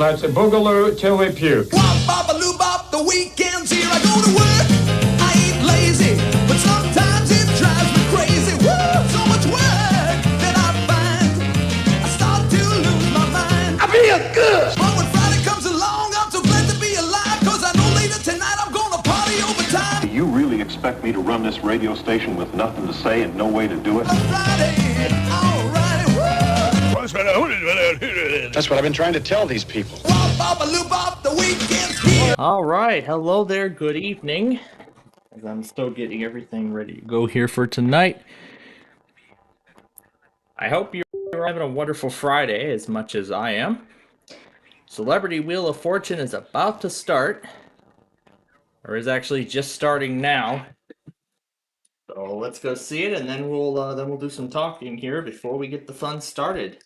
Let's boogaloo till we puke. Wop, bop, a loo, bop, the weekend's here. I go to work, I ain't lazy, but sometimes it drives me crazy. Woo, so much work that I find I start to lose my mind. I feel good. But when Friday comes along, I'm so glad to be alive, cause I know later tonight I'm gonna party overtime. You really expect me to run this radio station with nothing to say and no way to do it? Friday, alright, woo. That's what I've been trying to tell these people. Wop, bop, a loo, bop, the weekend's here. All right, hello there, good evening. As I'm still getting everything ready to go here for tonight. I hope you're having a wonderful Friday as much as I am. Celebrity Wheel of Fortune is about to start, or is actually just starting now. So let's go see it, and then we'll do some talking here before we get the fun started.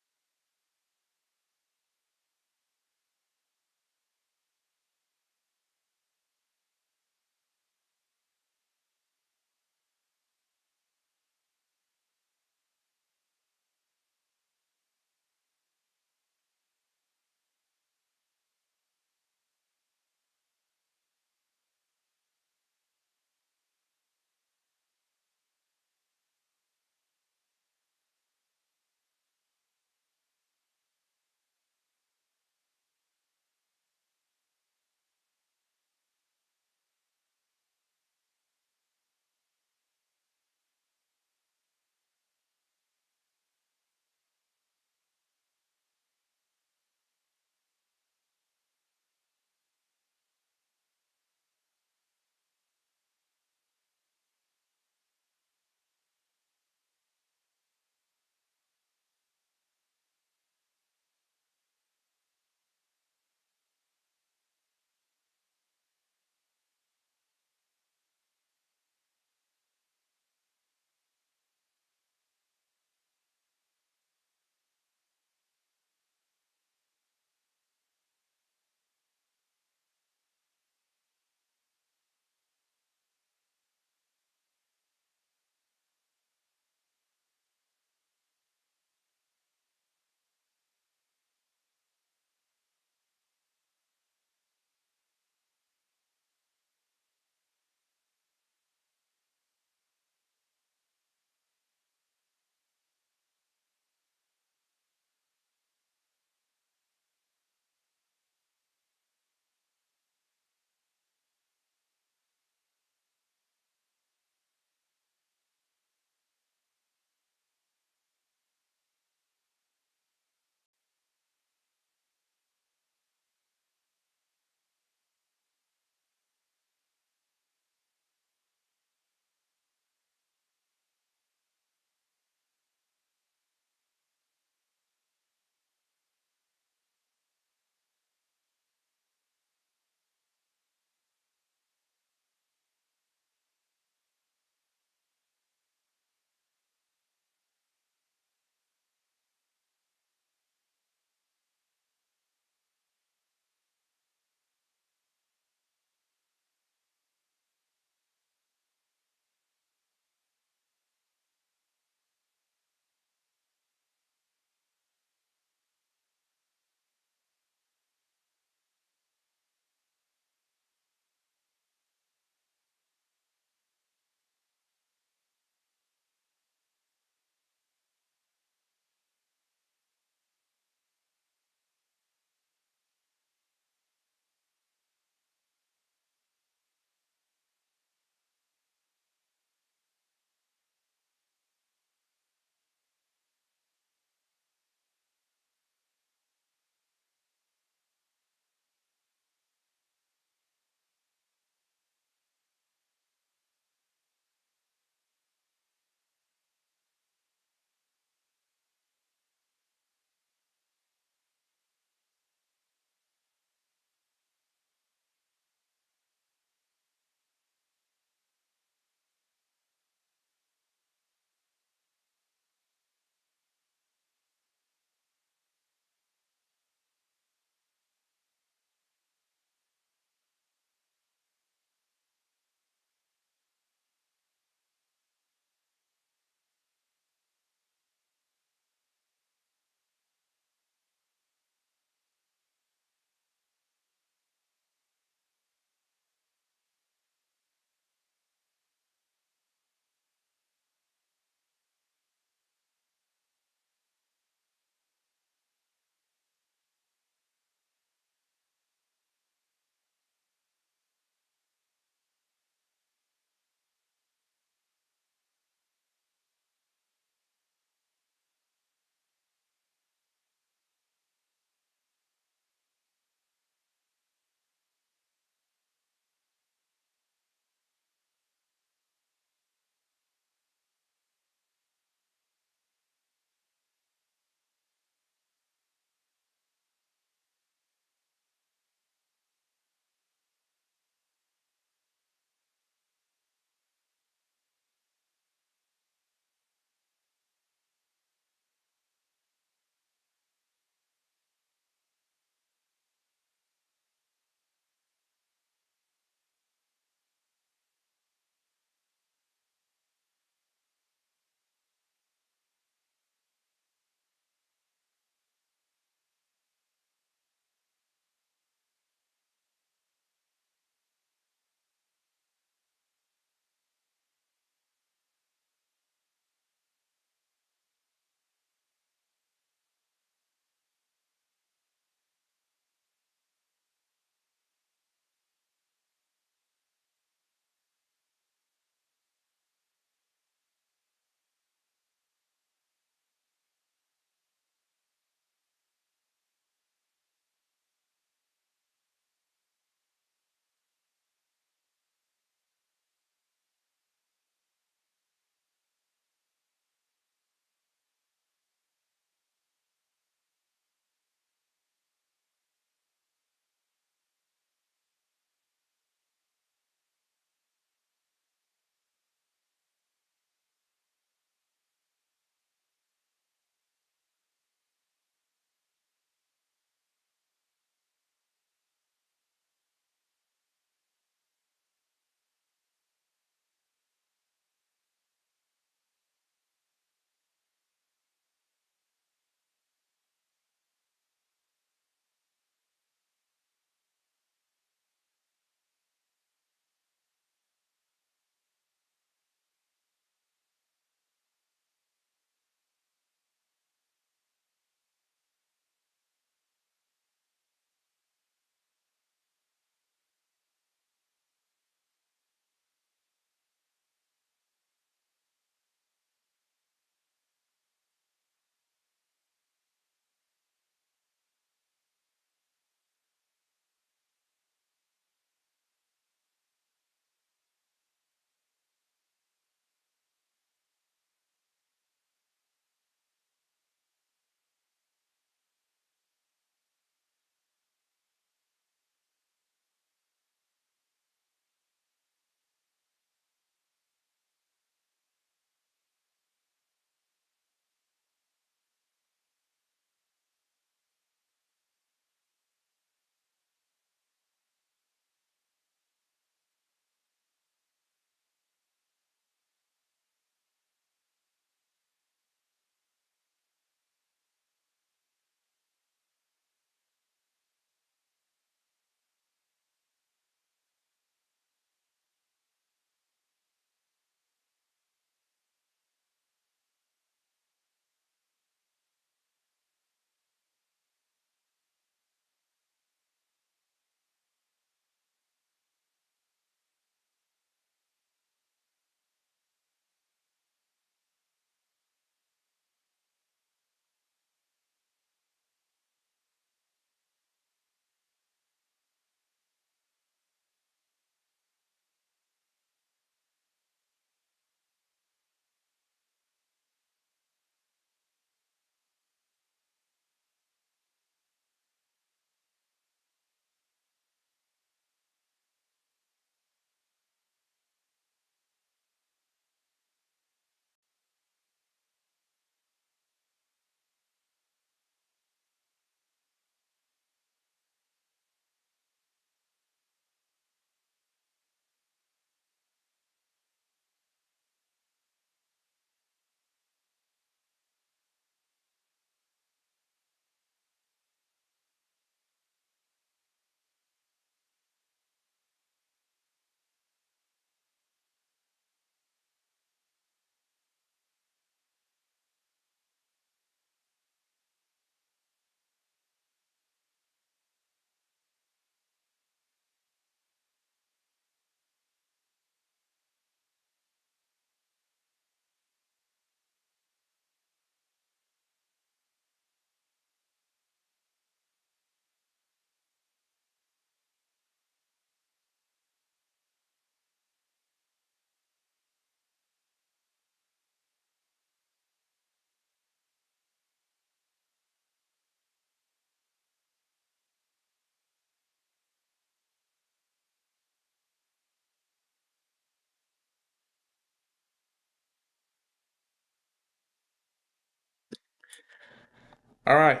All right.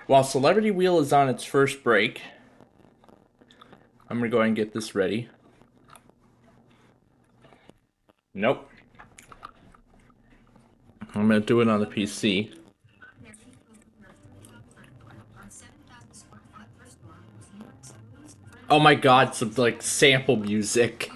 While Celebrity Wheel is on its first break, I'm going to go ahead and get this ready. Nope. I'm going to do it on the PC. Oh my god, some like sample music.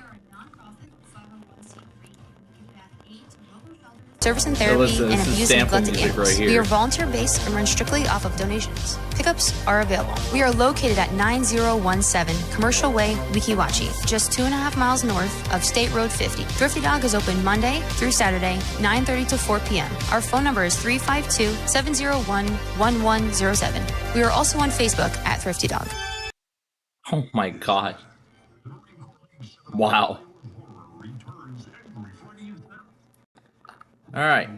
Service and therapy listen, and this is abuse sample neglected music animals. right here. We are volunteer-based and run strictly off of donations. Pickups are available. We are located at 9017 Commercial Way, Weeki Wachee, just 2.5 miles north of State Road 50. Thrifty Dog is open Monday through Saturday, 9:30 to 4 p.m. Our phone number is 352-701-1107. We are also on Facebook at Thrifty Dog. Oh my god. Wow. All right.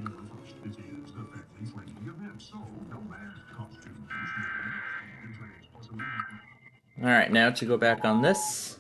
All right, now to go back on this.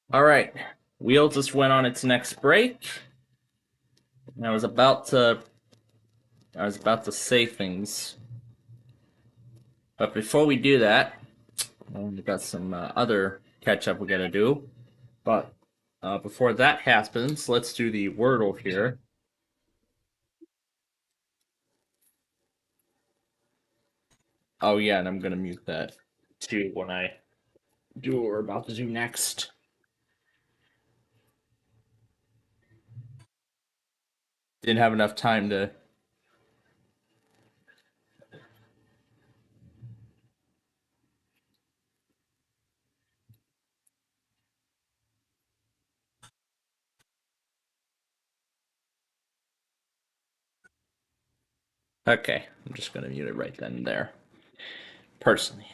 All right. Wheel just went on its next break. I was about to say things, but before we do that, we've got some other catch up we got to do. But before that happens, let's do the Wordle here. Oh yeah, and I'm gonna mute that too when I do what we're about to do next. Didn't have enough time to. Okay, I'm just gonna mute it right then and there. Personally.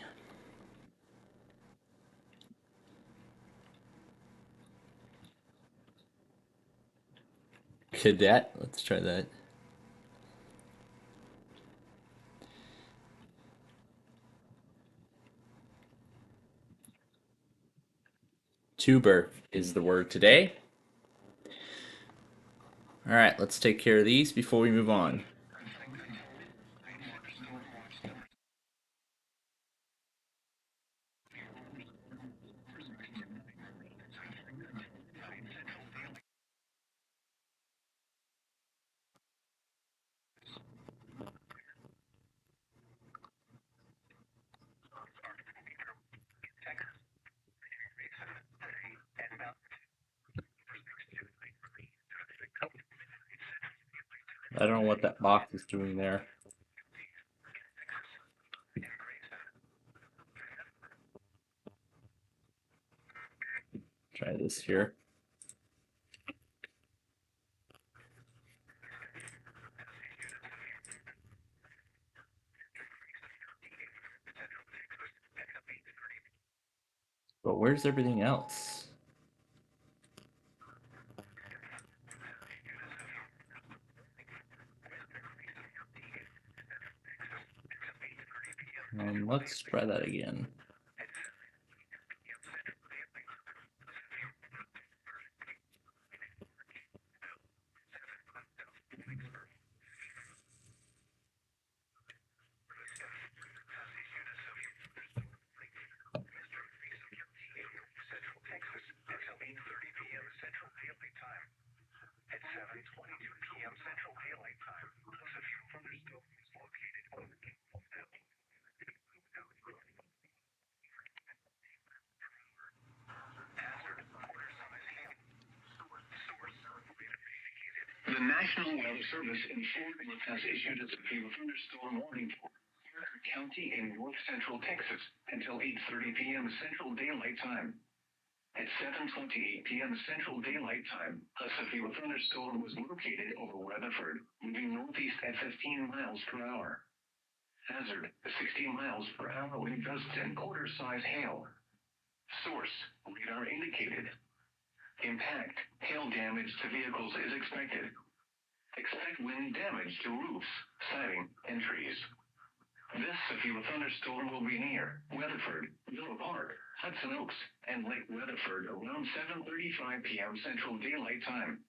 Cadet, let's try that. Tuber is the word today. All right, let's take care of these before we move on. I don't know what that box is doing there. Try this here. But where's everything else? Let's try that again. The National Weather Service in Florida has issued a severe thunderstorm warning for Harris County in north central Texas until 8:30 p.m. Central Daylight Time. At 7:28 p.m. Central Daylight Time, a severe thunderstorm was located over Weatherford, moving northeast at 15 miles per hour. Hazard: 60 miles per hour wind gusts and quarter-size hail. Source: radar indicated. Impact: hail damage to vehicles is expected. Expect wind damage to roofs, siding, and trees. This severe thunderstorm will be near Weatherford, Villa Park, Hudson Oaks, and Lake Weatherford around 7:35 p.m. Central Daylight Time.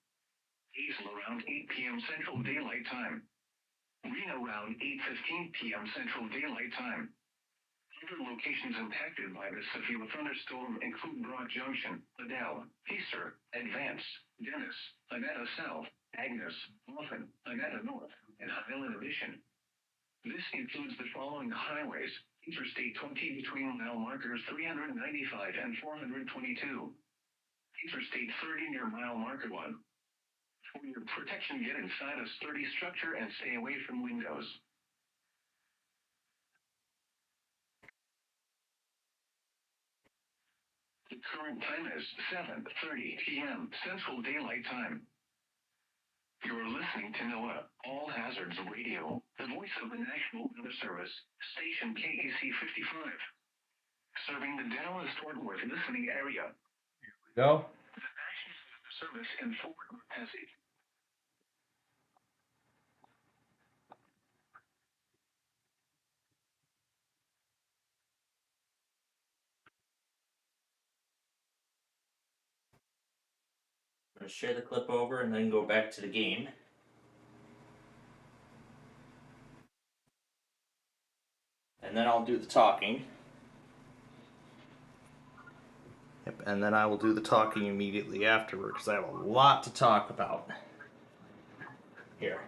Hazel around 8 p.m. Central Daylight Time. Reno around 8:15 p.m. Central Daylight Time. Other locations impacted by this severe thunderstorm include Broad Junction, Adele, Pacer, Advance, Dennis, Annetta South, Agnes, Muffin, Annetta North, and Highland Addition. This includes the following highways: Interstate 20 between mile markers 395 and 422. Interstate 30 near mile marker 1. For your protection, get inside a sturdy structure and stay away from windows. The current time is 7:30 p.m. Central Daylight Time. You're listening to NOAA All Hazards Radio, the voice of the National Weather Service, station KAC 55. Serving the Dallas-Fort Worth listening area. Go. The National Weather Service in Fort Worth has going to share the clip over and then go back to the game. And then I'll do the talking. Yep, and then I will do the talking immediately afterward because I have a lot to talk about. Here.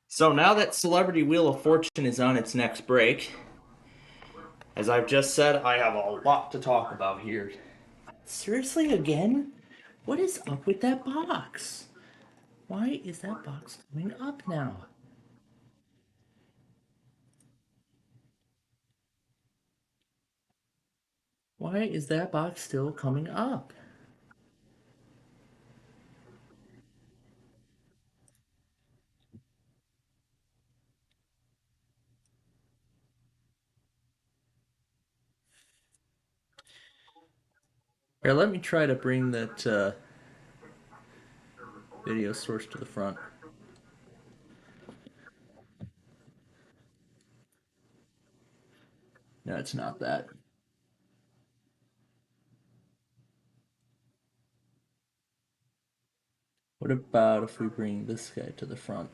So now that Celebrity Wheel of Fortune is on its next break, as I've just said, I have a lot to talk about here. Seriously, again? What is up with that box? Why is that box coming up now? Why is that box still coming up? Here, let me try to bring that video source to the front. No, it's not that. What about if we bring this guy to the front?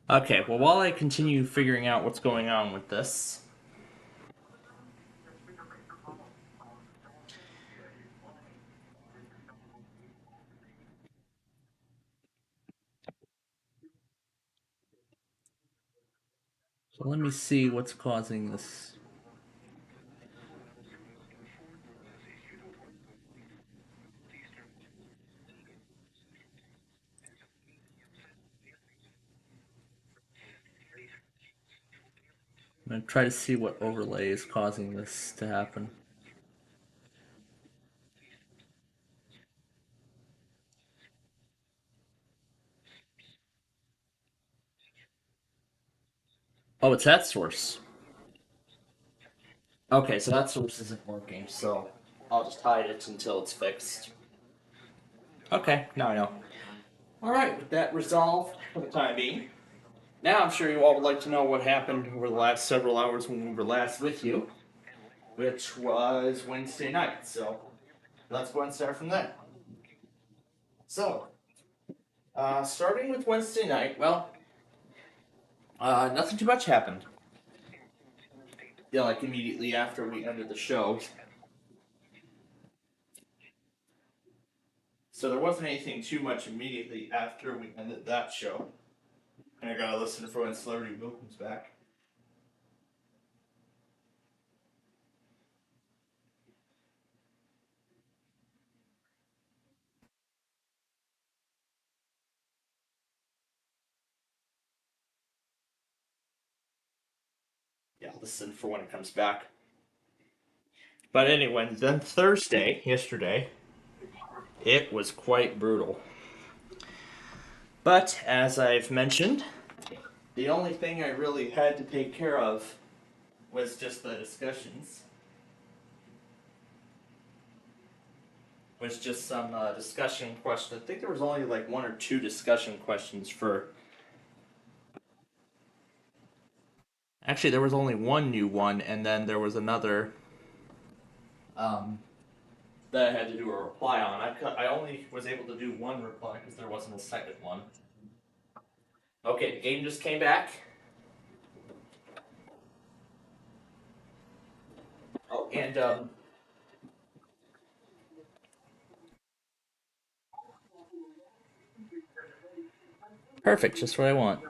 Okay, well, while I continue figuring out what's going on with this, so let me see what's causing this. I'm going to try to see what overlay is causing this to happen. Oh, it's that source. Okay, so that source isn't working, so I'll just hide it until it's fixed. Okay, now I know. Alright, with that resolved for the time being, now I'm sure you all would like to know what happened over the last several hours when we were last with you, which was Wednesday night, so let's go and start from there. So, starting with Wednesday night, well, nothing too much happened. Yeah, like immediately after we ended the show. So there wasn't anything too much immediately after we ended that show. And I gotta listen for when Celebrity Wheel comes back. Yeah, listen for when it comes back. But anyway, then Thursday, yesterday, it was quite brutal. But, as I've mentioned, the only thing I really had to take care of was just the discussions. Was just some discussion questions. I think there was only like 1 or 2 discussion questions for... Actually, there was only one new one, and then there was another that I had to do a reply on. I only was able to do one reply because there wasn't a second one. Okay, the game just came back. Oh, and perfect, just what I want.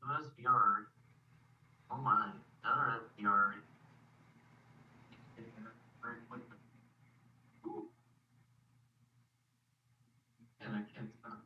That's yard. Oh my, another yard. Very quickly. Ooh. And I can't stop.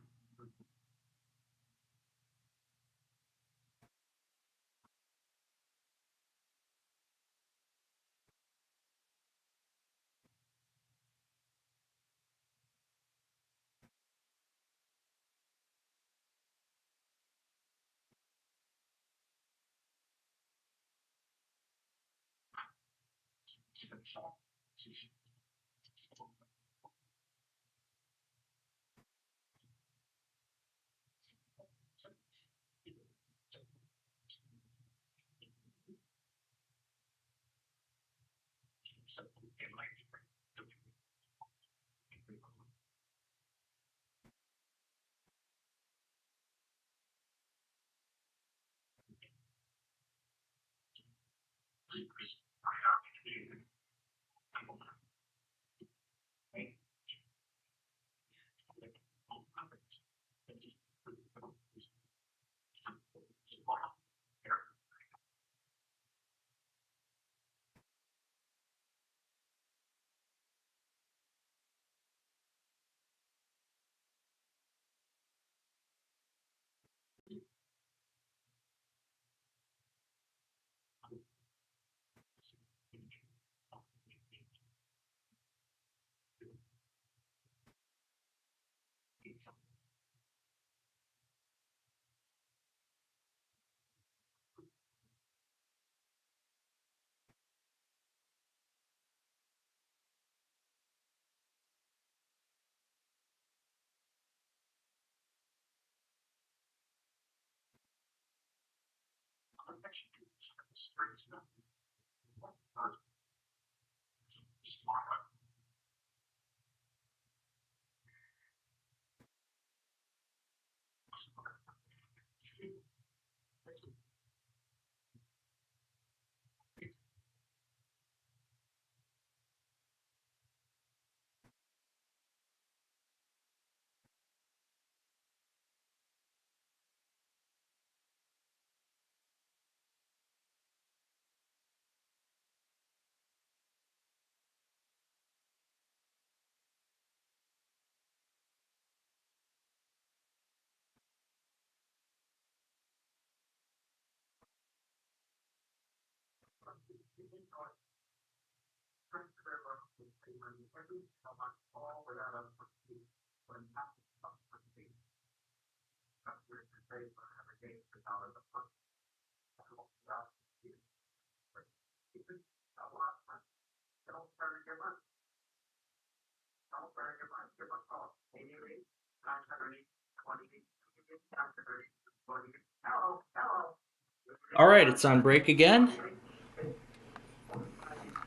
All right, it's on break again.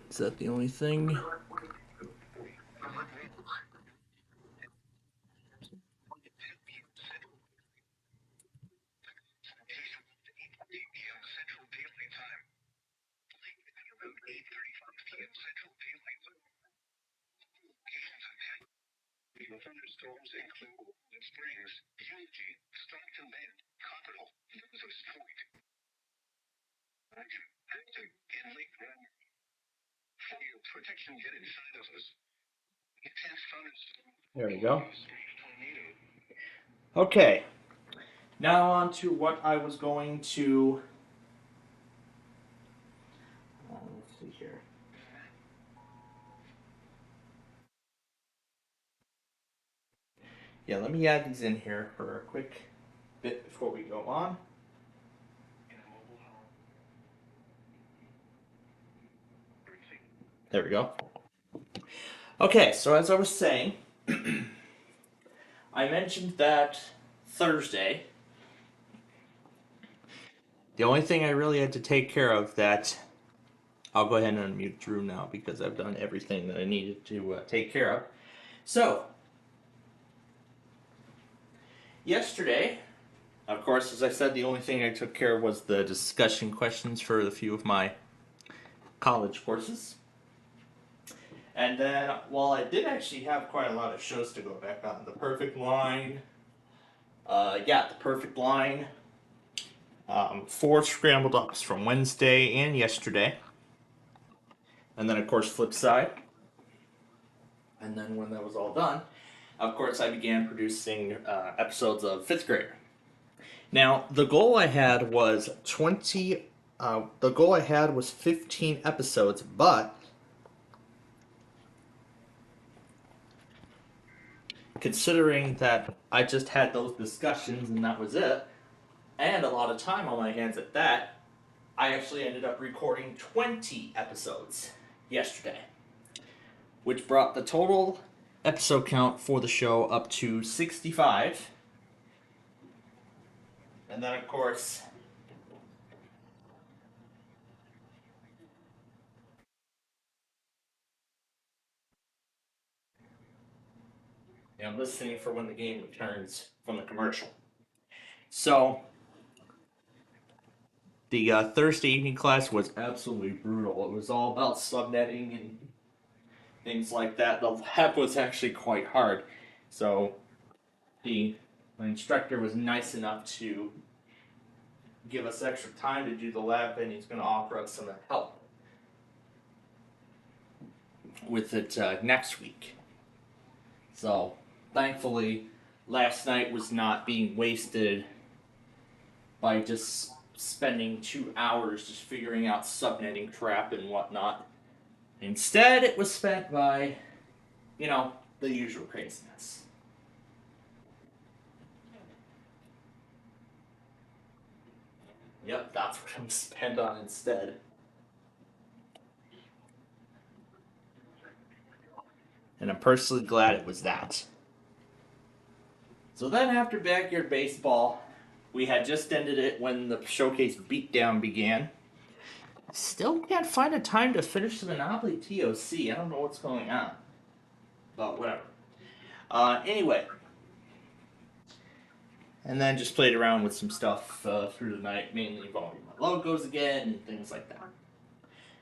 Is that the only thing? Thunderstorms include Golden Springs, Eugene, Stockton Bend, Cottrell, Moses Point, Acton, and Lake Rowan. For your protection, get inside of us. Intense thunderstorms. There we go. Okay. Now on to what I was going to. Let's see here. Yeah, let me add these in here for a quick bit before we go on. There we go. Okay, so as I was saying, I mentioned that Thursday, the only thing I really had to take care of that, I'll go ahead and unmute Drew now because I've done everything that I needed to take care of. So, yesterday, of course, as I said, the only thing I took care of was the discussion questions for a few of my college courses. And then, while I did actually have quite a lot of shows to go back on, The Perfect Line, The Perfect Line, 4 scrambled eggs from Wednesday and yesterday. And then, of course, flip side. And then when that was all done, of course, I began producing episodes of 5th Grader. Now, the goal I had was 15 episodes, but considering that I just had those discussions and that was it, and a lot of time on my hands at that, I actually ended up recording 20 episodes yesterday, which brought the total episode count for the show up to 65. And then, of course, I'm listening for when the game returns from the commercial. So, the Thursday evening class was absolutely brutal. It was all about subnetting and things like that. The lab was actually quite hard. So, my instructor was nice enough to give us extra time to do the lab, and he's going to offer us some help with it next week. So, thankfully, last night was not being wasted by just spending 2 hours just figuring out subnetting crap and whatnot. Instead, it was spent by, the usual craziness. Yep, that's what I'm spent on instead. And I'm personally glad it was that. So then after Backyard Baseball, we had just ended it when the Showcase Beatdown began. Still can't find a time to finish the Monopoly TOC. I don't know what's going on. But whatever. Anyway. And then just played around with some stuff through the night, mainly involving my logos again and things like that.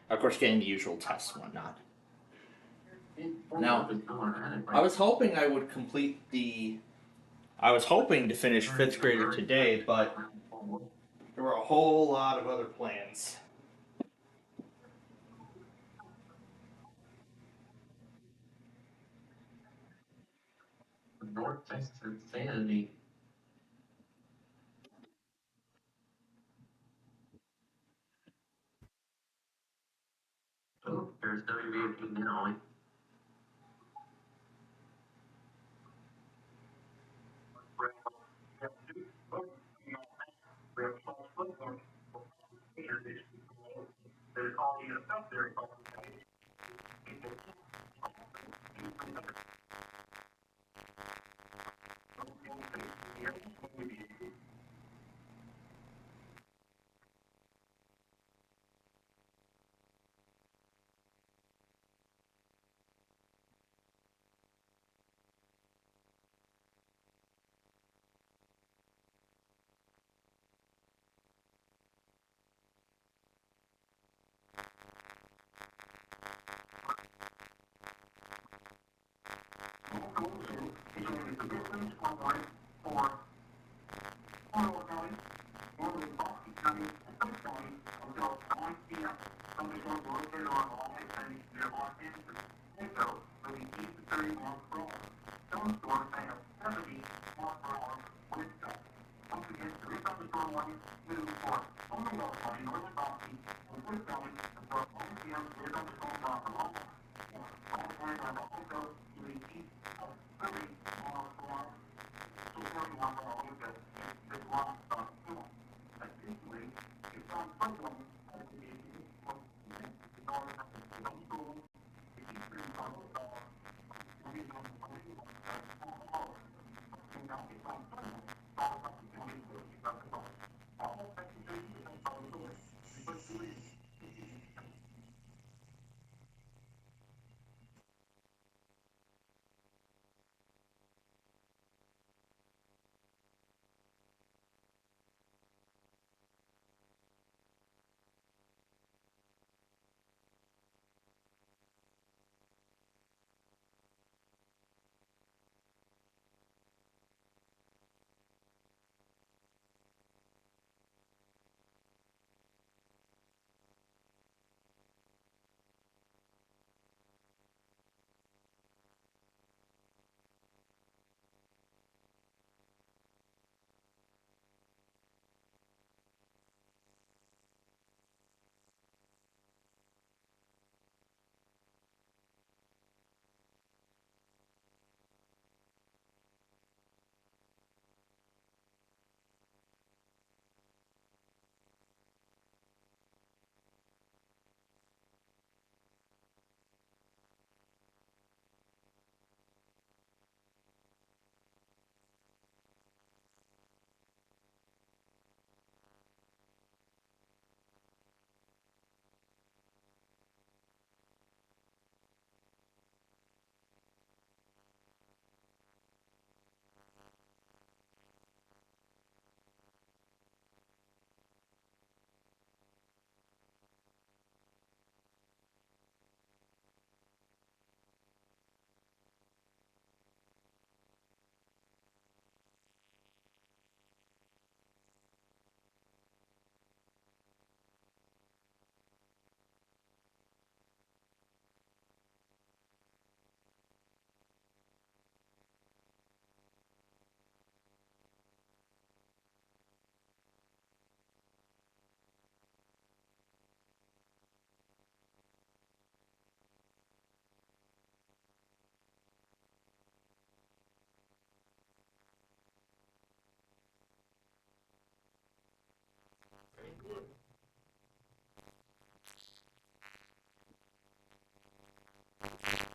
Of course, getting the usual tests and whatnot. Now, I was hoping I would I was hoping to finish 5th Grader today, but there were a whole lot of other plans. North Texas insanity. Oh, there's WBA now.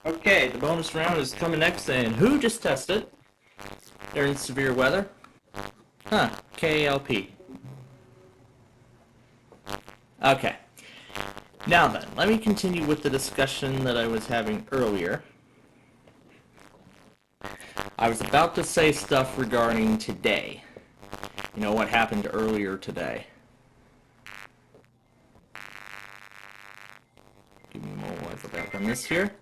Okay, the bonus round is coming next, and who just tested during severe weather? Huh, KLP. Okay. Now then, let me continue with the discussion that I was having earlier. I was about to say stuff regarding today. You know, what happened earlier today. Give me a moment while I put back on this here.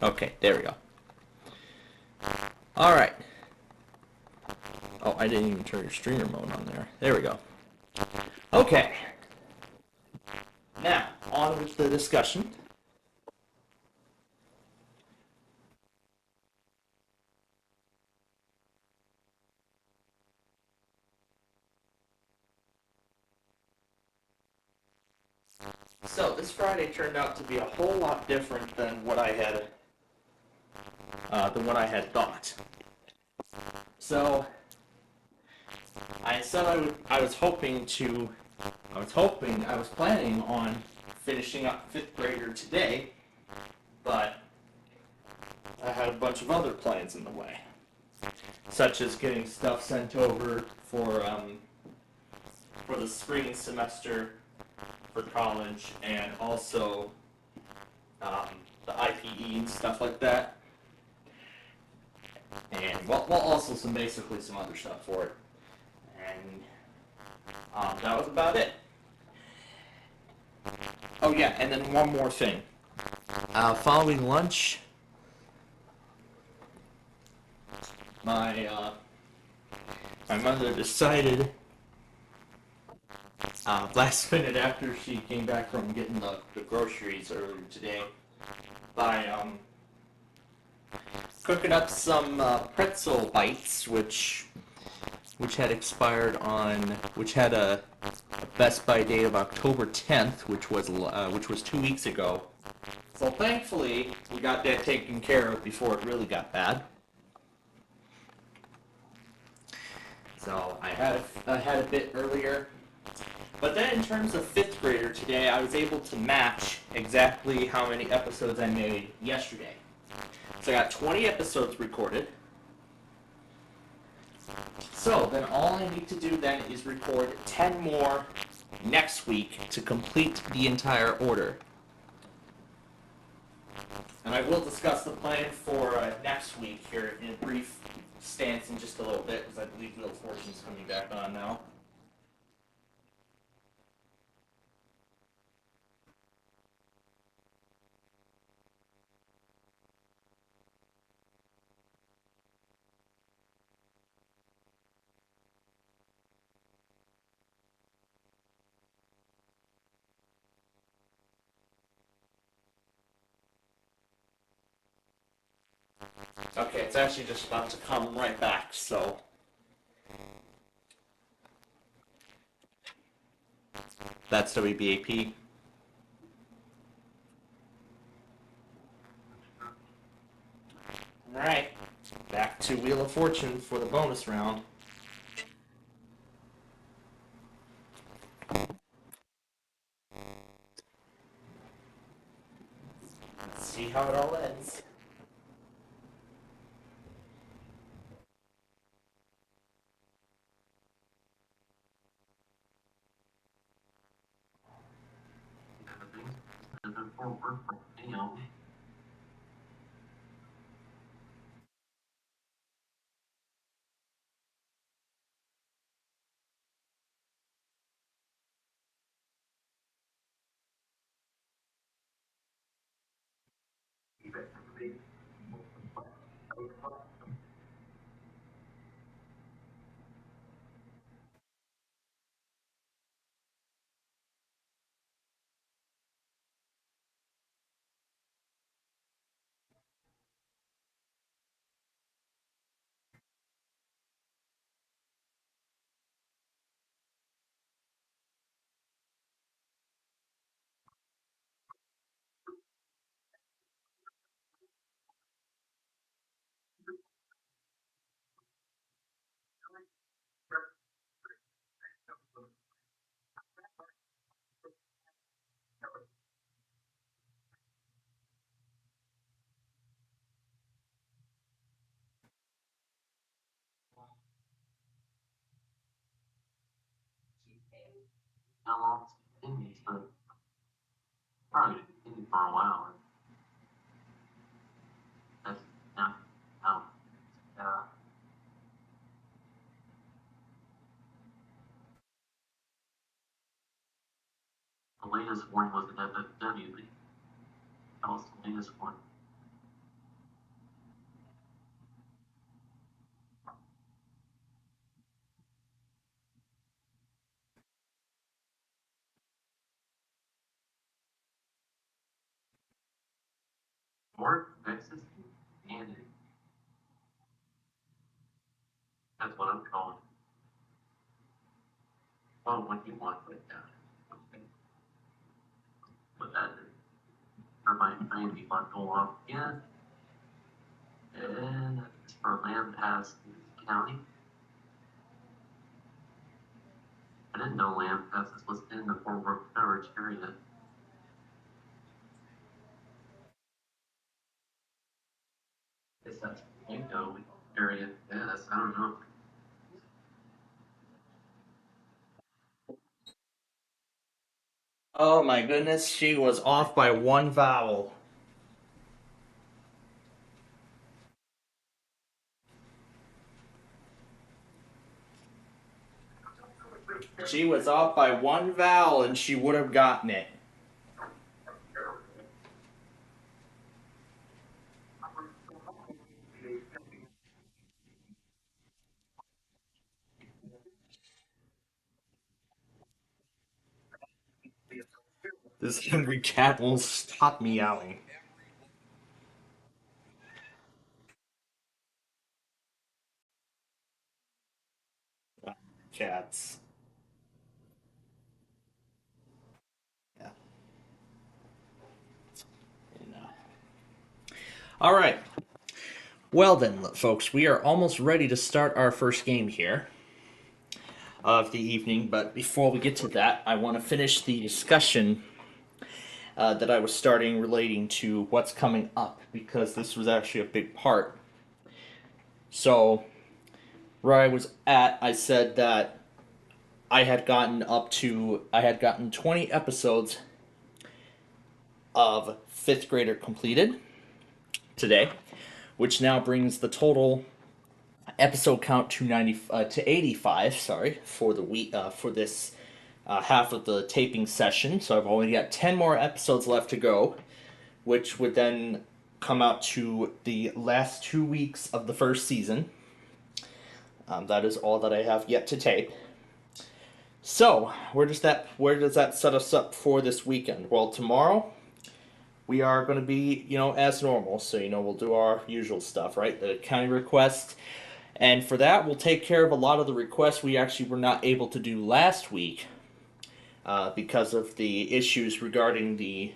Okay, there we go. Alright. Oh, I didn't even turn your streamer mode on there. There we go. Okay. Now, on with the discussion. So, this Friday turned out to be a whole lot different than what I had thought. So, I was planning on finishing up 5th grader today, but I had a bunch of other plans in the way, such as getting stuff sent over for the spring semester for college, and also the IPE and stuff like that, and well also basically some other stuff for it, and that was about it. Oh yeah, and then one more thing. Following lunch, my mother decided last minute after she came back from getting the groceries earlier today by cooking up some pretzel bites, which had expired which had a Best By date of October 10th, which was 2 weeks ago. So thankfully we got that taken care of before it really got bad. So I had a bit earlier. But then in terms of 5th grader today, I was able to match exactly how many episodes I made yesterday. So I got 20 episodes recorded. So then all I need to do then is record 10 more next week to complete the entire order. And I will discuss the plan for next week here in a brief stance in just a little bit, because I believe Wheel of Fortune's coming back on now. Okay, it's actually just about to come right back, so... That's WBAP. Alright, back to Wheel of Fortune for the bonus round. Let's see how it all ends. And before work, you know, for a while. That's now, oh, the latest one was an FFW league. That was the latest one. Or Texas and that's what I'm calling. Oh, when you want like that. But that reminds me about going off again. And it's for Land Pass County. I didn't know Land Passes was in the Fort Worth coverage area. Is that Wingo area? Yes, I don't know. Oh my goodness, she was off by one vowel. She was off by one vowel and she would have gotten it. This hungry cat won't stop meowing. Cats. Yeah. All right. Well then, folks, we are almost ready to start our first game here of the evening. But before we get to that, I want to finish the discussion that I was starting relating to what's coming up, because this was actually a big part. So, where I was at, I said that I had gotten 20 episodes of 5th Grader completed today, which now brings the total episode count to 85. Sorry, for the week for this half of the taping session. So I've only got 10 more episodes left to go, which would then come out to the last 2 weeks of the first season. That is all that I have yet to tape. So, where does that set us up for this weekend? Well, tomorrow we are going to be, as normal. So, we'll do our usual stuff, right? The county request. And for that, we'll take care of a lot of the requests we actually were not able to do last week because of the issues regarding the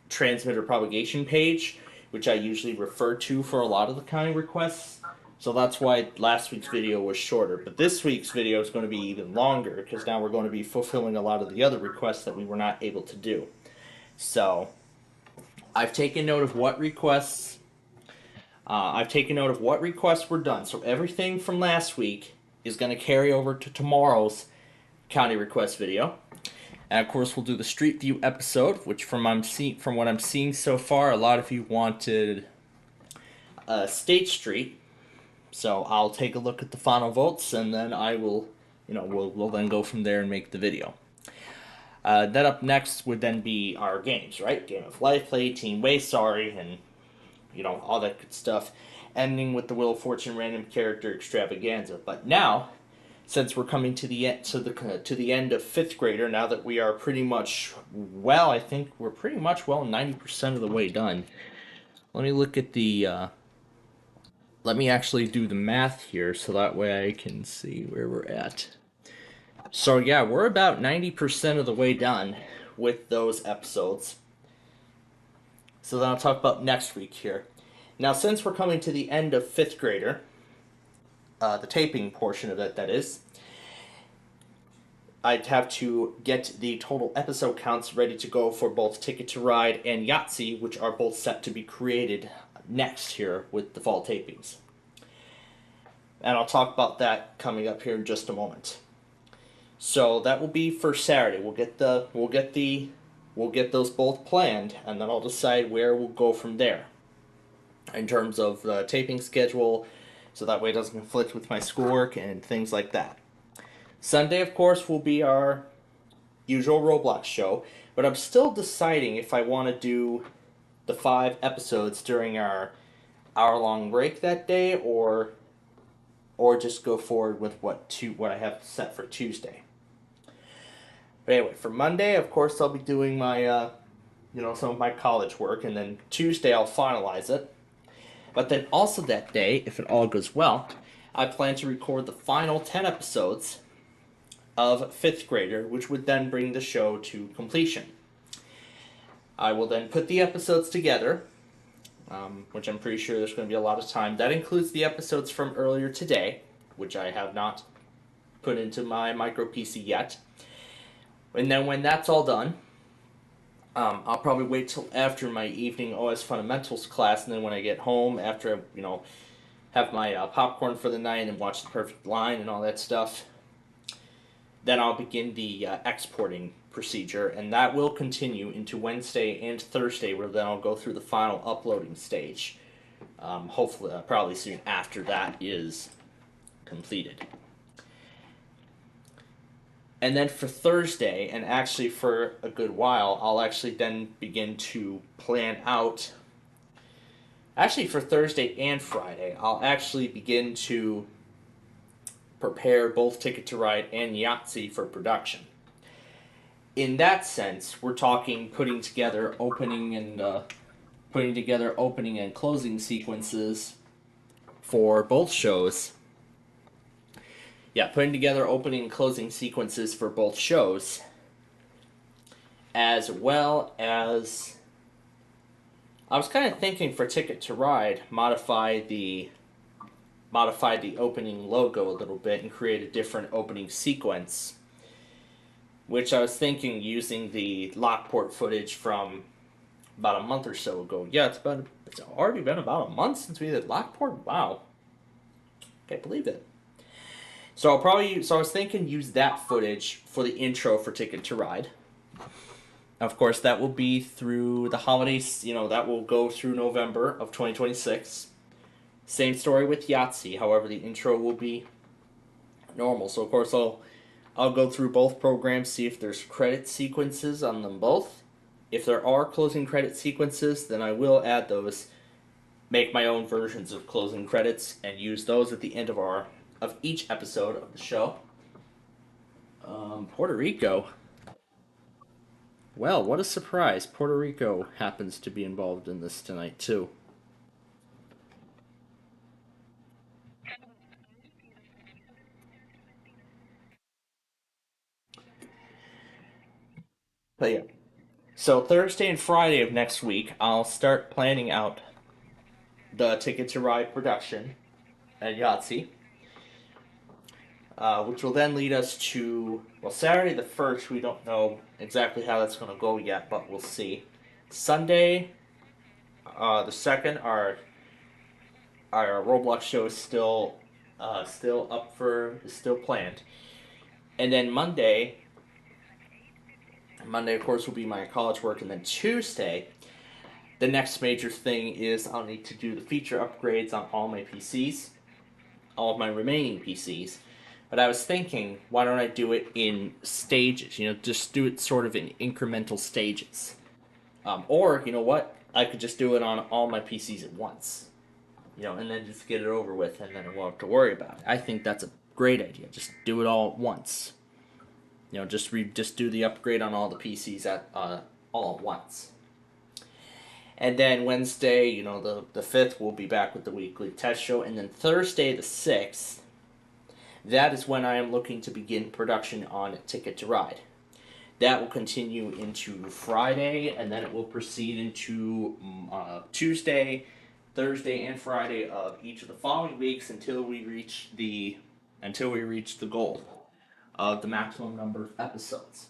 transmitter propagation page, which I usually refer to for a lot of the county requests. So that's why last week's video was shorter. But this week's video is going to be even longer, because now we're going to be fulfilling a lot of the other requests that we were not able to do. So, I've taken note of what requests were done. So everything from last week is going to carry over to tomorrow's county request video. And of course, we'll do the Street View episode, which from what I'm seeing so far, a lot of you wanted State Street. So I'll take a look at the final votes, and then I will, we'll then go from there and make the video. Then up next would then be our games, right? Game of Life Play, Team Waysari, and all that good stuff, ending with the Wheel of Fortune random character extravaganza. But now, since we're coming to the end of 5th Grader, now that we are pretty much, I think we're pretty much 90% of the way done. Let me look at the. Let me actually do the math here, so that way I can see where we're at. So yeah, we're about 90% of the way done with those episodes. So then I'll talk about next week here. Now, since we're coming to the end of 5th Grader, the taping portion of it, that is, I'd have to get the total episode counts ready to go for both Ticket to Ride and Yahtzee, which are both set to be created next here with the fall tapings. And I'll talk about that coming up here in just a moment. So that will be for Saturday. We'll get the we'll get those both planned, and then I'll decide where we'll go from there in terms of the taping schedule, so that way it doesn't conflict with my schoolwork and things like that. Sunday, of course, will be our usual Roblox show, but I'm still deciding if I want to do the 5 episodes during our hour-long break that day, or just go forward with what I have set for Tuesday. But anyway, for Monday, of course, I'll be doing my, some of my college work, and then Tuesday I'll finalize it. But then also that day, if it all goes well, I plan to record the final 10 episodes of 5th Grader, which would then bring the show to completion. I will then put the episodes together, which I'm pretty sure there's going to be a lot of time. That includes the episodes from earlier today, which I have not put into my micro PC yet. And then when that's all done, I'll probably wait till after my evening OS Fundamentals class, and then when I get home, after, have my popcorn for the night and watch The Perfect Line and all that stuff, then I'll begin the exporting procedure, and that will continue into Wednesday and Thursday, where then I'll go through the final uploading stage. Hopefully, probably soon after that is completed. And then for Thursday, and actually for a good while, I'll actually then begin to plan out. Actually, for Thursday and Friday, I'll actually begin to prepare both Ticket to Ride and Yahtzee for production. In that sense, we're talking putting together opening and closing sequences for both shows. Yeah, putting together opening and closing sequences for both shows, as well as I was kind of thinking for Ticket to Ride, modify the opening logo a little bit and create a different opening sequence, which I was thinking using the Lockport footage from about a month or so ago. Yeah, it's already been about a month since we did Lockport. Wow, can't believe it. So I was thinking use that footage for the intro for Ticket to Ride. Of course, that will be through the holidays, that will go through November of 2026. Same story with Yahtzee, however, the intro will be normal. So, of course, I'll go through both programs, see if there's credit sequences on them both. If there are closing credit sequences, then I will add those, make my own versions of closing credits, and use those at the end of each episode of the show. Puerto Rico. Well, what a surprise. Puerto Rico happens to be involved in this tonight, too. But yeah. So Thursday and Friday of next week, I'll start planning out the Ticket to Ride production at Yahtzee. Which will then lead us to, Saturday the 1st, we don't know exactly how that's going to go yet, but we'll see. Sunday, the 2nd, our Roblox show is still planned. And then Monday, of course, will be my college work, and then Tuesday, the next major thing is I'll need to do the feature upgrades on all my PCs, all of my remaining PCs. But I was thinking, why don't I do it in stages? Just do it sort of in incremental stages. Or, you know what? I could just do it on all my PCs at once. And then just get it over with, and then I won't have to worry about it. I think that's a great idea. Just do it all at once. Just do the upgrade on all the PCs all at once. And then Wednesday, the 5th, we'll be back with the weekly test show. And then Thursday, the 6th, that is when I am looking to begin production on Ticket to Ride. That will continue into Friday, and then it will proceed into Tuesday, Thursday, and Friday of each of the following weeks until we reach the goal of the maximum number of episodes.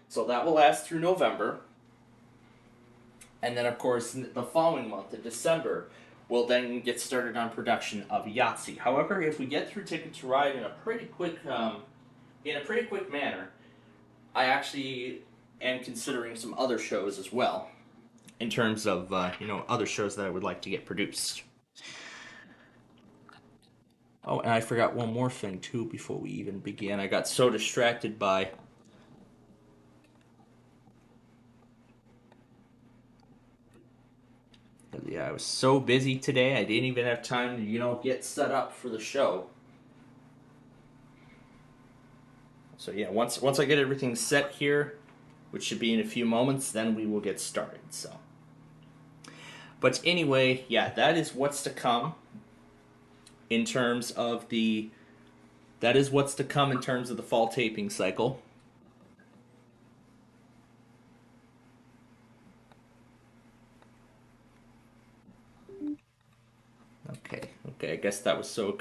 So that will last through November. And then, of course, the following month, in December, we'll then get started on production of Yahtzee. However, if we get through Ticket to Ride in a pretty quick manner, I actually and considering some other shows as well, in terms of other shows that I would like to get produced. Oh, and I forgot one more thing too before we even began. I got so distracted by I was so busy today, I didn't even have time to, get set up for the show. So yeah, once I get everything set here, which should be in a few moments, then we will get started. So, but anyway, yeah, that is what's to come in terms of the fall taping cycle. Okay, I guess that was so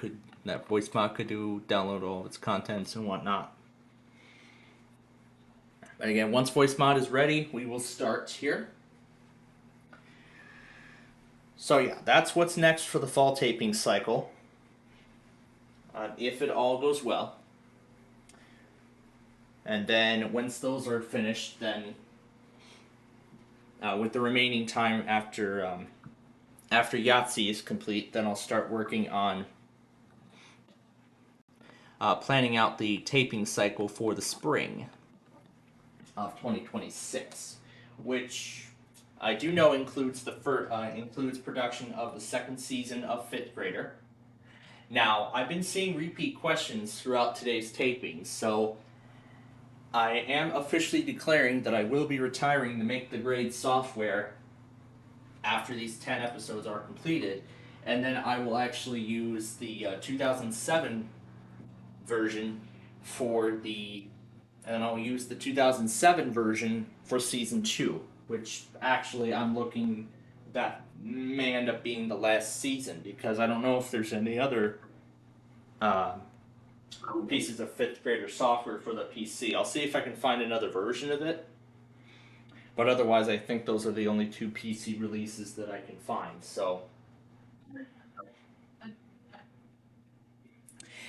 that VoiceMod could download all of its contents and whatnot. But again, once VoiceMod is ready, we will start here. So yeah, that's what's next for the fall taping cycle. If it all goes well. And then once those are finished, then with the remaining time after Yahtzee is complete, then I'll start working on planning out the taping cycle for the spring of 2026, which I do know includes includes production of the second season of Fifth Grader. Now, I've been seeing repeat questions throughout today's tapings, so I am officially declaring that I will be retiring the Make the Grade software after these 10 episodes are completed, and then I will actually use the 2007 version and I'll use the 2007 version for season 2, which actually I'm looking that may end up being the last season, because I don't know if there's any other pieces of Fifth Grader software for the PC. I'll see if I can find another version of it. But otherwise, I think those are the only 2 PC releases that I can find. So,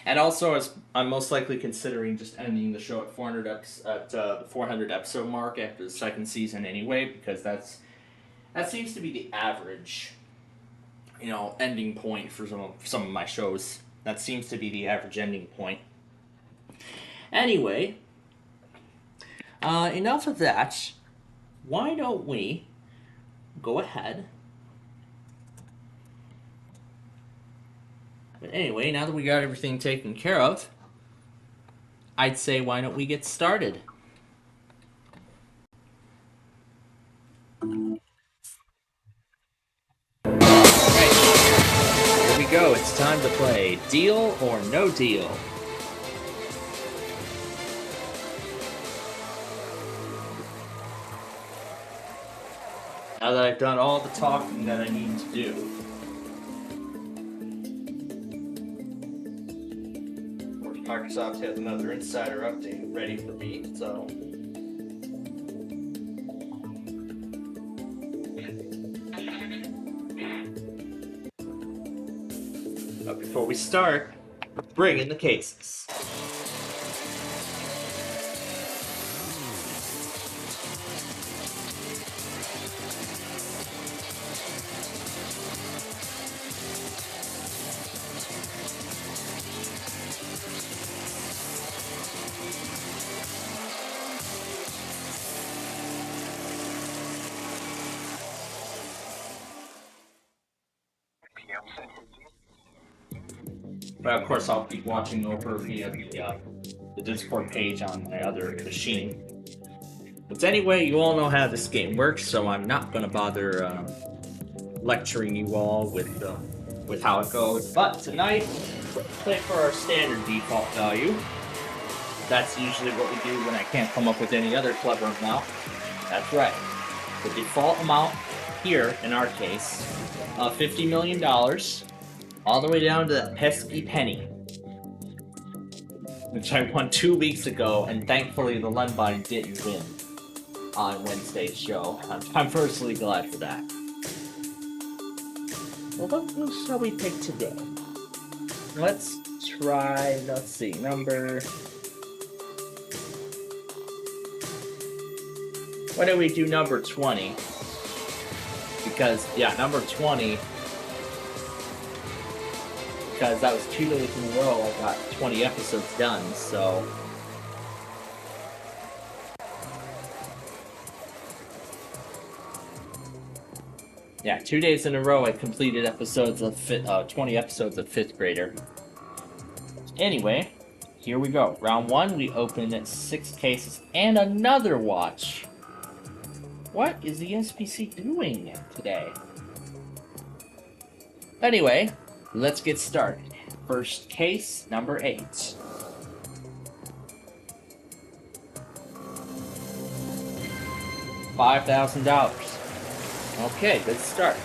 and also, I'm most likely considering just ending the show at the 400 episode mark after the second season anyway, because that seems to be the average, ending point for some of my shows. That seems to be the average ending point. Anyway, enough of that. Why don't we go ahead? But anyway, now that we got everything taken care of, I'd say why don't we get started? Alright, here we go. It's time to play Deal or No Deal. Now that I've done all the talking that I need to do, Microsoft has another insider update ready for me, so but before we start, bring in the cases. But of course, I'll keep watching over via the Discord page on my other machine. But anyway, you all know how this game works, so I'm not going to bother lecturing you all with how it goes. But tonight, play for our standard default value. That's usually what we do when I can't come up with any other clever amount. That's right. The default amount here, in our case, $50 million. All the way down to that pesky penny, which I won 2 weeks ago, and thankfully the Lenbine didn't win on Wednesday's show. I'm personally glad for that. Well, what shall we pick today? Let's see, number... Why don't we do number 20? Because, yeah, number 20. Because that was 2 days in a row I got 20 episodes done, so... Yeah, 2 days in a row I completed episodes of 20 episodes of 5th Grader. Anyway, here we go. Round 1, we open at 6 cases and another watch. What is the SPC doing today? Anyway, let's get started. First case, number 8. $5,000. Okay, good start.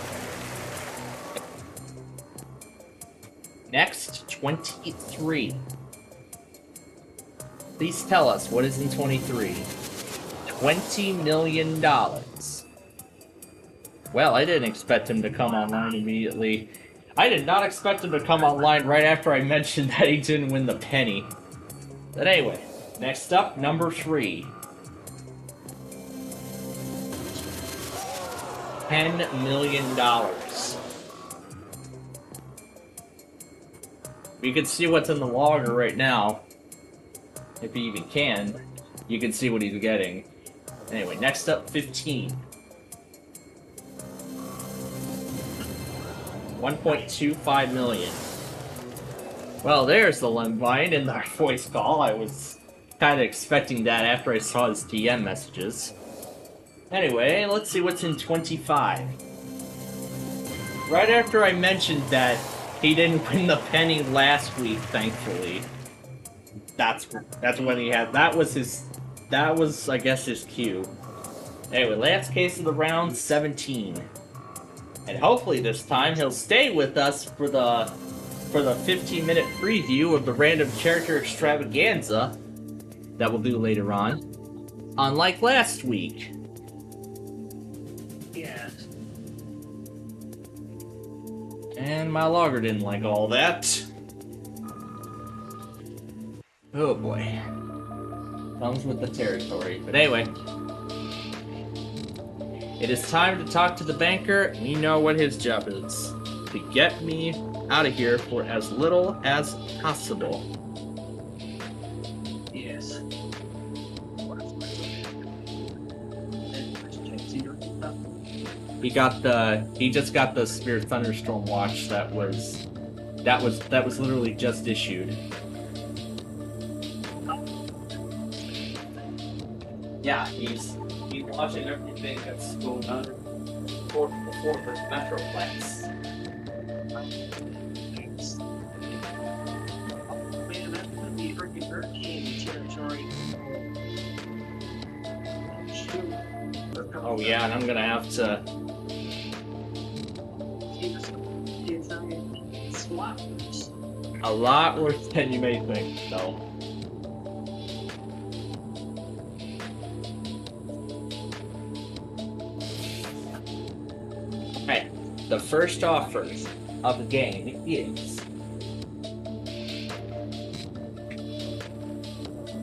Next, 23. Please tell us what is in 23. $20 million. Well, I didn't expect him to come online immediately. I did not expect him to come online right after I mentioned that he didn't win the penny. But anyway, next up, number 3. $10 million. We can see what's in the logger right now. If you even can. You can see what he's getting. Anyway, next up, 15. $1.25 million. Well, there's the Lemvine in our voice call. I was kind of expecting that after I saw his DM messages. Anyway, let's see what's in 25. Right after I mentioned that he didn't win the penny last week, thankfully. That's when he had. That was, I guess, his cue. Anyway, last case of the round, 17. And hopefully this time he'll stay with us for the 15-minute preview of the random character extravaganza that we'll do later on. Unlike last week. Yes. And my logger didn't like all that. Oh boy. Comes with the territory. But anyway. It is time to talk to the banker, and you know what his job is. To get me out of here for as little as possible. Yes. He just got the Spirit Thunderstorm watch that was literally just issued. Yeah, he's watching everything that's going on before the Metroplex. Man, that's gonna be freaking hurricane territory. Oh yeah, and I'm gonna have to. A lot worse than you may think, though. Alright, the first offer of the game is.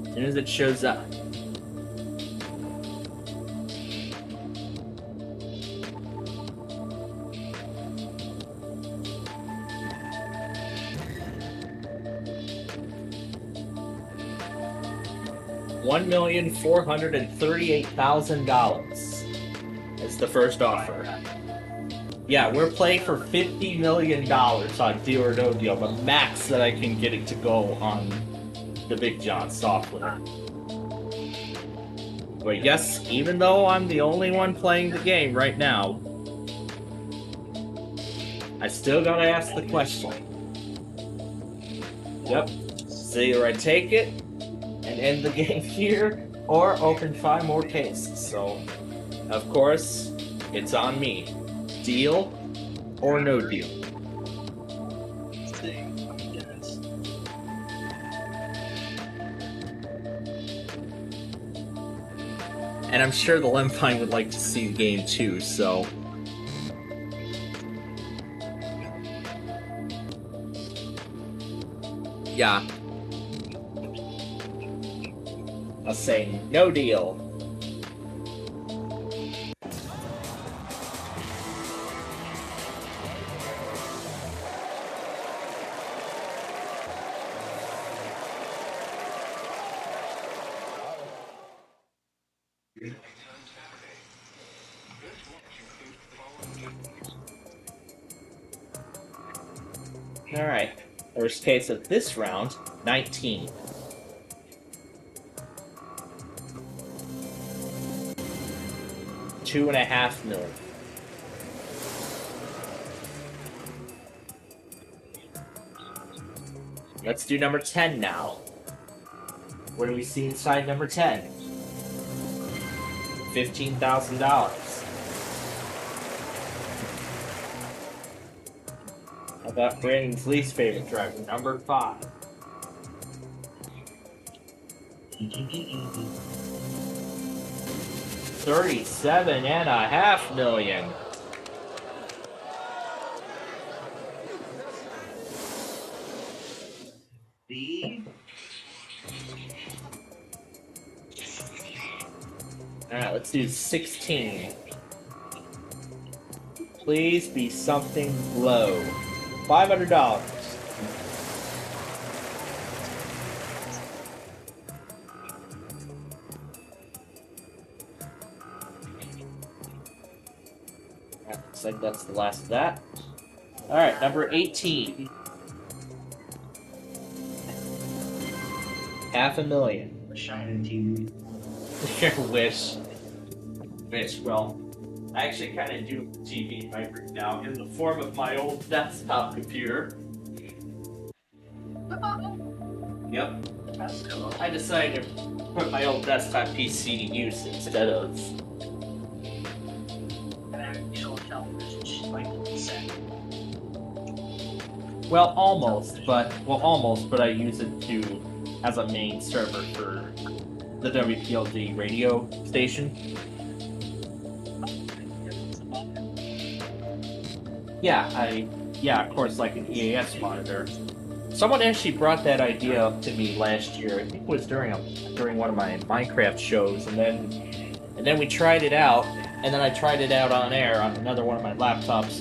As soon as it shows up. $1,438,000 is the first offer. Yeah, we're playing for $50 million on Deal or No Deal, the max that I can get it to go on the Big John software. But yes, even though I'm the only one playing the game right now, I still gotta ask the question. Yep, so either I take it and end the game here, or open 5 more cases. So, of course, it's on me. Deal or no deal? And I'm sure the Lemvine would like to see the game too, so... yeah. I was saying, no deal. Alright. Worst case of this round, 19. $2.5 million. Let's do number 10 now. What do we see inside number 10? $15,000. How about Brandon's least favorite driver, number 5? $37.5 million. Alright, let's do 16. Please be something low. $500. Looks like that's the last of that. Alright, number 18. $500,000. Wish I had a TV. Wish. Well, I actually kind of do TV right now in the form of my old desktop computer. Yep. I decided to put my old desktop PC to use instead of. An actual television, like set. Well, almost, but I use it as a main server for the WPLD radio station. Yeah, of course, like an EAS monitor. Someone actually brought that idea up to me last year. I think it was during one of my Minecraft shows, and then we tried it out, and then I tried it out on air on another one of my laptops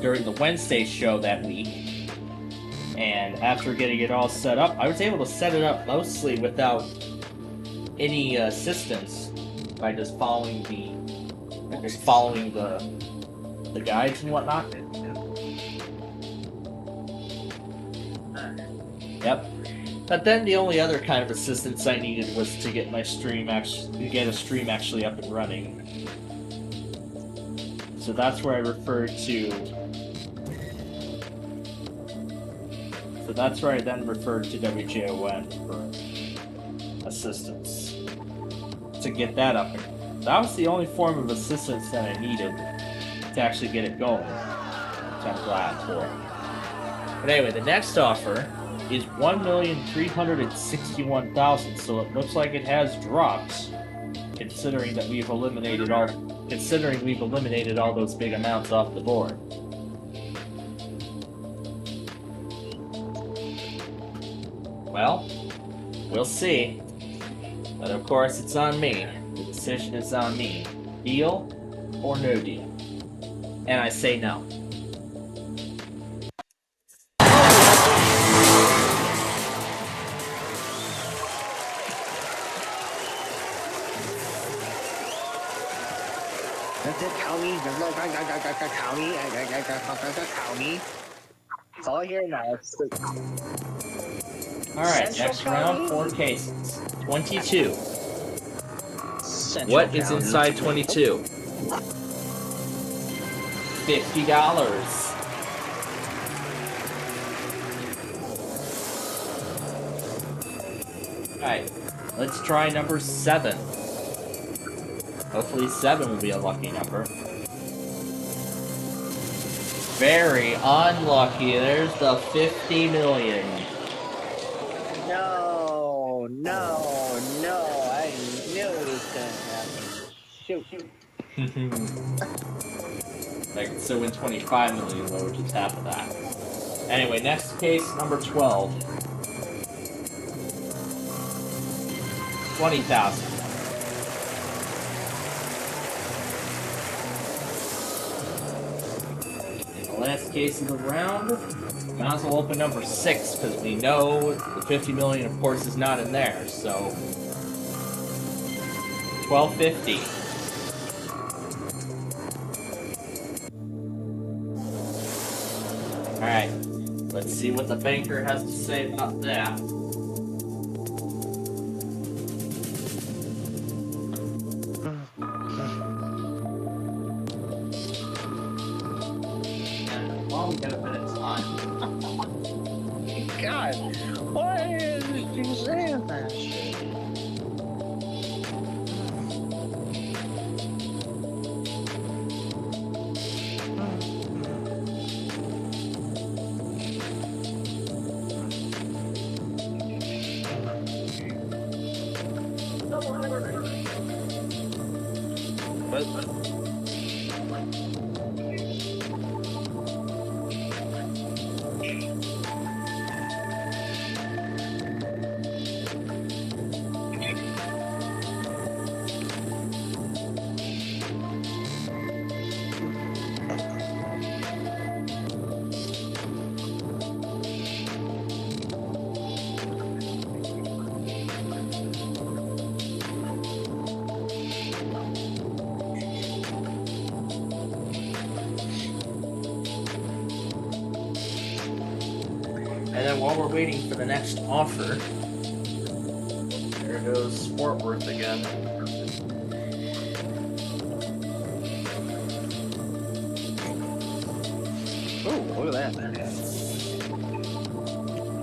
during the Wednesday show that week. And after getting it all set up, I was able to set it up mostly without any assistance by just following the guides and whatnot. Yep. But then the only other kind of assistance I needed was to get a stream actually up and running. So that's where I referred to. So that's where I then referred to WJON for assistance to get that up. That was the only form of assistance that I needed to actually get it going, which I'm glad for. But anyway, the next offer is $1,361,000, so it looks like it has dropped, considering we've eliminated all those big amounts off the board. Well, we'll see. But of course, it's on me. The decision is on me. Deal or no deal? And I say no. It's all here now. Alright, next round, 4 cases. 22. What is inside 22? $50. Alright, let's try number 7. Hopefully 7 will be a lucky number. Very unlucky. There's the 50 million. No, I knew it was gonna happen. Shoot. I can still win 25 million though, which is half of that. Anyway, next case, number 12. 20,000. Last case of the round. Might as well open number 6 because we know the 50 million, of course, is not in there. So, 1250. Let's see what the banker has to say about that. And while we got a bit of time, God, why is she saying that shit? and then while we're waiting for the next offer, there goes Fort Worth again. Oh, look at that.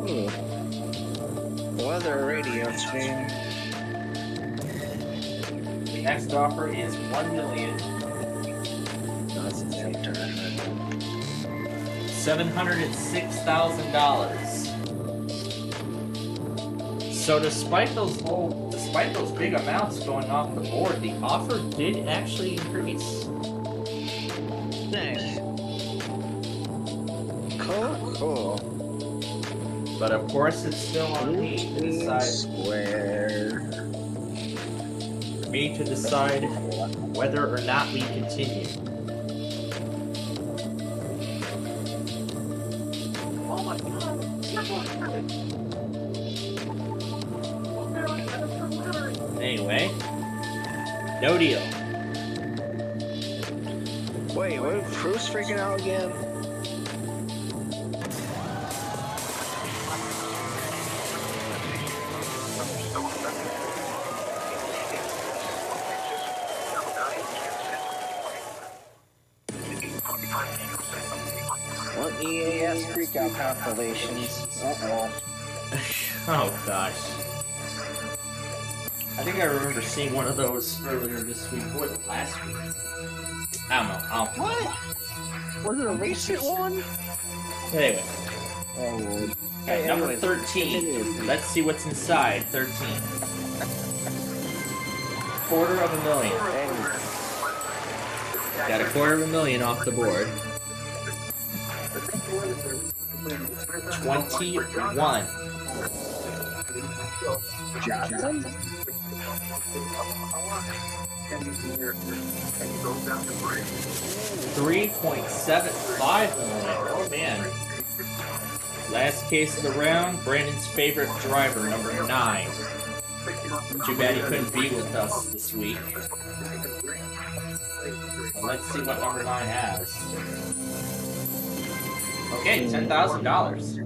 Ooh. Weather radio stream. The next offer is $1 million. That's the same turn. $706,000. So despite those big amounts going off the board, the offer did actually increase. Nice. Cool. But of course, it's still on me to decide. Square. For me to decide whether or not we continue. Oh my God! Anyway, no deal. Wait, what? Who's freaking out again? What EAS freakout compilations? Uh-oh. Oh gosh. I think I remember seeing one of those earlier this week, or last week. I don't know. What? Was it a recent one? Anyway, Oh, okay, number anyways, 13. continue. Let's see what's inside. 13. $250,000. Anyway. Got $250,000 off the board. 21. Johnson? 3.75 million. Oh man. Last case of the round, Brandon's favorite driver, number 9. Too bad he couldn't be with us this week. Well, let's see what number 9 has. Okay, $10,000.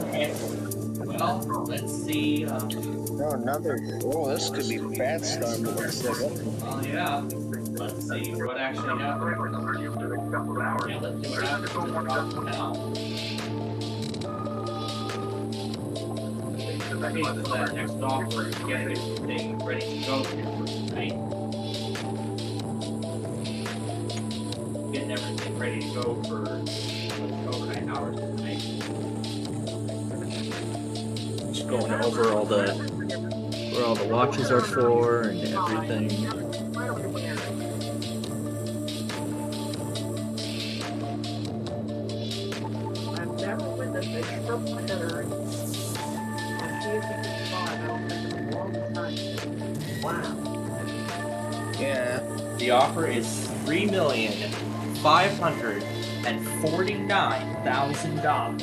Okay. Well, let's see. No, another. Oh, this could be bad stuff. Well, yeah. Let's see what actually happened. Yeah, let's see what happens now. Okay, so that next offer is getting everything ready to go here for tonight. Getting everything ready to go for overnight hours tonight. Just going over all the where all the watches are for and everything. I've never witnessed a triple hitter. On TSC 5, I don't think in a long time. Wow. Yeah. The offer is $3,549,000.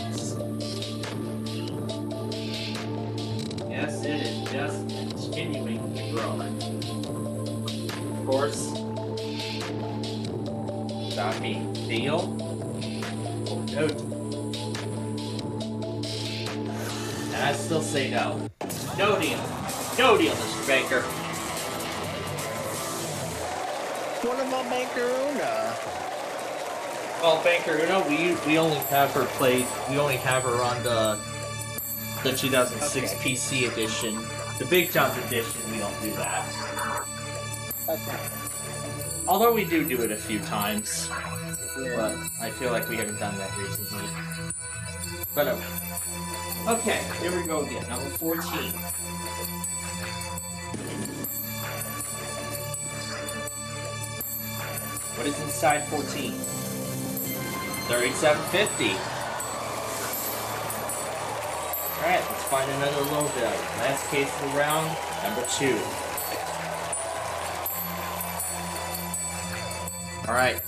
Yes, it is just continuing to grow. Of course, without a deal or no deal, I still say no. No deal. No deal, Mr. Baker. What about Banker Una? Well, Banker Uno, we only have her played. We only have her on the 2006 Okay. PC edition. The Big John edition, we don't do that. Okay. Although we do it a few times, Yeah. but I feel like we haven't done that recently. But okay, here we go again. Number 14. What is inside 14? 3750. Alright, let's find another low value. Last case of the round, number 2. Alright.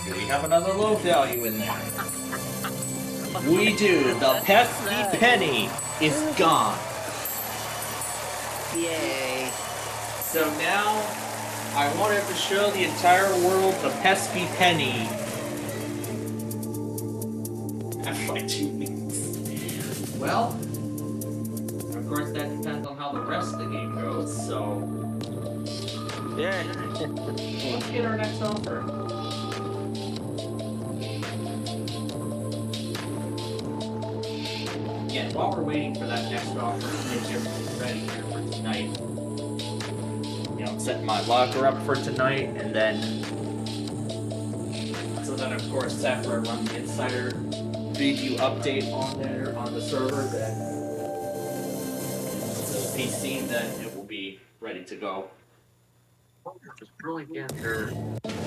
Here we have another low value in there. We do. The pesky penny is gone. Yay. So now, I wanted to show the entire world the pesky penny. After like 2 weeks. Well, of course that depends on how the rest of the game goes, so... Yeah. Let's get our next offer. Yeah, while we're waiting for that next offer, get everything ready here for tonight. You know, I'm setting my locker up for tonight, and then... So then, of course, after I run the Insider preview update on there, on the server, then... The PC, then it will be ready to go. Just really get her.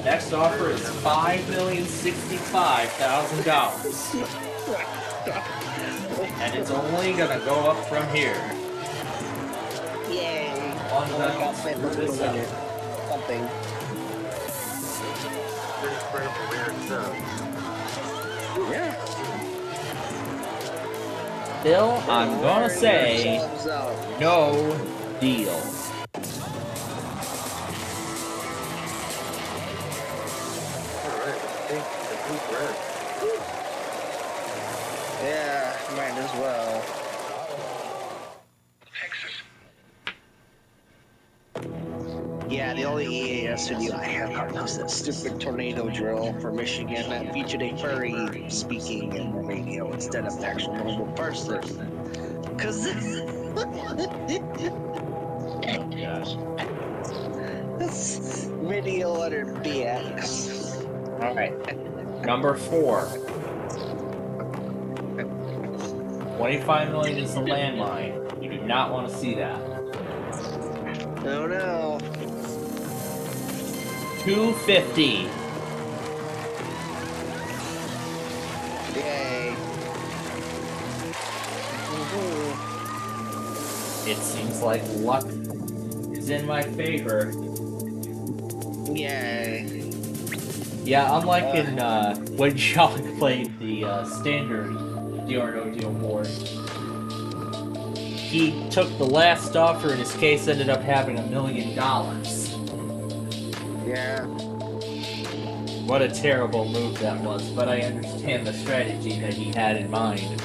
Next offer is $5,065,000. And it's only gonna go up from here. Yay. On the Got fit for this a minute. Something. Pretty incredible rare stuff. Yeah. Still, I'm gonna say Ourselves out. no deal. Alright, the pink red. Yeah, might as well. Texas. Yeah, the only EAS video I have was that stupid tornado drill for Michigan that featured a furry speaking in the radio instead of an actual normal person. Cause this video utter BX. Alright. Number 4. 25 million is the landmine. You do not want to see that. Oh no. 250. Yay. Woohoo. It seems like luck is in my favor. Yay. Yeah, unlike in when y'all played the standard Deal or No Deal board, he took the last offer. In his case, ended up having $1 million. Yeah. What a terrible move that was, but I understand the strategy that he had in mind.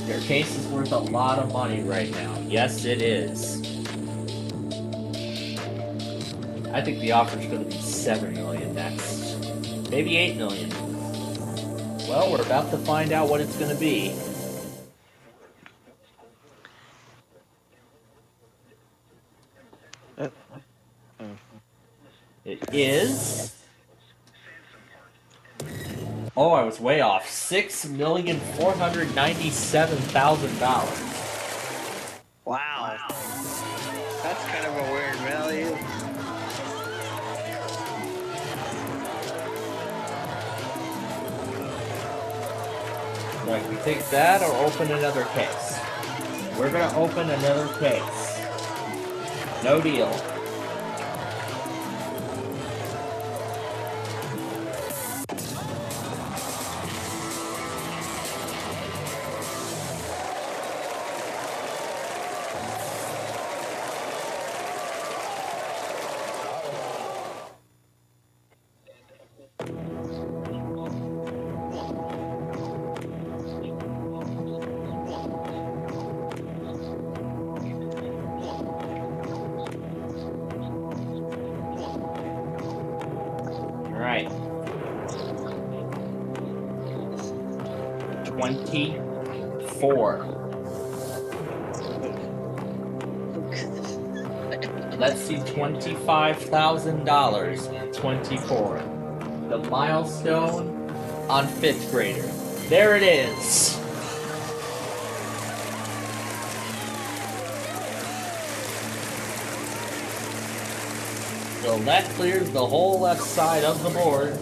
Their case is worth a lot of money right now. Yes, it is. I think the offer's going to be $7 million next. Maybe $8 million. Well, we're about to find out what it's going to be. It is... Oh, I was way off. $6,497,000. Wow. That's kind of a weird value. Like, we take that or open another case. We're gonna open another case. No deal. right. 24. Let's see, $25,000. 24. The milestone on 5th grader. There it is. So that clears the whole left side of the board.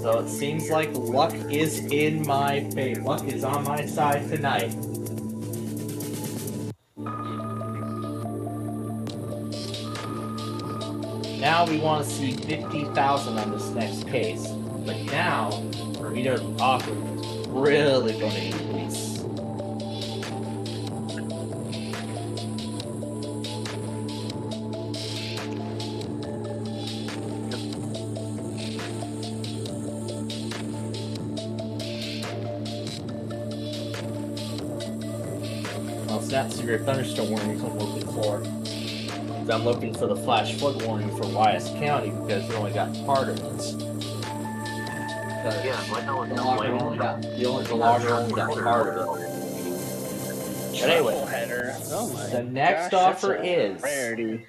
So it seems like luck is in my favor. Luck is on my side tonight. Now we want to see 50,000 on this next case. But now, Rita's offer is really going to increase. Well, snap severe thunderstorm warnings I'm looking for. I'm looking for the flash flood warning for Wyeth County because we only got part of this. Yeah, right now The logger only got part of it. But anyway, Header. Oh my the next gosh, offer that's a is rarity.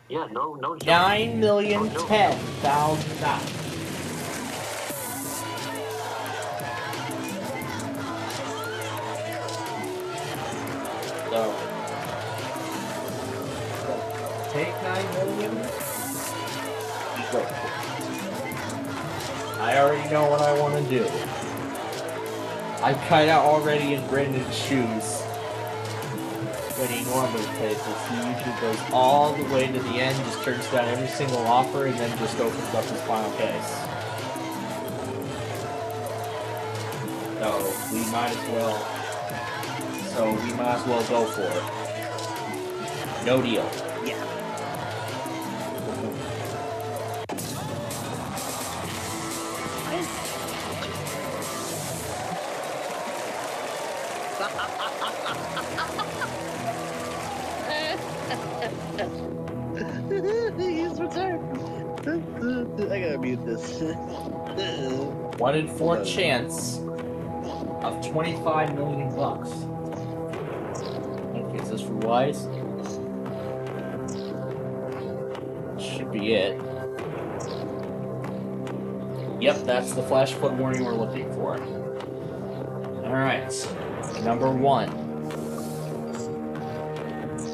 Yeah, no joke. $9,010,000. So take 9 million. Go. I already know what I want to do. I kind of already in Brendan's shoes when he normally plays this. He usually goes all the way to the end, just turns down every single offer, and then just opens up his final case. So we might as well go for it. No deal. Yeah. He's returned. I gotta mute this. 1 in 4 chance of 25 million bucks. Okay, is this for Wise? Should be it. Yep, that's the flash flood warning we're looking for. Alright, number 1.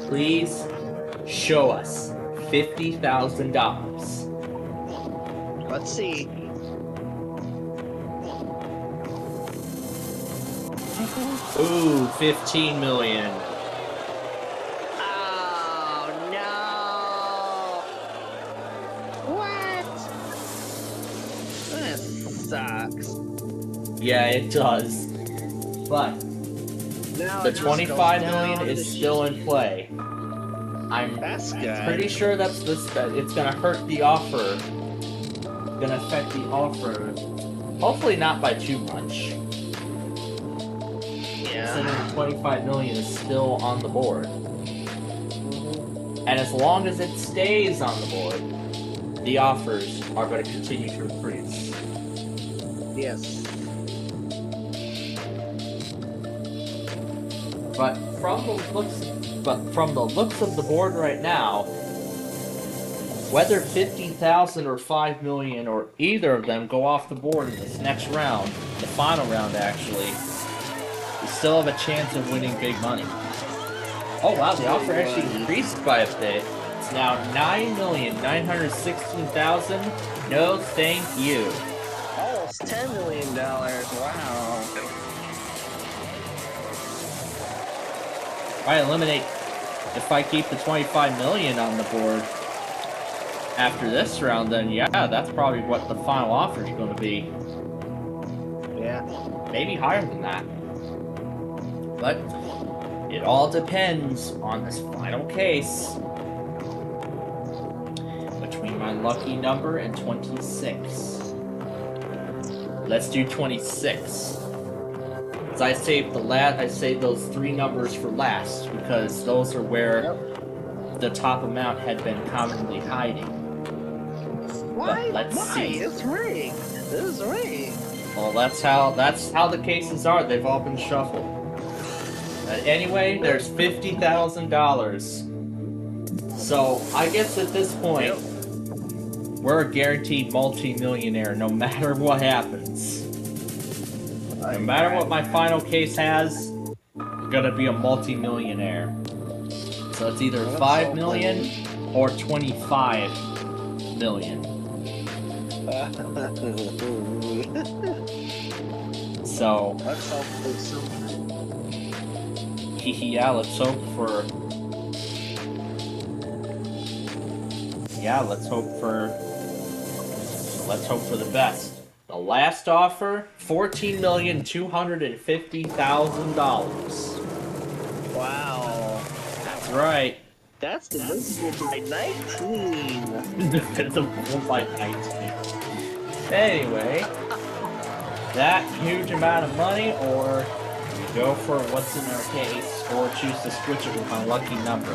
Please show us $50,000. Let's see. Ooh, 15 million. Oh no! What? That sucks. Yeah, it does. But Now the it just 25 goes million down is to still in play. I'm That's good. pretty sure that it's gonna hurt the offer. Gonna affect the offer. Hopefully not by too much. Considering 25 million is still on the board. And as long as it stays on the board, the offers are going to continue to increase. Yes. But from the looks of the board right now, whether 50,000 or 5 million or either of them go off the board in this next round, the final round actually, you still have a chance of winning big money. Oh wow, the offer actually increased by a bit. It's now 9,916,000. No, thank you. Almost $10 million. Wow. If I eliminate, if I keep the 25 million on the board after this round, then yeah, that's probably what the final offer is going to be. Yeah. Maybe higher than that. But it all depends on this final case between my lucky number and 26. Let's do 26. So I saved those 3 numbers for last because those are where the top amount had been commonly hiding. Why? let's Why? see. It's rigged. This is rigged. Well, that's how the cases are. They've all been shuffled. Anyway, there's $50,000. So I guess at this point, we're a guaranteed multi-millionaire no matter what happens. No matter what my final case has, we're gonna be a multi-millionaire. So it's either 5 million or 25 million. So, Let's hope for some. yeah, let's hope for. Yeah, let's hope for. Let's hope for the best. The last offer, $14,250,000. Wow. That's right. That's divisible by 19. Divisible by 19. Anyway, that huge amount of money, or we go for what's in our case, or choose to switch it with my lucky number.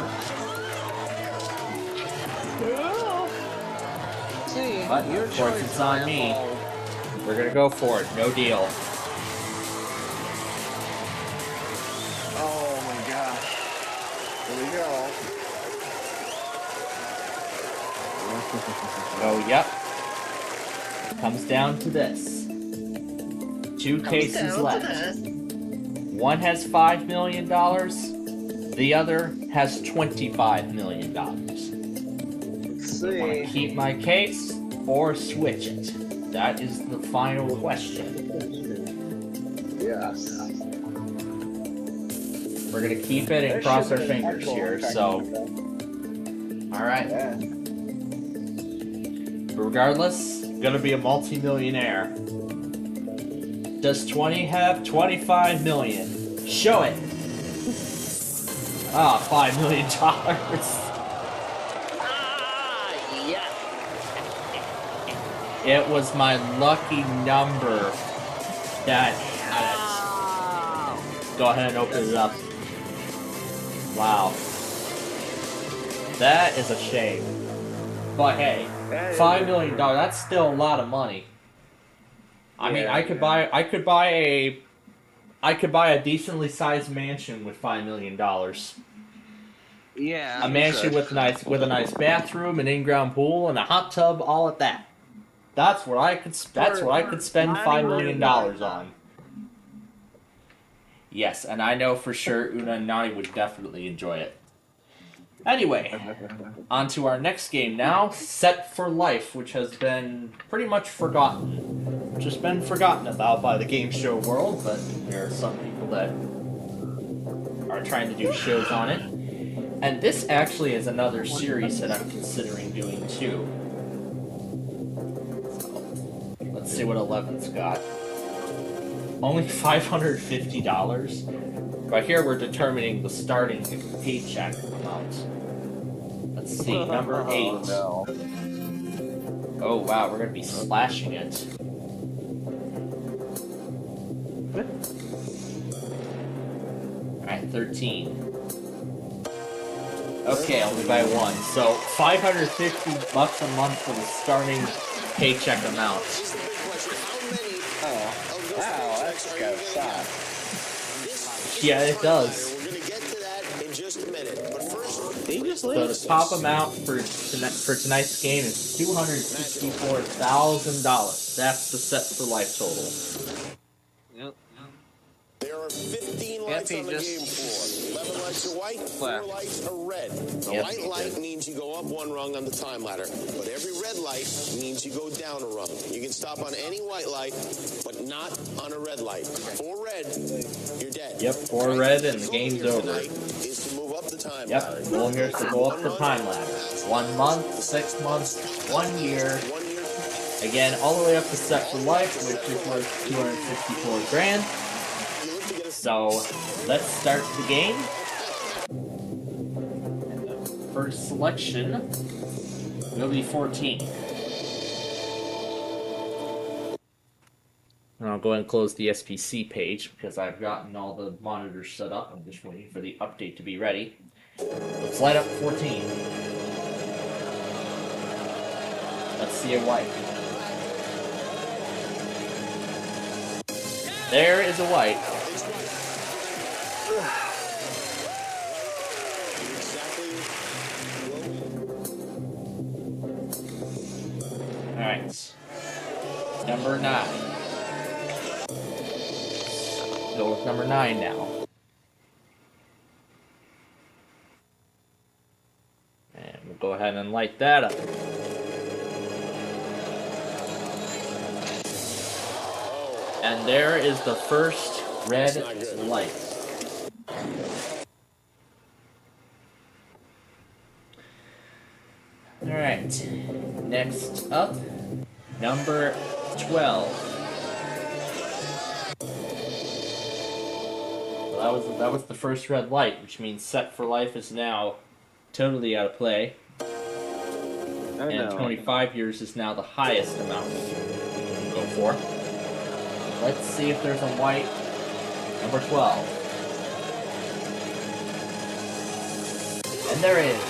See, But your of course, choice, it's on me. Rambo. We're gonna go for it. No deal. Oh my gosh. Here we go. Oh, yep. Comes down to this. Two cases left. One has $5 million. The other has $25 million. Let's I want to see. keep my case or switch it. That is the final question. Yes. We're gonna keep it and cross our fingers here. So, all right. Yeah. Regardless, gonna be a multi-millionaire. Does 20 have 25 million? Show it. Ah, $5 million. Ah, yes. It was my lucky number that had it. Go ahead and open it up. Wow. That is a shame. But hey, $5 million, that's still a lot of money. I mean, I could buy a decently sized mansion with $5 million. Yeah. A mansion with a nice bathroom, an in-ground pool, and a hot tub, all at that. That's what I could spend $5 million on. Yes, and I know for sure Una and Nani would definitely enjoy it. Anyway, on to our next game now, Set for Life, which has been pretty much forgotten. Just been forgotten about by the game show world, but there are some people that are trying to do shows on it. And this actually is another series that I'm considering doing too. So, let's see what 11's got. Only $550. But here we're determining the starting paycheck amount. Let's see, number 8. Oh, no. Oh wow, we're gonna be slashing it. Alright, 13. Okay, only by 1. So $550 a month for the starting paycheck amount. Oh, wow, that's got a shot. Yeah, it does. We're going to get to that in just a minute. But first, He just So leaves. the top amount for tonight's game is $264,000. That's the Set for Life total. Yep. there are 15 Yep, lights he on the just- game floor. 11 lights are white, 4 Left. lights are red. The Yep, white he light did. means you go up one rung on the time ladder. But every red light means you go down a rung. You can stop on any white light, but not on a red light. 4 red, you're dead. Yep, 4 red and the game's over. Tonight is to move up the time Yep, ladder. the goal here is to go up the time ladder. 1 month, 6 months, 1 year. 1 year. Again, all the way up to Set for Life, which is worth $264 grand. You look to get a So let's start the game. And the first selection will be 14. And I'll go ahead and close the SPC page because I've gotten all the monitors set up. I'm just waiting for the update to be ready. Let's light up 14. Let's see a white. There is a white. Alright. Number 9. Go with number 9 now. And we'll go ahead and light that up. And there is the first red light. Alright. Next up, number 12. Well, that was the first red light, which means Set for Life is now totally out of play. And 25 years is now the highest amount we can go for. Let's see if there's a white. Number 12. And there is.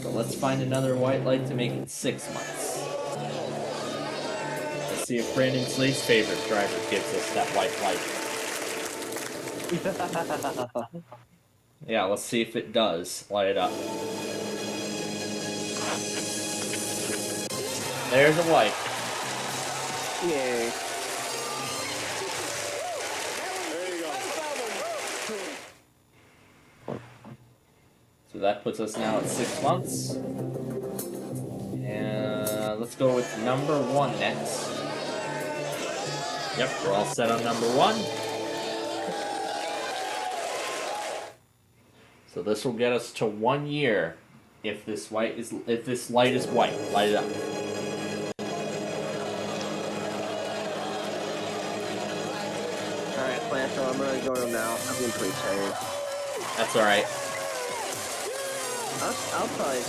So let's find another white light to make it 6 months. Let's see if Brandon Slade's favorite driver gives us that white light. Yeah, let's see if it does light it up. There's a white. Yay. So that puts us now at 6 months. And let's go with number 1 next. Yep, we're all set on number 1. So this will get us to 1 year if this light is white. Light it up. Alright, Planto, I'm gonna go now. I'm getting pretty tired. That's alright. I'll probably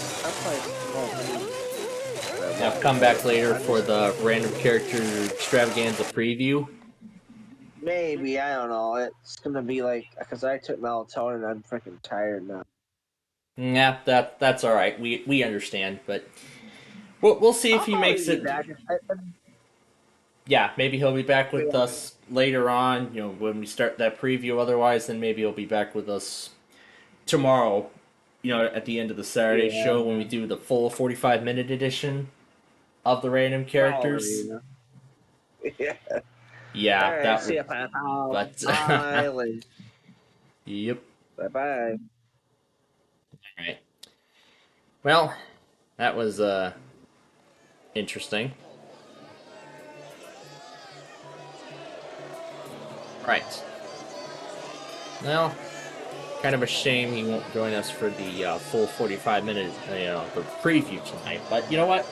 Now come back later for the random character extravaganza preview. Maybe, I don't know. It's gonna be like, because I took melatonin and I'm freaking tired now. Yeah, that's all right. We understand, but we'll see if he makes it. Yeah, maybe he'll be back with us later on. You know, when we start that preview. Otherwise, then maybe he'll be back with us tomorrow. You know, at the end of the Saturday show when we do the full 45-minute edition of the random characters. Yeah. Yeah, right, that see ya, would. pal. But Bye. Yep. Bye-bye. All right. Well, that was interesting. Right. Well, kind of a shame he won't join us for the full 45-minute, the preview tonight. But you know what?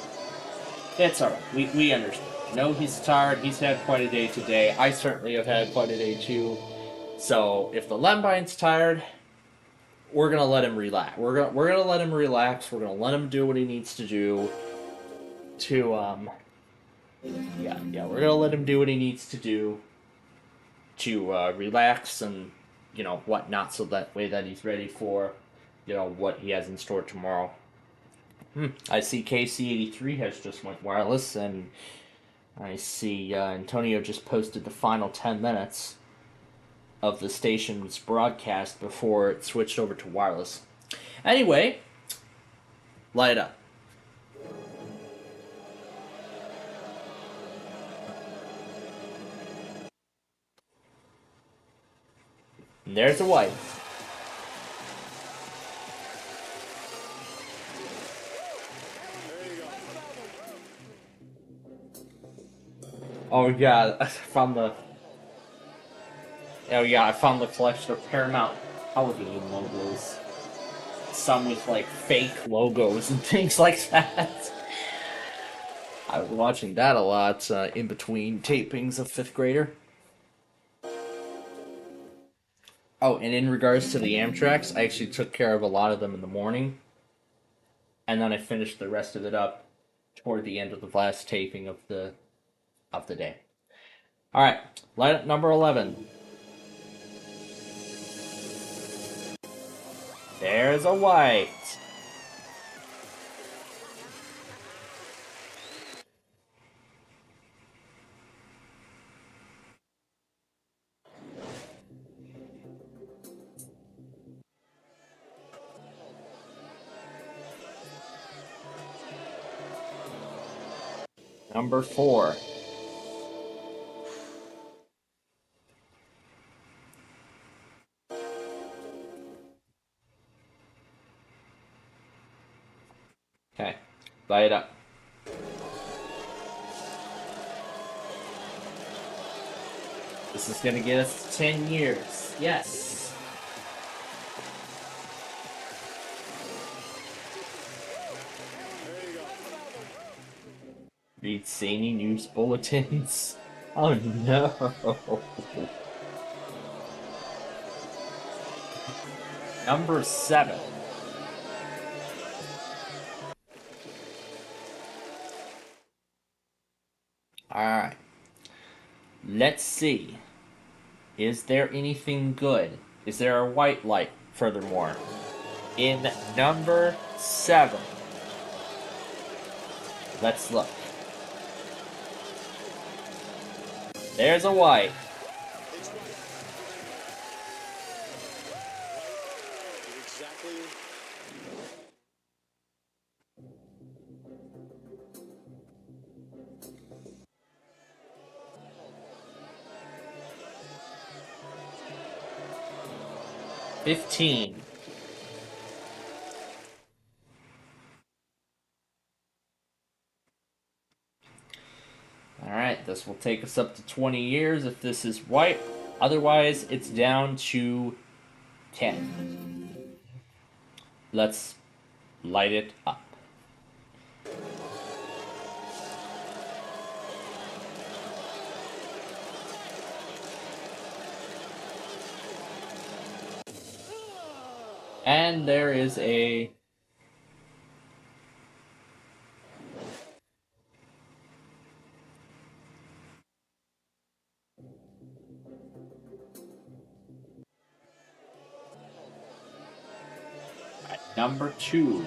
It's alright. We understand. No, he's tired. He's had quite a day today. I certainly have had quite a day too. So if the Lembine's tired, we're gonna let him relax. We're gonna let him relax. We're gonna let him do what he needs to do. We're gonna let him do what he needs to do to relax and whatnot, so that way that he's ready for what he has in store tomorrow. I see KC83 has just went wireless, and I see Antonio just posted the final 10 minutes of the station's broadcast before it switched over to wireless. Anyway, light it up. And there's a white. Oh yeah, I found the collection of Paramount television logos. Some with like fake logos and things like that. I was watching that a lot in between tapings of 5th Grader. Oh, and in regards to the Amtraks, I actually took care of a lot of them in the morning. And then I finished the rest of it up toward the end of the last taping of the day. Alright, light up number 11. There's a white. Number 4. Okay, light it up. This is gonna get us 10 years. Yes. Read zany news bulletins. Oh no. Number 7. Alright. Let's see. Is there anything good? Is there a white light, furthermore? In number 7. Let's look. There's a white. It's right. Exactly. $15. Alright, this will take us up to 20 years if this is white. Otherwise, it's down to 10. Let's light it up. And there is a number 2.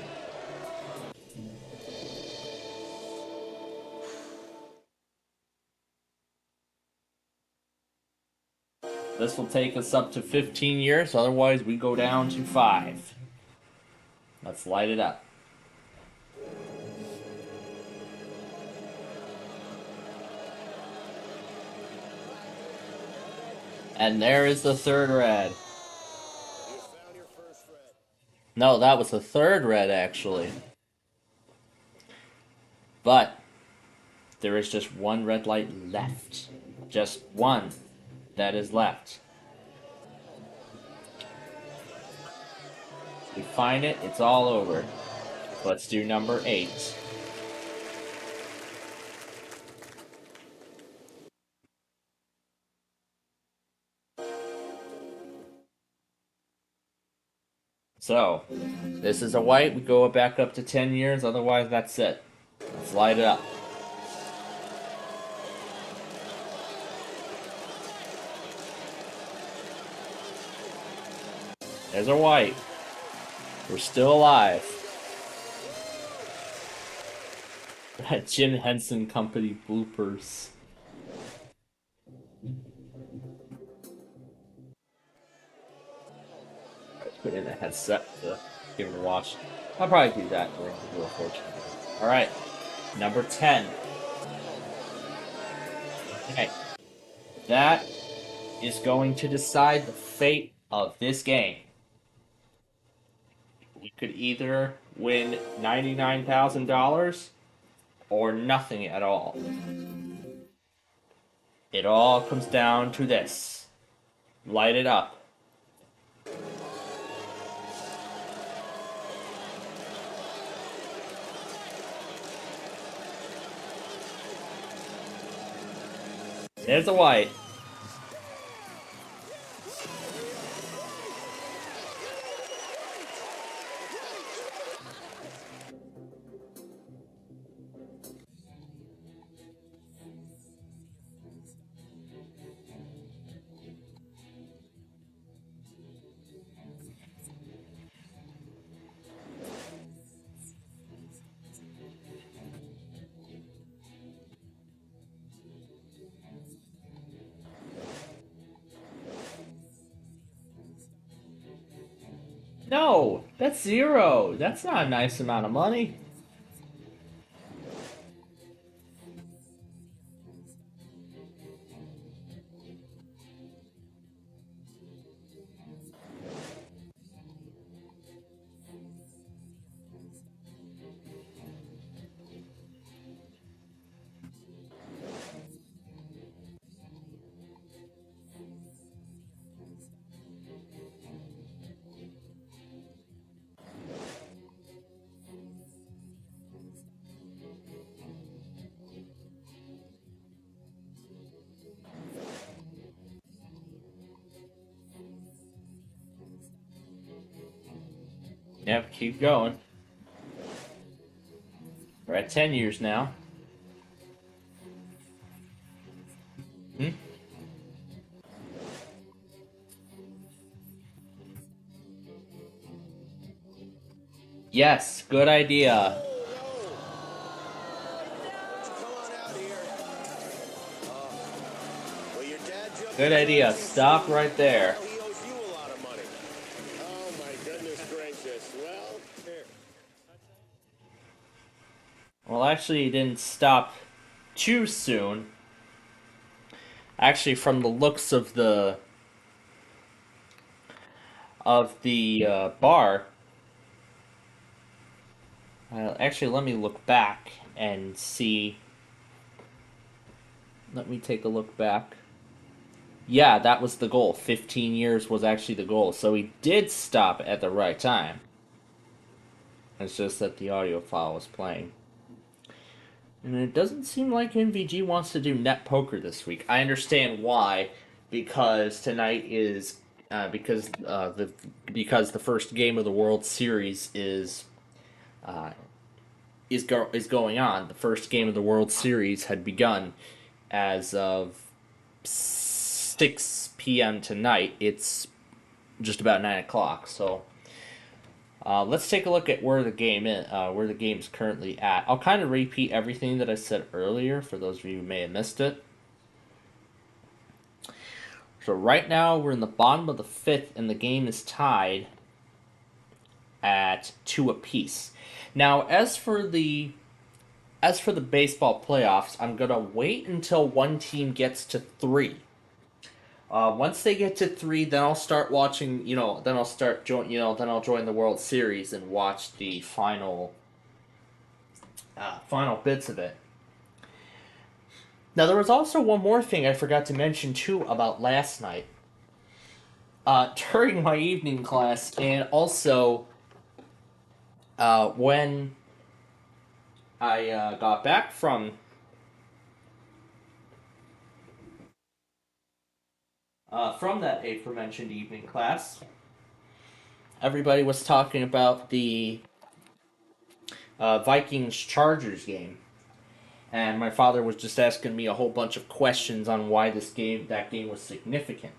This will take us up to 15 years, otherwise we go down to 5. Let's light it up. And there is the third red. No, that was the third red, actually. But there is just one red light left. Just one that is left. We find it, it's all over. Let's do number 8. So, this is a white, we go back up to 10 years, otherwise that's it. Let's light it up. There's a white. We're still alive. Jim Henson Company bloopers. Put in a headset to give it a watch. I'll probably do that during the Wheel of Fortune. Alright, number 10. Okay. That is going to decide the fate of this game. We could either win $99,000 or nothing at all. It all comes down to this. Light it up. There's a white. No, that's 0. That's not a nice amount of money. Yep, keep going. We're at 10 years now. Hmm? Yes, good idea. Good idea. Stop right there. He owes you a lot of money. Oh my goodness gracious. Well, here. Well, actually, he didn't stop too soon. Actually, from the looks of the bar. Actually, let me look back and see. Let me take a look back. Yeah, that was the goal. 15 years was actually the goal. So he did stop at the right time. It's just that the audio file was playing. And it doesn't seem like NVG wants to do net poker this week. I understand why. Because tonight is because the first game of the World Series is going on. The first game of the World Series had begun as of 6 p.m. tonight. It's just about 9 o'clock. So let's take a look at where the game is currently at. I'll kind of repeat everything that I said earlier for those of you who may have missed it. So right now we're in the bottom of the 5th, and the game is tied at 2 apiece. Now, as for the baseball playoffs, I'm gonna wait until one team gets to 3. Once they get to 3, then I'll start watching. Then I'll join the World Series and watch the final bits of it. Now, there was also one more thing I forgot to mention too about last night. During my evening class, and also when I got back from that aforementioned evening class, everybody was talking about the Vikings-Chargers game. And my father was just asking me a whole bunch of questions on why that game was significant.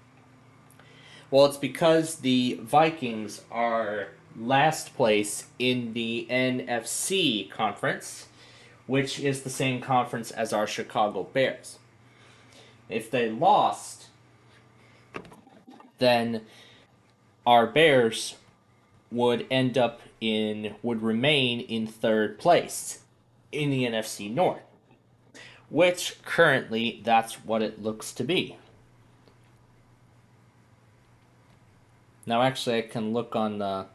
Well, it's because the Vikings are last place in the NFC conference, which is the same conference as our Chicago Bears. If they lost, then our Bears would remain in 3rd place in the NFC North. Which, currently, that's what it looks to be. Now, actually, I can look on the...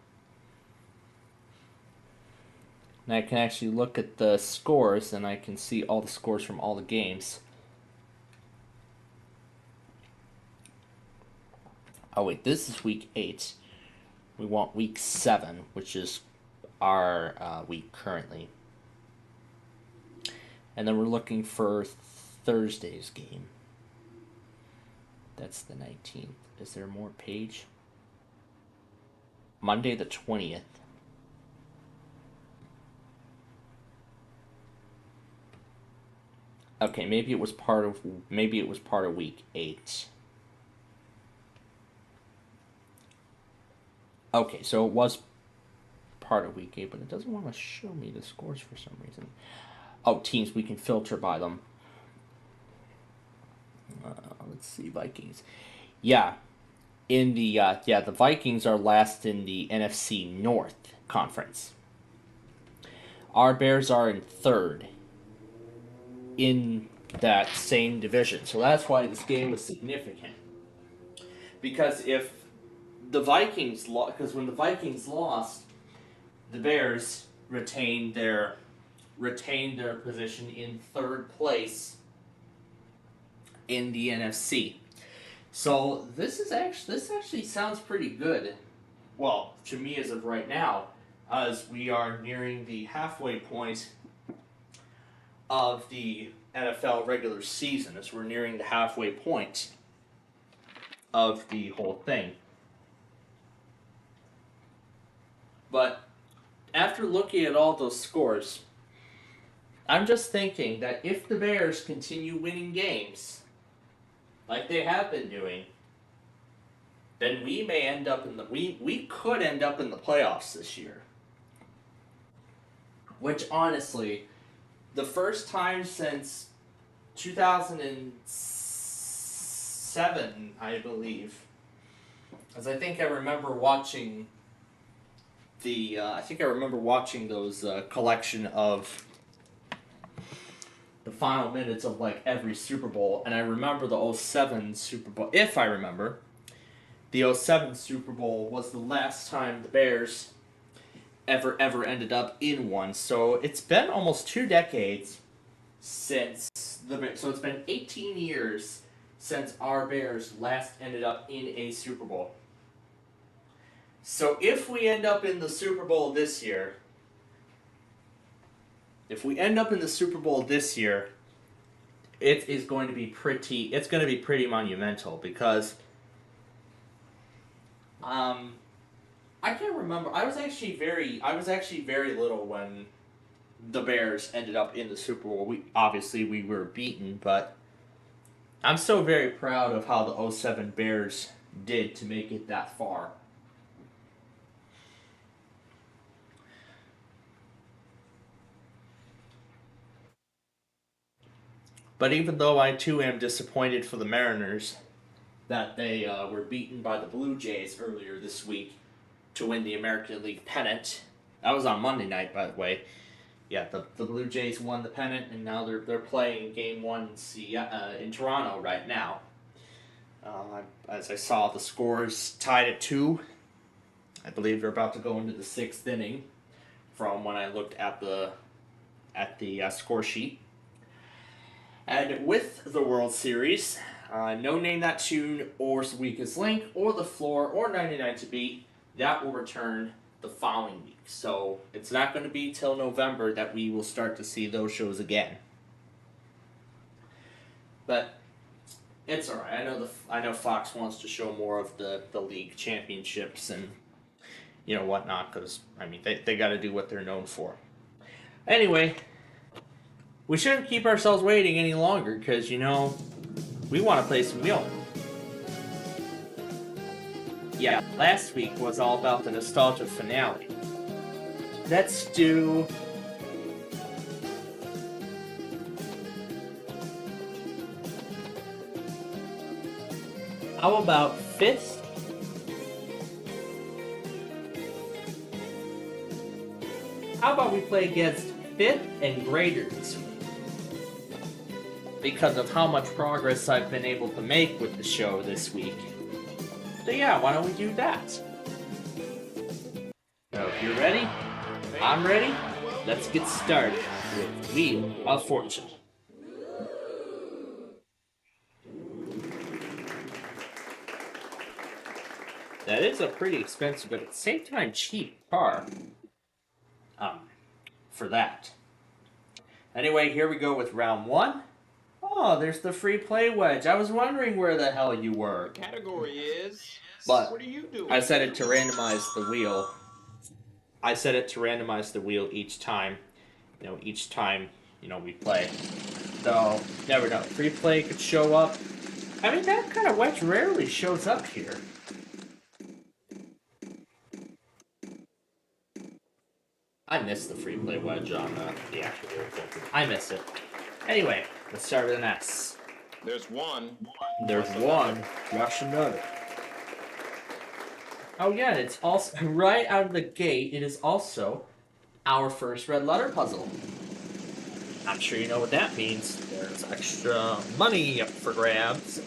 And I can actually look at the scores, and I can see all the scores from all the games. Oh, wait, this is week 8. We want week 7, which is our week currently. And then we're looking for Thursday's game. That's the 19th. Is there more page? Monday the 20th. Okay, maybe it was part of week 8. Okay, so it was part of week 8, but it doesn't want to show me the scores for some reason. Oh, teams, we can filter by them. Let's see, Vikings. Yeah. in the the Vikings are last in the NFC North conference. Our Bears are in third in that same division. So that's why this game was significant. Because if the Vikings because when the Vikings lost, the Bears retained their position in third place in the NFC. So this actually sounds pretty good. Well, to me as of right now, as we are nearing the halfway point of the NFL regular season, as we're nearing the halfway point of the whole thing. But after looking at all those scores, I'm just thinking that if the Bears continue winning games like they have been doing, then we may end up in we could end up in the playoffs this year. Which honestly, the first time since 2007, I believe, as I think I remember watching those collection of the final minutes of like every Super Bowl, and I remember the 07 Super Bowl. If I remember, the 07 Super Bowl was the last time the Bears ever ended up in one. So it's been almost 2 decades since so it's been 18 years since our Bears last ended up in a Super Bowl. So if we end up in the Super Bowl this year, it is going to be pretty monumental because I can't remember. I was actually very little when the Bears ended up in the Super Bowl. We were beaten, but I'm still very proud of how the 07 Bears did to make it that far. But even though I too am disappointed for the Mariners that they were beaten by the Blue Jays earlier this week to win the American League pennant. That was on Monday night, by the way. Yeah, the Blue Jays won the pennant, and now they're playing Game 1 in Toronto right now. As I saw, the scores tied at 2. I believe they're about to go into the 6th inning from when I looked at the score sheet. And with the World Series, no Name That Tune or Weakest Link or The Floor or 99 to Beat, that will return the following week. So it's not going to be till November that we will start to see those shows again. But it's alright. I know Fox wants to show more of the league championships and whatnot, because they got to do what they're known for. Anyway, we shouldn't keep ourselves waiting any longer because we want to play some Wheel. Yeah, last week was all about the nostalgia finale. Let's do... How about 5th? How about we play against 5th and greater this week? Because of how much progress I've been able to make with the show this week. So yeah, why don't we do that? So if you're ready, I'm ready. Let's get started with Wheel of Fortune. That is a pretty expensive, but at the same time cheap car. For that. Anyway, here we go with round 1. Oh, there's the free play wedge. I was wondering where the hell you were. The category is... But what are you doing? I set it to randomize the wheel. Each time. We play. So, never know. Free play could show up. That kind of wedge rarely shows up here. I miss the free play wedge on the actual wheel. I miss it. Anyway, let's start with an S. There's one. There's one. Rush another. Oh yeah, it's also right out of the gate. It is also our first red letter puzzle. I'm sure you know what that means. There's extra money up for grabs.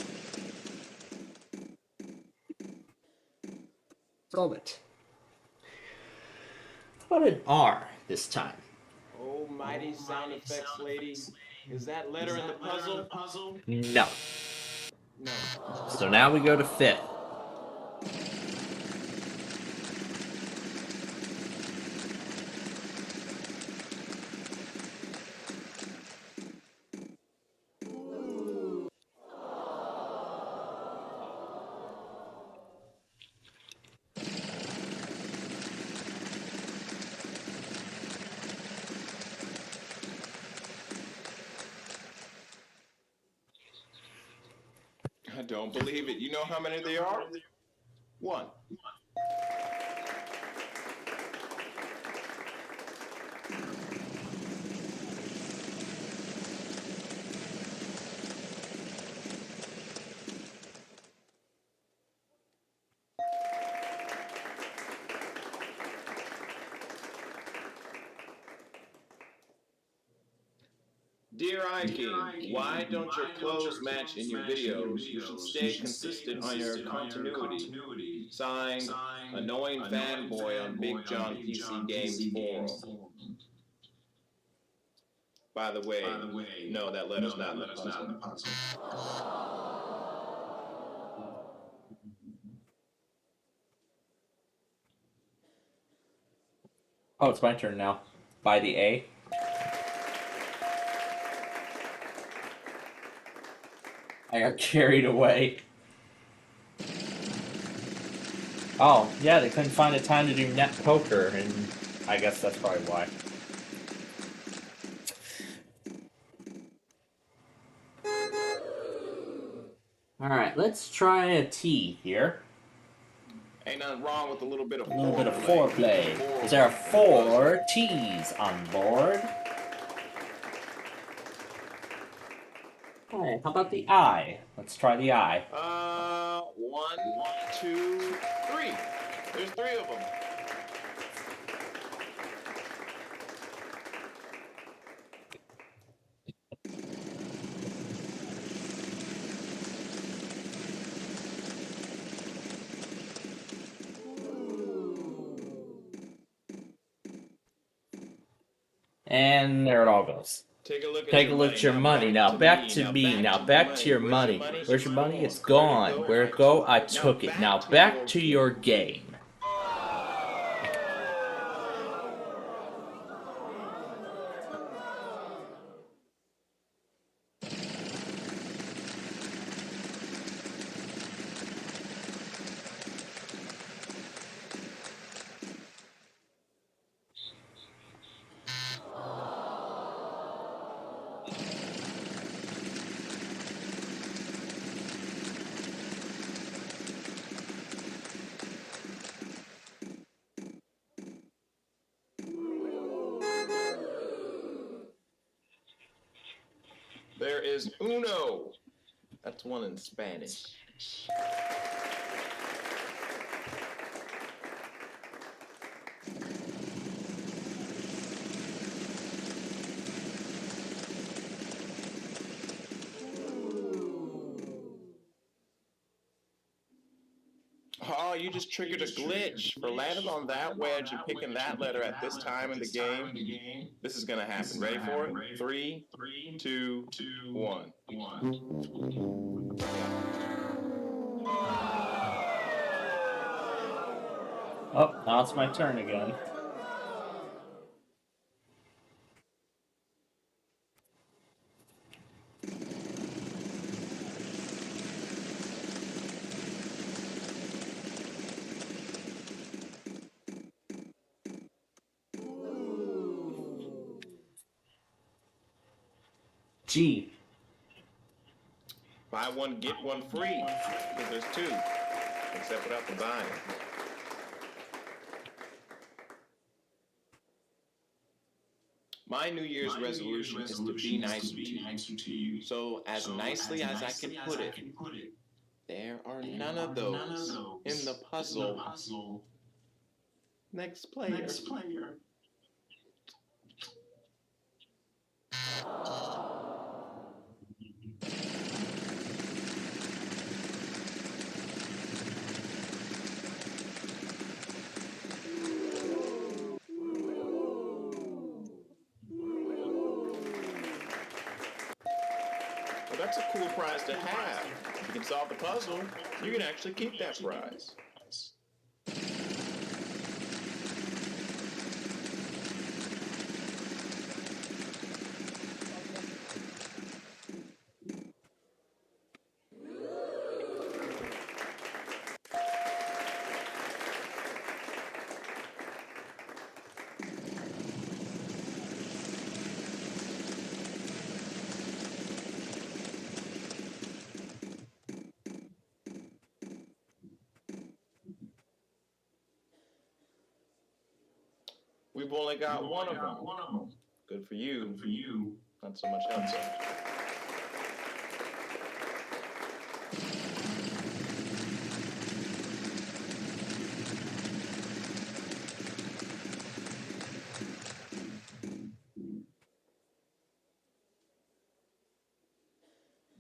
Solve it. How about an R this time? Oh, mighty sound effects lady. Is that letter in the puzzle? No. No. So now we go to fifth. I don't believe it. You know how many there are? One. Dear iKing, why don't your clothes match in your videos? You should stay consistent on your continuity. Signed, Annoying Fanboy on Big John PC Games Forum. By the way, no, that letter's not in the puzzle. Oh, it's my turn now. By the A. I got carried away. Oh, yeah, they couldn't find a time to do net poker, and I guess that's probably why. Alright, let's try a T here. Ain't nothing wrong with a little bit of foreplay. Is there 4 T's on board? Alright, how about the I? Let's try the I. 1, 2, 3. There's 3 of them. And there it all goes. Take a look at your money. Now back to me. Now back to your money. Where's your money? It's gone. Where'd it go? I took it. Now back to your game. There is uno. That's one in Spanish. Oh, you just triggered a glitch. For landing on that wedge and picking that letter at this time in the game, this is going to happen. Ready for it? 3, 2, 1. Oh, now it's my turn again. G. Buy one, get one free. Because there's 2. Except without the buying. My New Year's resolution is to be nice to you. So, as nicely as I can put it, There are none of those in the puzzle. Next player. Well, that's a cool prize to have. If you can solve the puzzle, you can actually keep that prize. We've only got one of them. Good for you. Not so much Hanzo.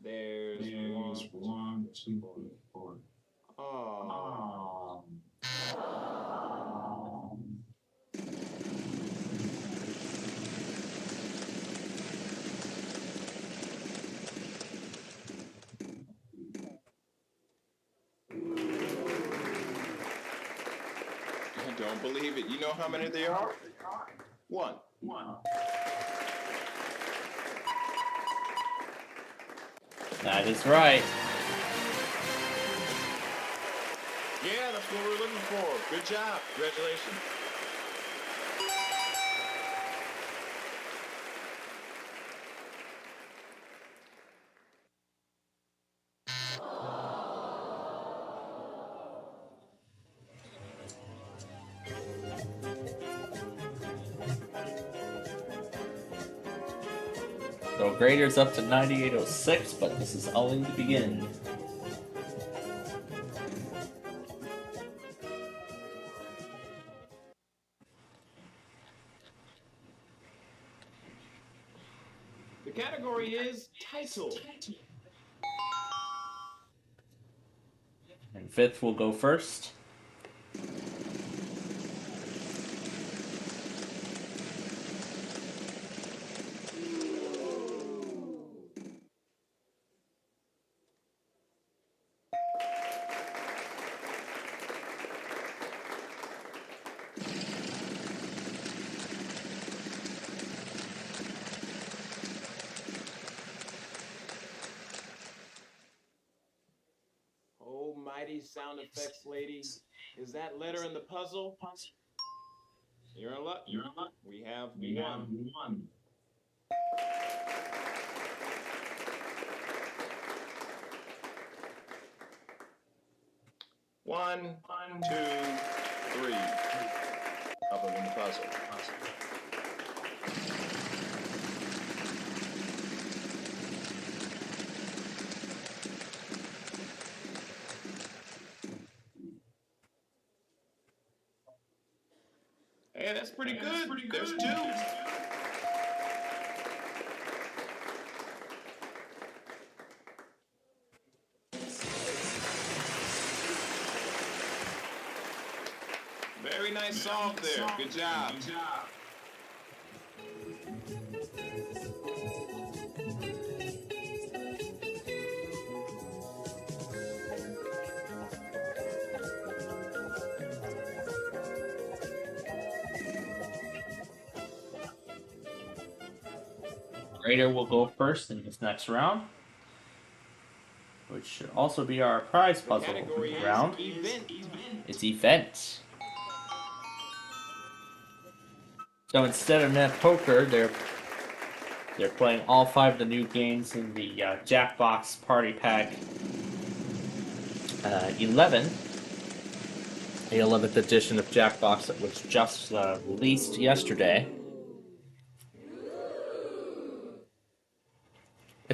There's one, two, four. Oh. I don't believe it. You know how many there are? One. That is right. Yeah, that's what we're looking for. Good job. Congratulations. So graders up to 9806, but this is only the beginning. The category is title. And fifth will go first. Almighty sound effects lady. Is that letter in the puzzle? You're in luck. We have one. One, two, three. Of them in the puzzle. Hey, that's pretty good. There's two. Very nice solve there. Good job. Grader will go first in this next round, which should also be our prize puzzle round. It's event. So instead of net poker, they're playing all 5 of the new games in the Jackbox Party Pack 11. The 11th edition of Jackbox that was just released yesterday.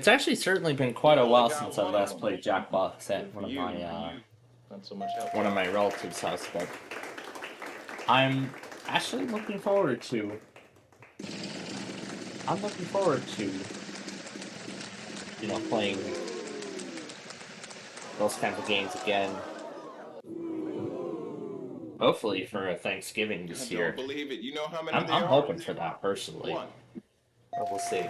It's actually certainly been quite a while since I last played Jackbox at one of my Not so much help. relatives' house, but I'm actually looking forward to. I'm looking forward to, playing those kinds of games again. Hopefully for a Thanksgiving this I year. don't believe it. You know how many I'm there are? hoping for that personally. One. But we'll see.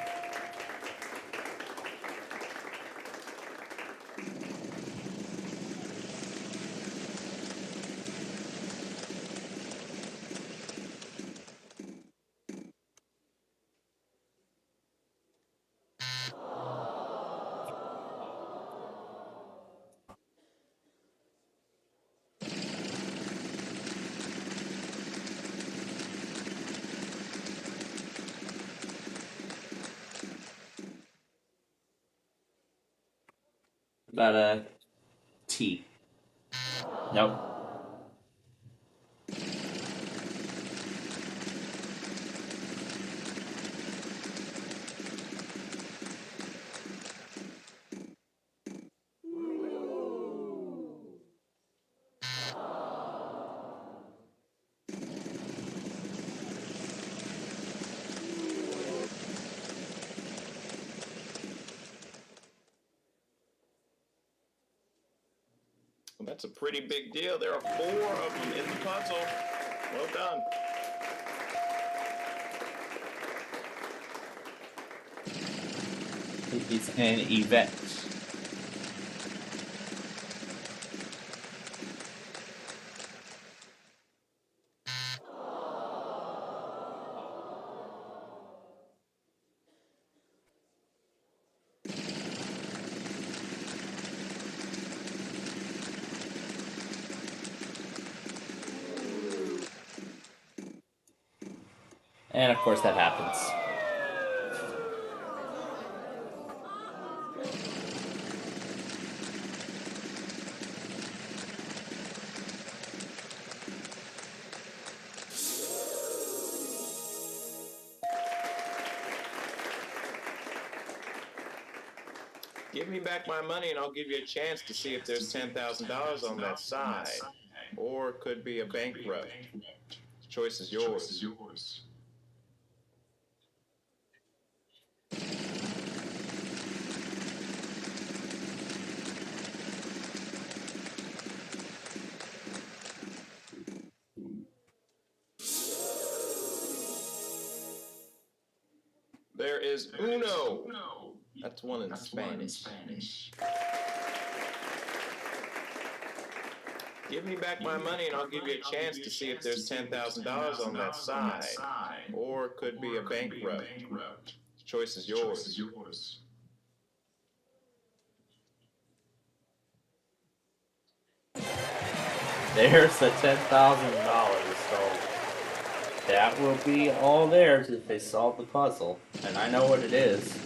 About a T. Nope. Well, that's a pretty big deal. There are 4 of them in the puzzle. Well done. It's an event. And of course that happens. Give me back my money and I'll give you a chance to see if there's $10,000 on that side. Or it could be a bankrupt. The choice is yours. There is uno. That's one in Spanish. Give me back my money and I'll give you a chance to see if there's $10,000 on that side. Or it could be a bankrupt. The choice is yours. There's the $10,000, so that will be all theirs if they solve the puzzle. And I know what it is.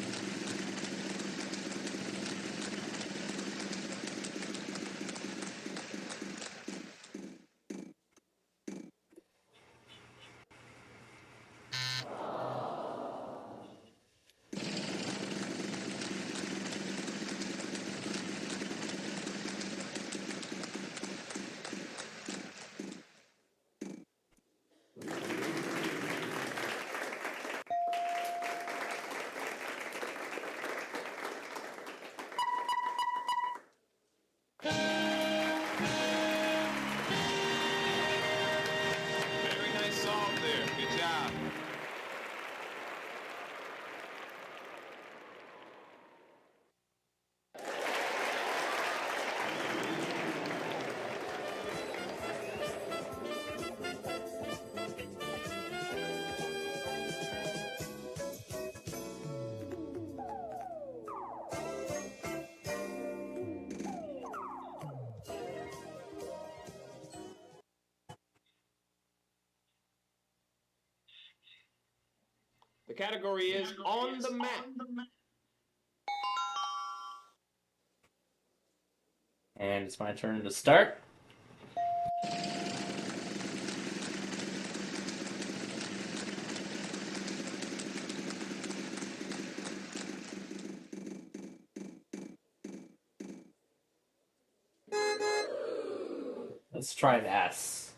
Very nice solve there. Good job. The category is on the map. And it's my turn to start. Let's try an S.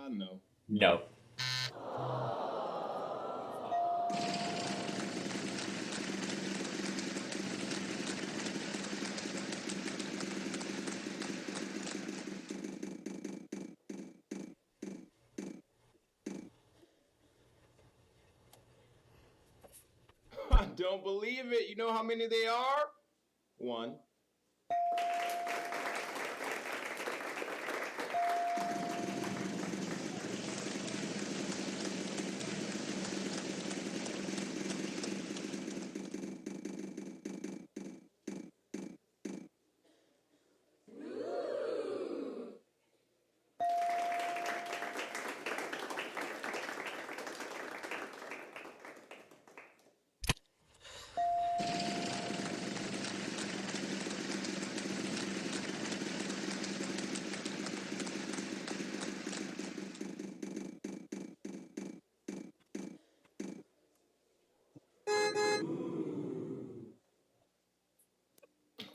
No. No. I don't believe it. You know how many they are? One.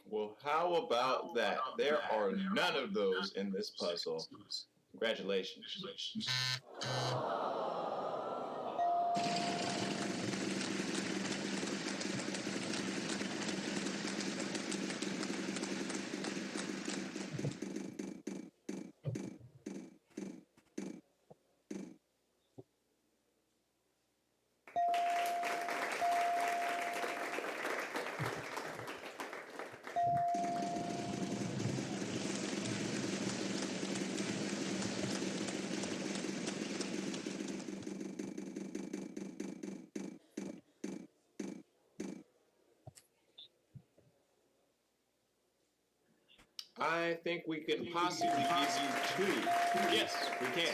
Well, how about that? There are none of those in this puzzle. Congratulations. I think we can possibly give you 2. Yes, we can.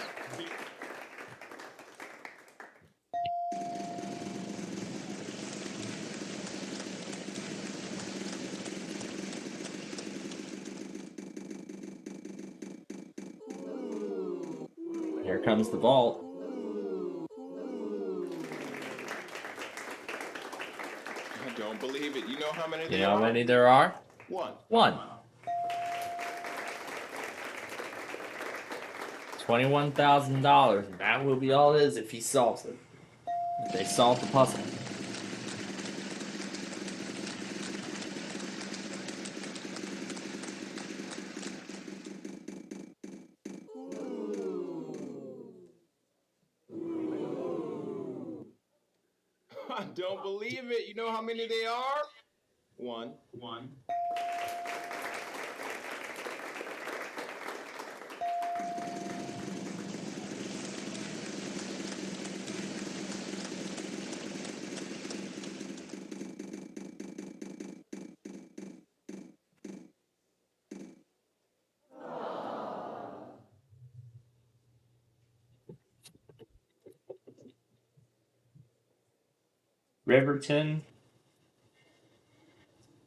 Here comes the vault. I don't believe it. You know how many You there know how are? many there are? 1. 1. $21,000. That will be all it is if he solves it. If they solve the puzzle. I don't believe it. You know how many they are? 1. Riverton,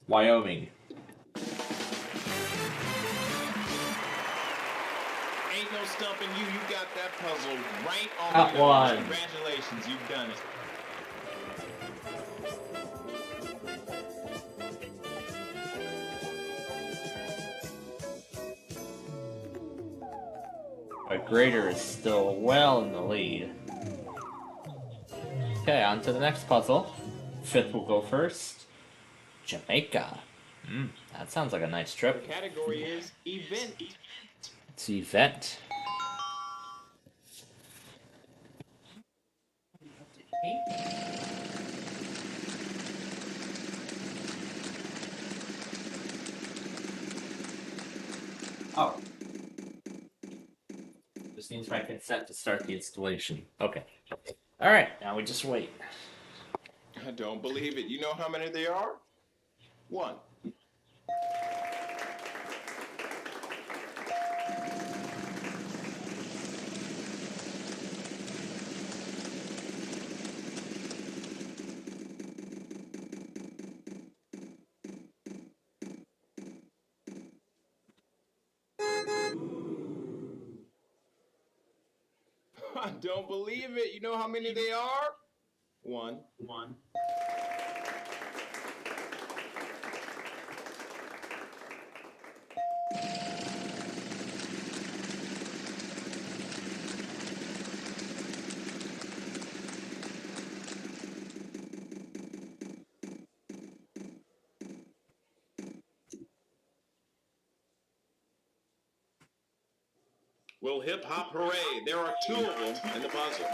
Wyoming. Ain't no stumping you. You got that puzzle right on Got the nose. one. Congratulations, you've done it. But Grader is still well in the lead. Okay, on to the next puzzle. 5th will go first. Jamaica. That sounds like a nice The trip. category is event. It's event. Oh. Just needs my consent to start the installation. Okay. Alright, now we just wait. I don't believe it. You know how many they are? 1. I don't believe it. You know how many they are? 1. Will hip hop hooray? There are two of them in the puzzle.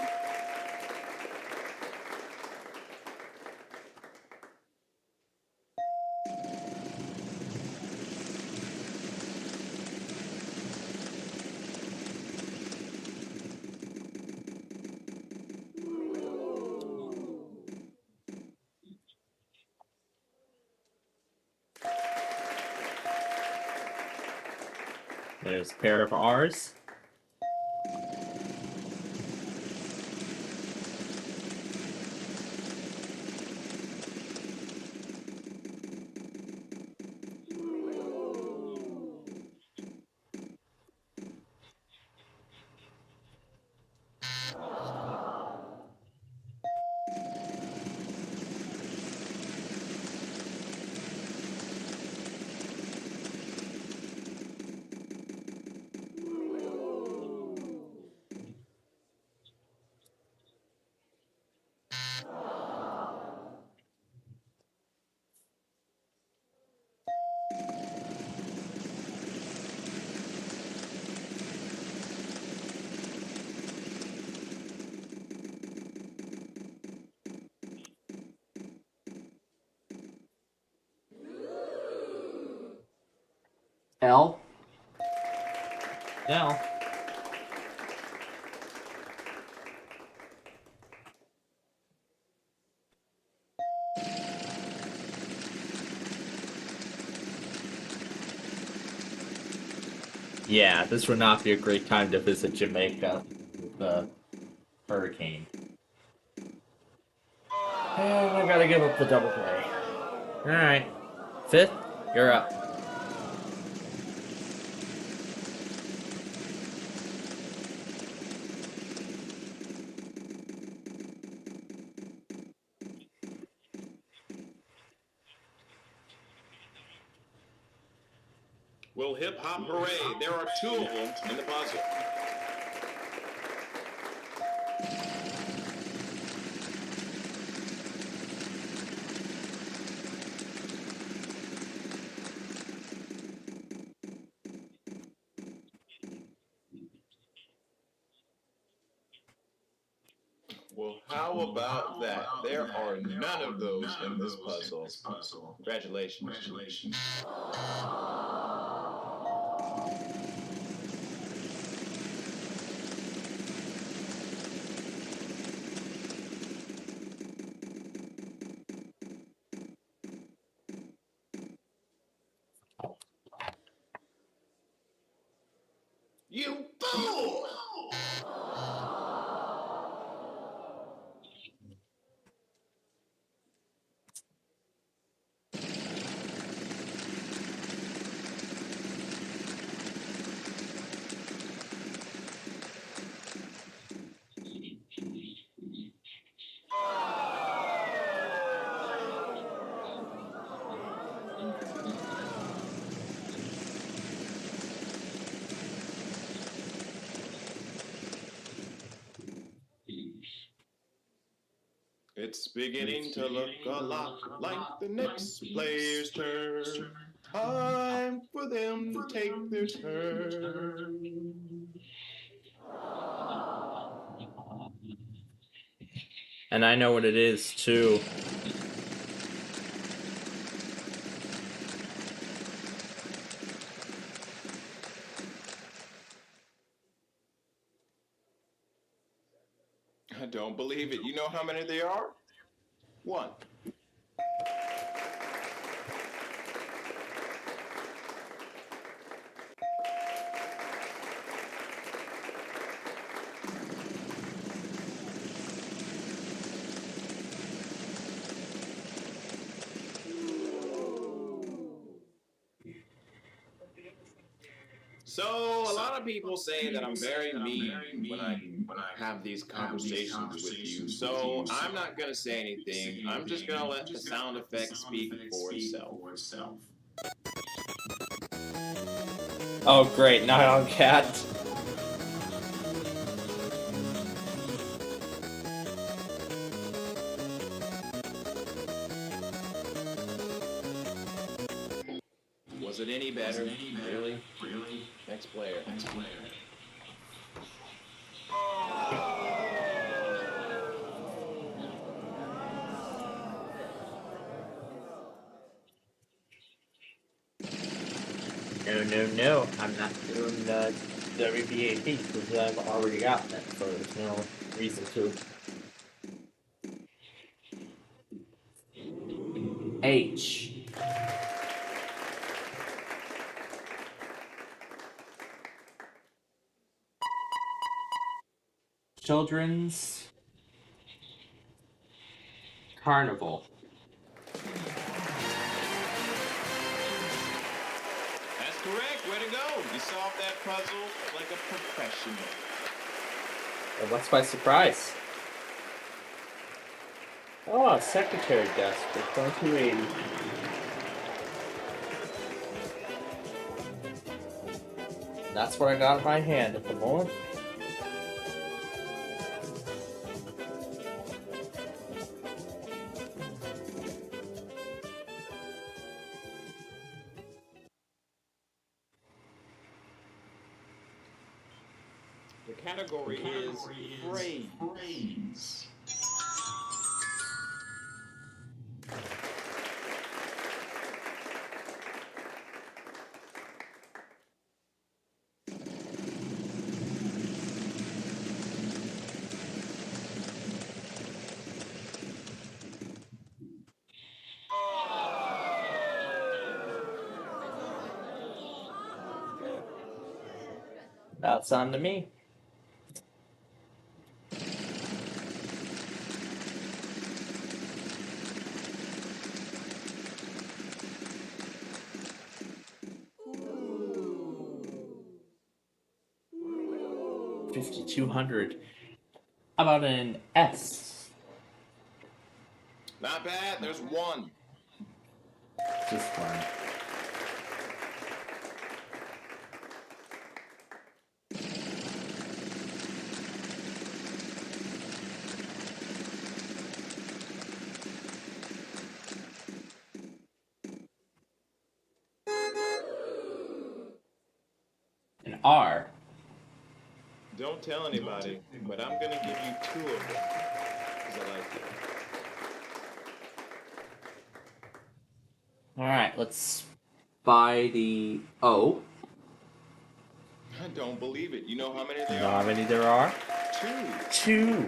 There's a pair of R's. L. L. Yeah, this would not be a great time to visit Jamaica with the hurricane. And I gotta give up the double play. Alright. Fifth, you're up. Will hip hop hooray? There are two of them in the puzzle. Well, how about that? There are none of those in this puzzle. Congratulations. You fool! It's beginning to look a lot like the next player's turn. Time for them to take their turn. And I know what it is, too. I don't believe it. You know how many there are? One. So a lot of people say that I'm very mean when I have these conversations with you. So I'm not gonna say anything. I'm just gonna let the sound effects speak for itself. Oh, great. Nylon cat. Was it any better? Really? Next player. No. I'm not doing the WBAP because I've already got that, so there's no reason to. H. Children's Carnival. That's correct. Way to go. You solved that puzzle like a professional. And what's my surprise? Oh, a secretary desk for 2280. That's what I got in my hand at the moment. The category is phrase. That's on to me. $5,200. How about an S? Not bad. There's one. Just one. An R. Don't tell anybody, but I'm gonna give you two of them because I like it. Alright, let's buy the O. I don't believe it. You know how many You there know are? how many there are? Two.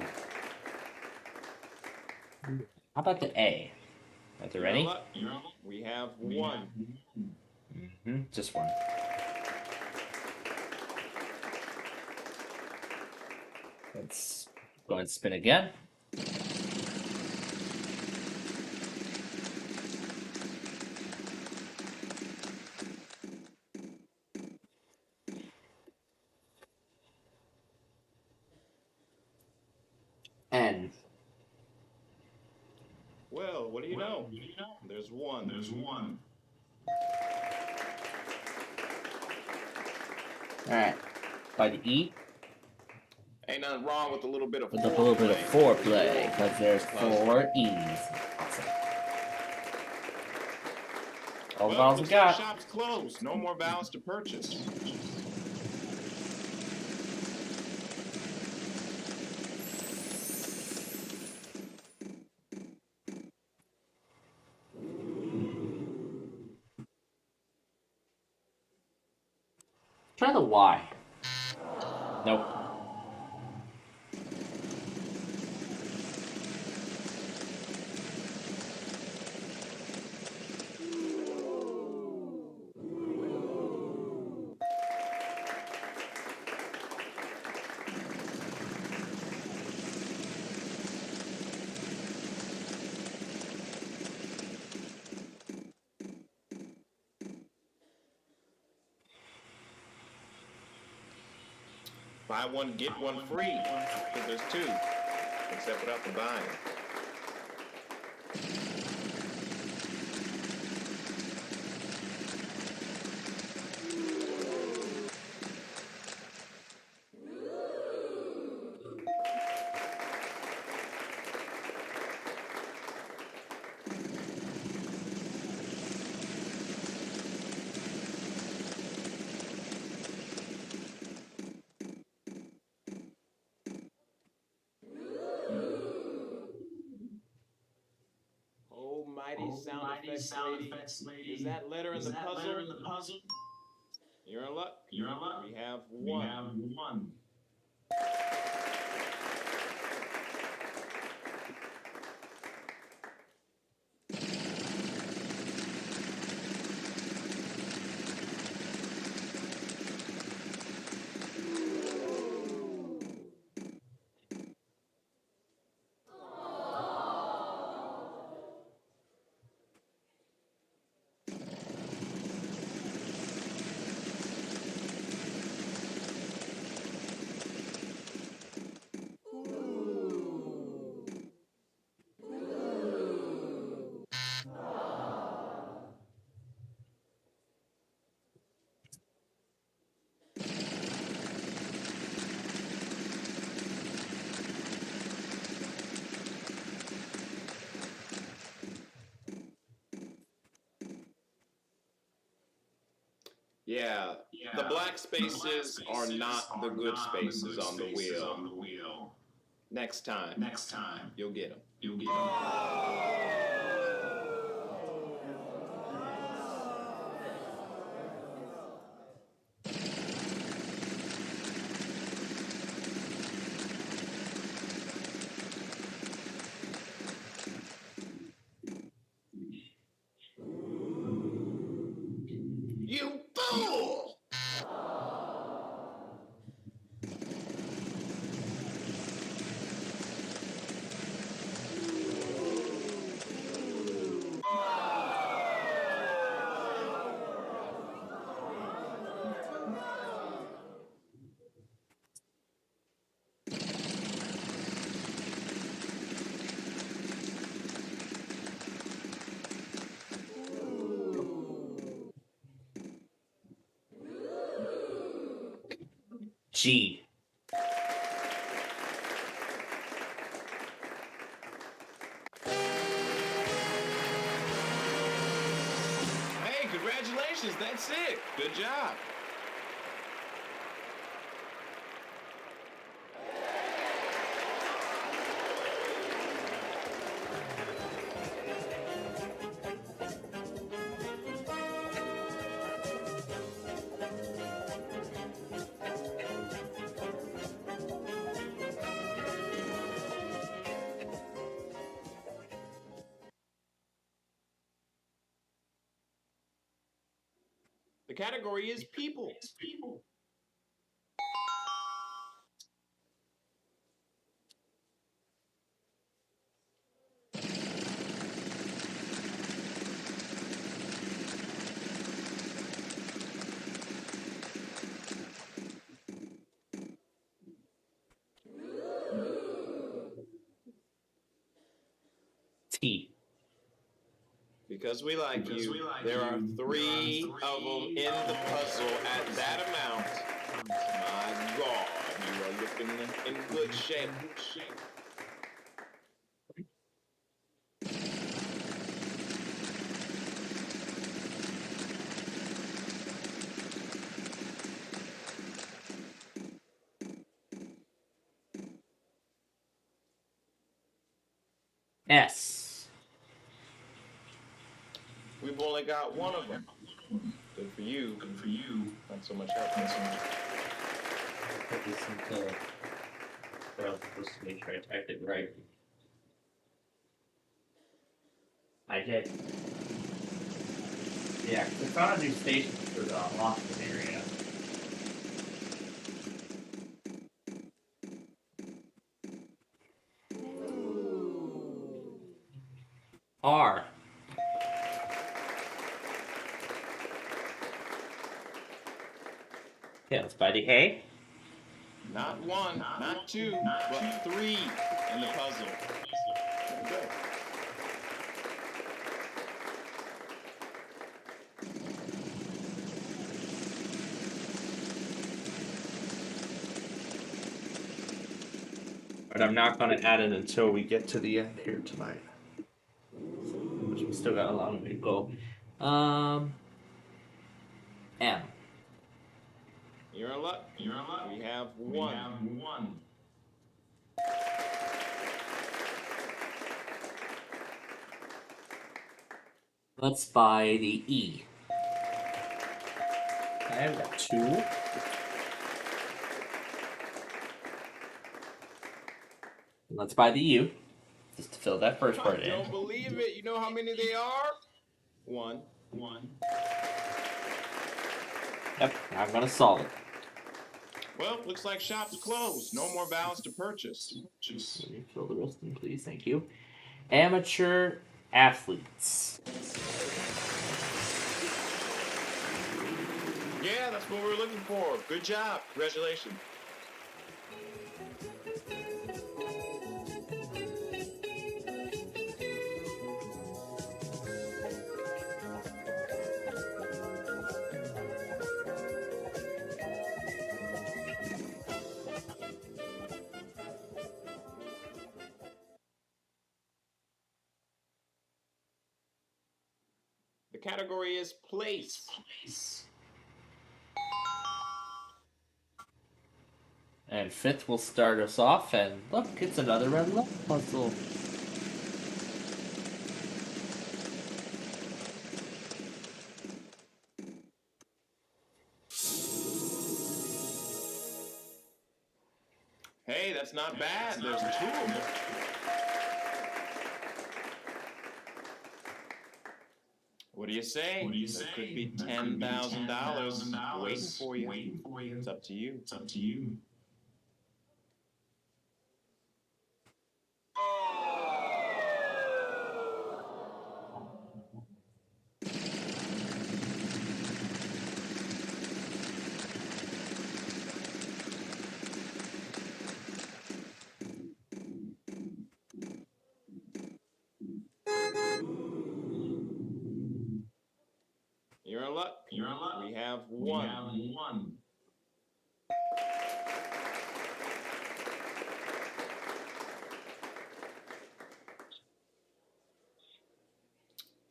How about the A? Are there any? We have one. Just one. Let's go and spin again. N. Well, what do you know? There's one. Alright. By the E. Ain't nothing wrong with a little bit of With a little bit of foreplay, because there's 4 E's. Awesome. All the vowels we looks like got. shop's closed. No more vowels to purchase. Try the Y. Nope. Buy one, get one free. Because there's two. Except without the buying. sound effects lady. Is that letter in the puzzle? You're in luck. We have one. Yeah, the black spaces are not the good spaces on the wheel. Next time, you'll get them. You fool! G. Hey, congratulations, that's it. Good job. The category is people. T. Because we like you, there are 3 of them in the puzzle at that amount. My God, you are looking in good shape. S. We've only got one of them. Good for you. Not so much help. Put this into. Well, I'm supposed to make sure I typed it right. I did. Yeah, 'cause I found a new station for the Austin area. R. Yeah, it's by the A. Not 1, not 2, but 3 in the puzzle. There we go. But I'm not going to add it until we get to the end here tonight. Which we still got a long way to go. M. You're in luck. We have one. Let's buy the E. I've got 2. Let's buy the U, just to fill that first part I in. don't believe it. You know how many they are? One. Yep, I'm gonna solve it. Well, looks like shop's closed. No more balance to purchase. Will you fill the rest in, please? Thank you. Amateur athletes. Yeah, that's what we were looking for. Good job. Congratulations. The category is place. And 5th will start us off, and look, it's another red light puzzle. Hey, that's not bad. There's 2 of them. What do you say? There could be $10,000 waiting for you. It's up to you. You're in luck. We have 1.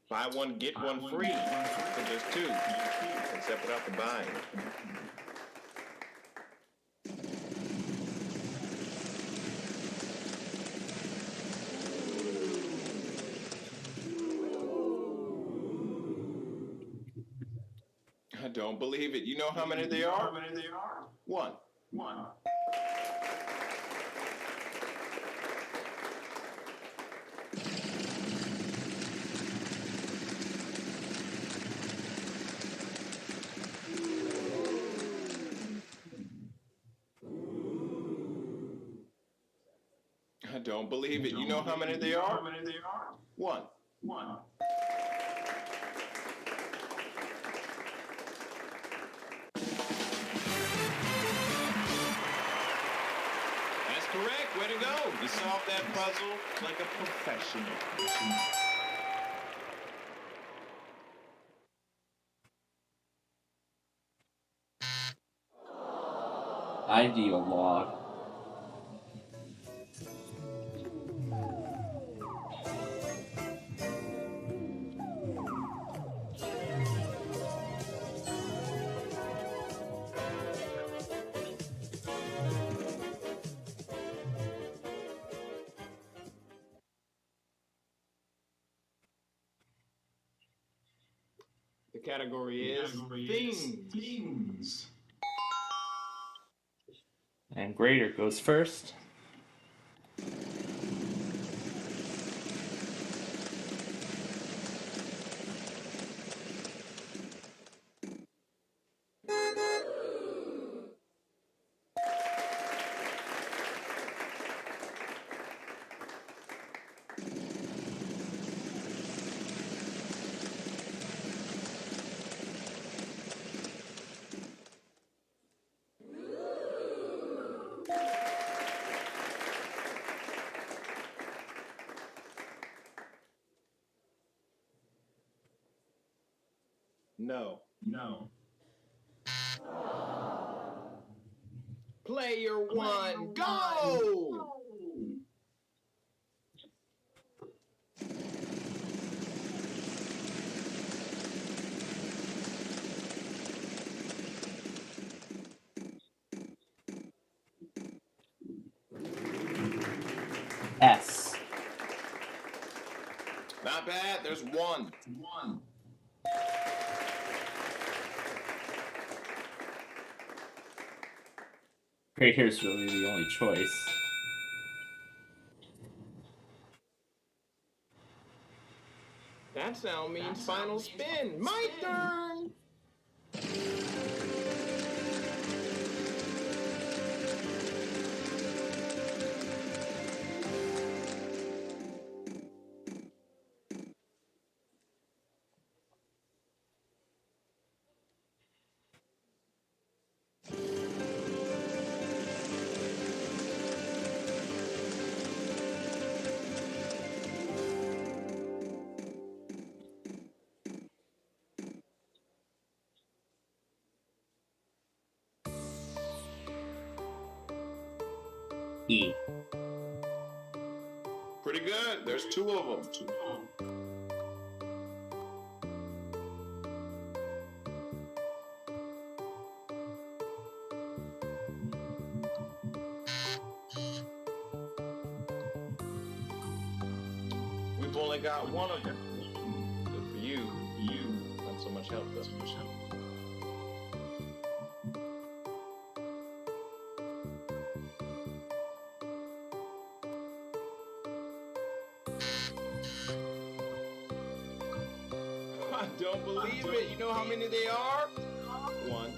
Buy one, get one free. So there's 2. Except without the buying. I don't believe it. You know how many they are? 1. I don't believe it. You know how many they are? 1. That's correct. Way to go. You solved that puzzle like a professional. Ideologue. The category is things. And Grader goes first. No. Player 1, go! S. Now Not bad. There's one. Gray hair's really the only choice. That sound means final spin. My turn. E. Pretty good. There's two of them. We've only got one of them. Good for you. Not so much help, though. I don't believe it. You know how many they are? One.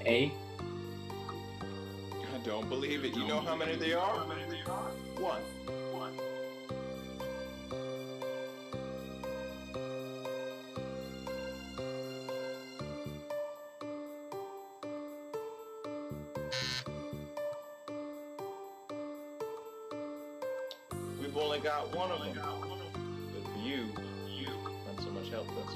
A. I don't believe it. You know how many they are? One. We've only got one of them. Good for you. Not so much help, though.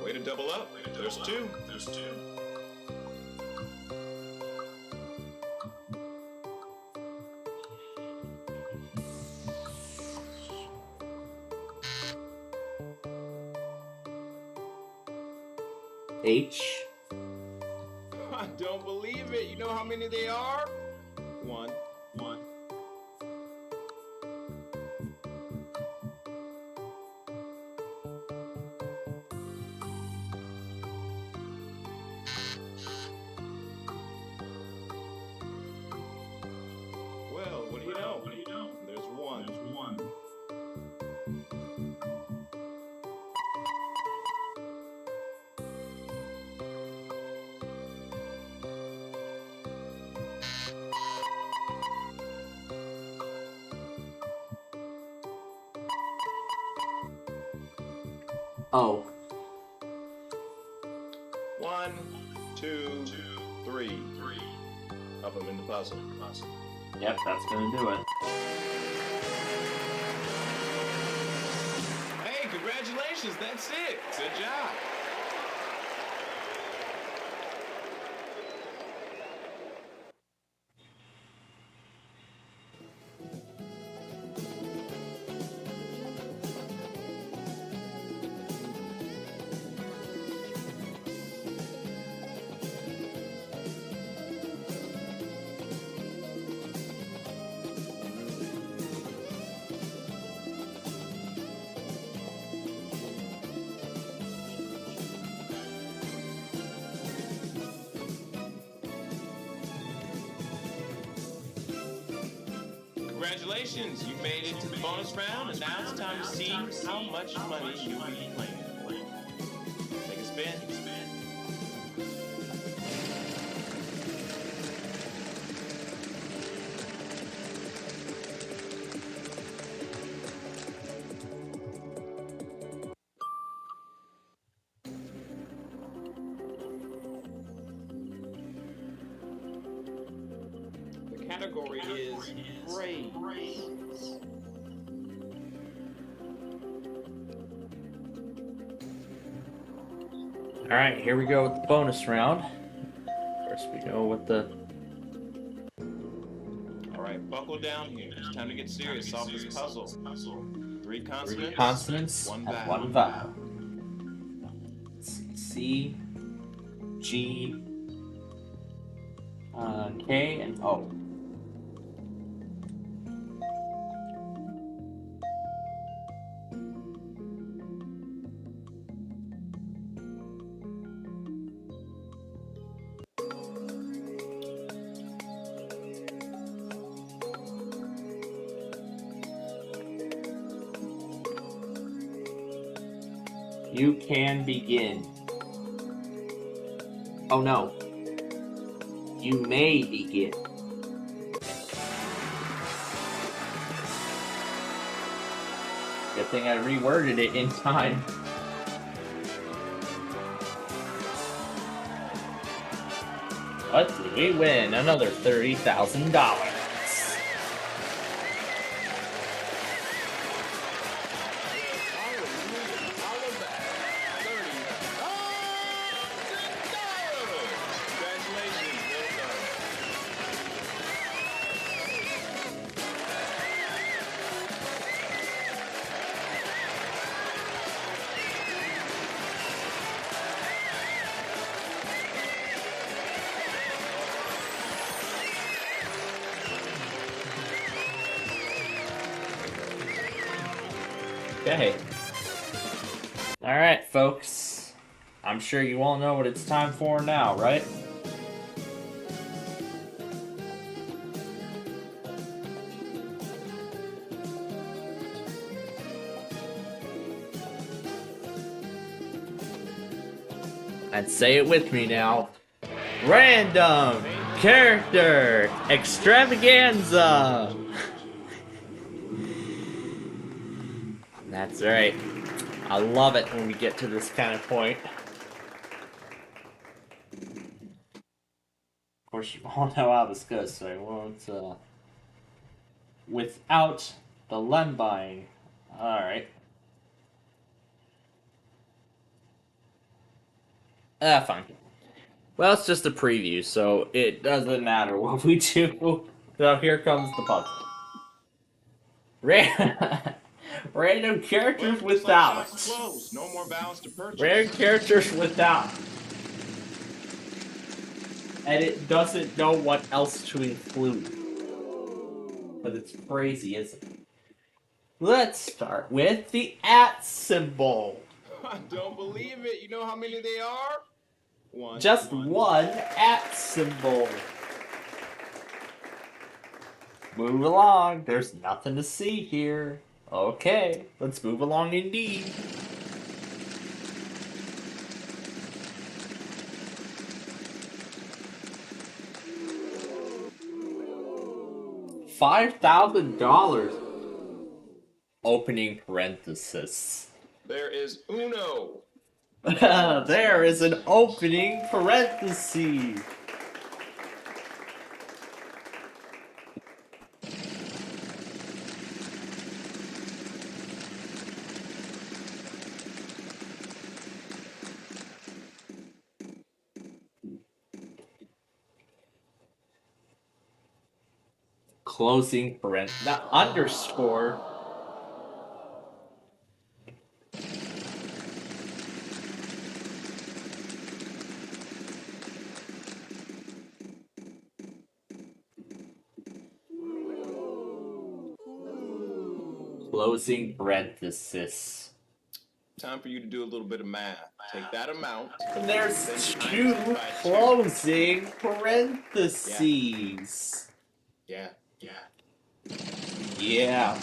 Way to double up. There's two. H. I don't believe it. You know how many they are? One. Well, what do you know? There's one. O. 1, 2, 3 of them in the puzzle. Yep, that's gonna do it. Hey, congratulations, that's it. Good job. Congratulations, you made it to the bonus round, and now it's time to see how much money you'll be playing for. Take a spin. The category is praise. Alright, here we go with the bonus round. First we go with the... Alright, buckle down here. It's time to get serious. Solve this puzzle. 3 consonants. 3 consonants 1 and vowel. 1 vowel. C, G, K, and O. You can begin. Oh no. You may begin. Good thing I reworded it in time. What did we win? Another $30,000. Okay. Alright, folks. I'm sure you all know what it's time for now, right? And say it with me now. Random character extravaganza! That's right. I love it when we get to this kind of point. Of course, you all know how this goes, so I won't, without the lembine. Alright. Fine. Well, it's just a preview, so it doesn't matter what we do. So here comes the puzzle. Random characters without. No more vowels to purchase. Random characters without. And it doesn't know what else to include. But it's crazy, isn't it? Let's start with the @ symbol. I don't believe it. You know how many they are? Just one @ symbol. Move along. There's nothing to see here. Okay, let's move along indeed. $5,000. Opening parenthesis. There is Uno. There is an opening parenthesis. Closing parenthesis. Not underscore. Closing parenthesis. Time for you to do a little bit of math. Take that amount. And there's 2 closing parentheses. Yeah. Yeah.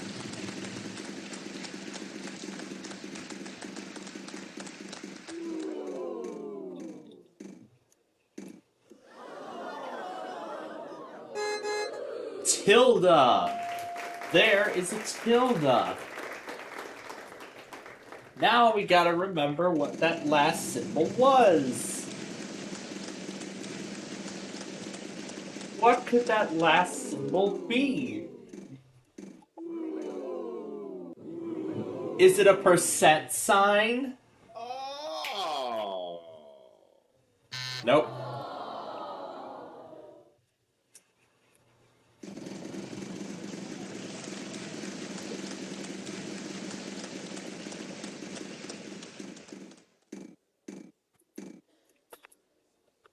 Tilde. There is a tilde. Now we gotta remember what that last symbol was. What could that last symbol be? Is it a % sign? Oh. Nope.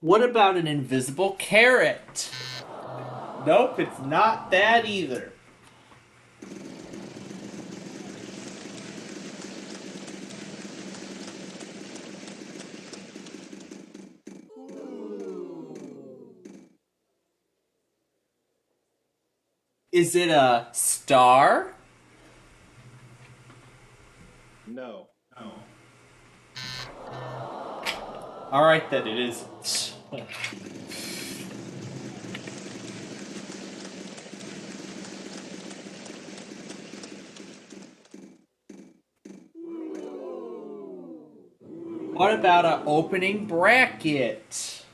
What about an invisible carrot? Nope, it's not that either. Is it a star? No. Alright then, it isn't. What about an opening bracket?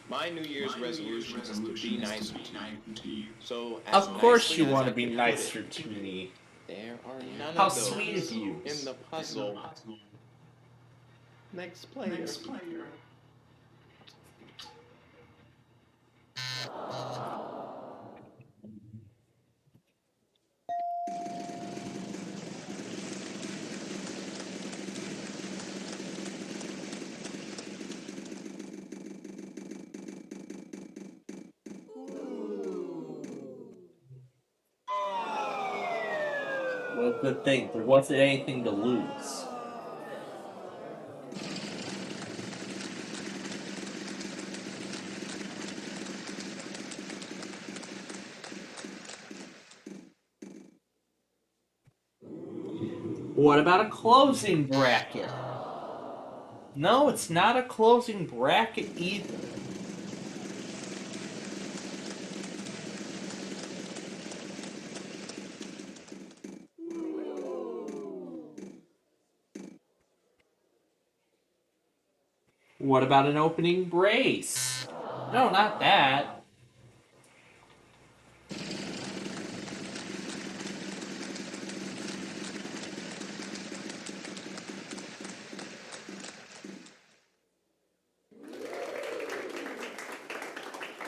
My New Year's resolution is to be nicer to you. So, Of course you want to to be nicer to me. There are none How of those sweet of you. in the puzzle. Next player. Well, good thing. There wasn't anything to lose. What about a closing bracket? No, it's not a closing bracket either. What about an opening brace? No, not that.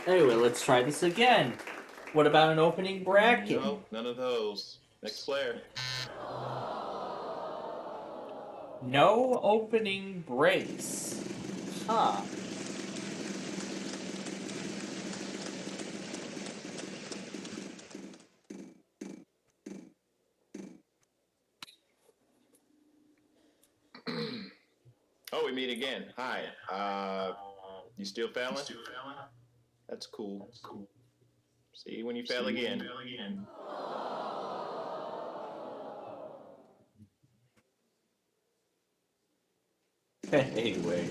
Anyway, let's try this again. What about an opening bracket? No, none of those. Next player. No opening brace. Huh. Oh, we meet again. Hi. You still failing? That's cool. See you when you fail again. Anyway.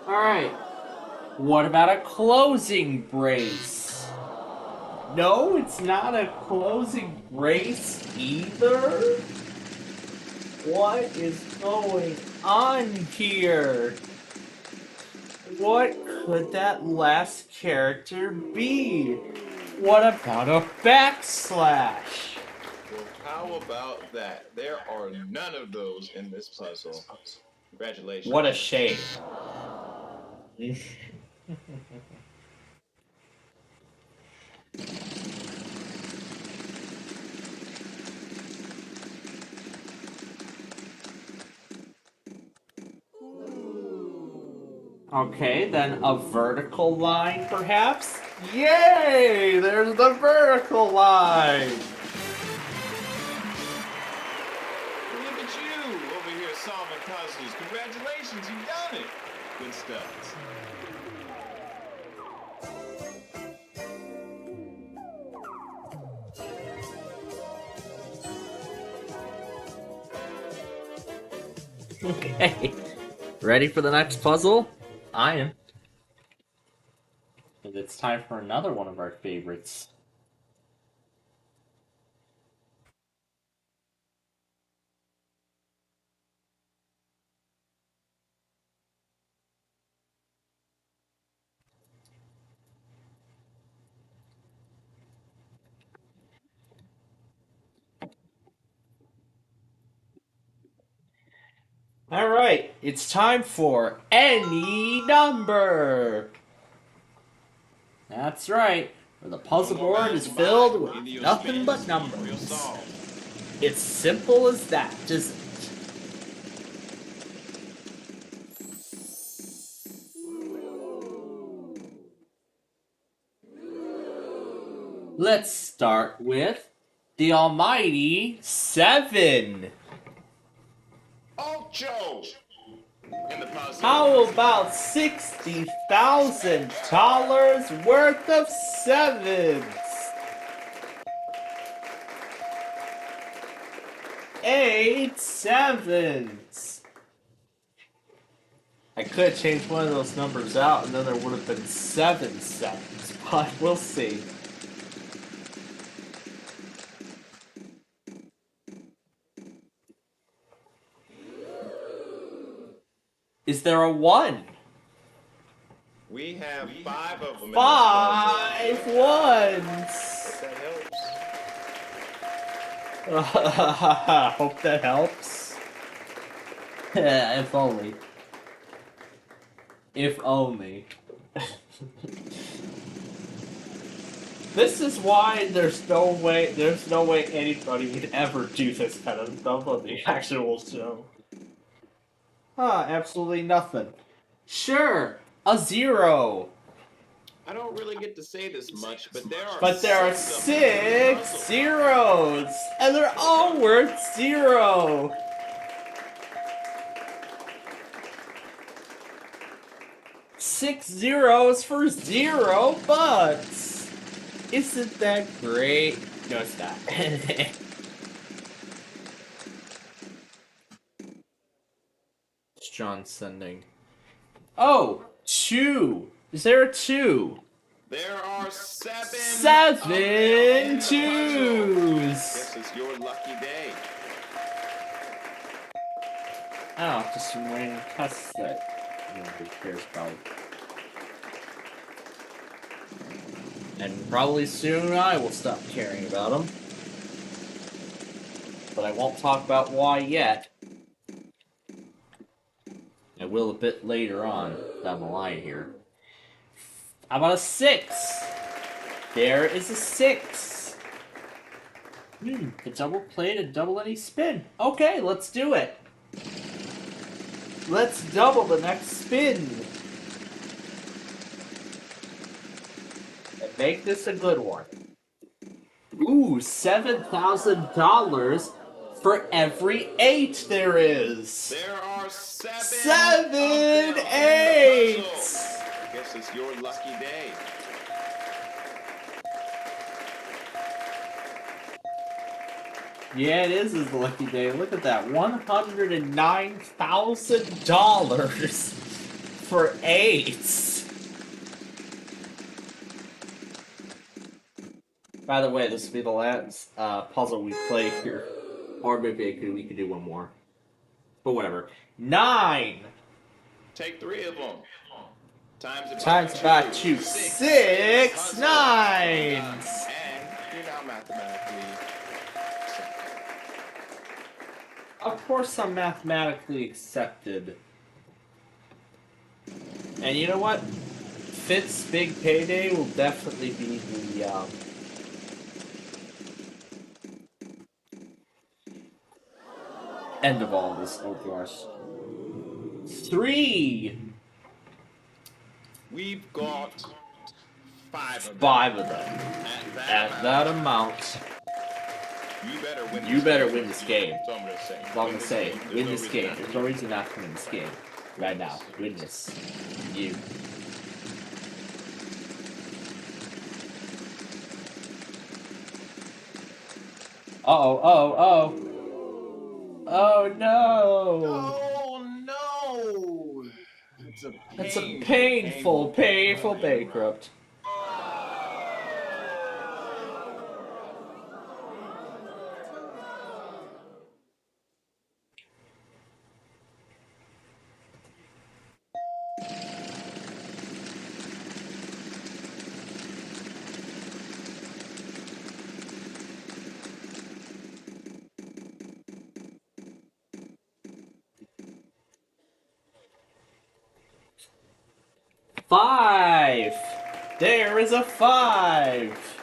Alright. What about a closing brace? No, it's not a closing brace either. What is going on here? What could that last character be? What about a backslash? Well, how about that? There are none of those in this puzzle. Congratulations. What a shame. Okay, then a vertical line, perhaps? Yay! There's the vertical line! Look at you over here solving puzzles. Congratulations, you've done it. Good stuff. Okay. Ready for the next puzzle? I am. And it's time for another one of our favorites. All right, it's time for any number. That's right, where the puzzle board is filled with nothing but numbers. It's simple as that, isn't it? Let's start with the almighty 7. Ocho! In the puzzle. How about $60,000 worth of 7s? 8 7s. I could have changed one of those numbers out and then there would have been 7 7s, but we'll see. Is there a 1? We have 5 of them. 5 ones. That helps. Hope that helps. If only. If only. This is why there's no way anybody would ever do this kind of stuff on the actual show. Absolutely nothing. Sure, a 0. I don't really get to say this much, but there are 6 zeros, and they're all worth 0. $6 zeros for $0. Isn't that great? No, it's not. It's John sending. Oh, 2. Is there a 2? There are 7. 7 twos. This is your lucky day. Oh, just some random tests that nobody cares about. And probably soon I will stop caring about them. But I won't talk about why yet. I will a bit later on down the line here. How about a 6? There is a 6. The double plate and double any spin. Okay, let's do it. Let's double the next spin. And make this a good one. Ooh, $7,000 for every 8 there is. There are 7. 7 8s. I guess it's your lucky day. Yeah, it is his lucky day. Look at that. $109,000 for 8s. By the way, this will be the last puzzle we play here. Or maybe we could do one more. But whatever. 9! Take 3 of them. Times about 2. 6 9s! And you're now mathematically. Of course I'm mathematically accepted. And you know what? Fitz' big payday will definitely be the end of all this, oh gosh. 3! We've got 5 of them. 5 of them. At that amount. You better win this game. That's all I'm gonna say. That's all I'm gonna say. Win this game. There's no reason not to win this game. Right now. Win this. You. Oh no! Oh no! It's a painful bankrupt. 5. There is a 5.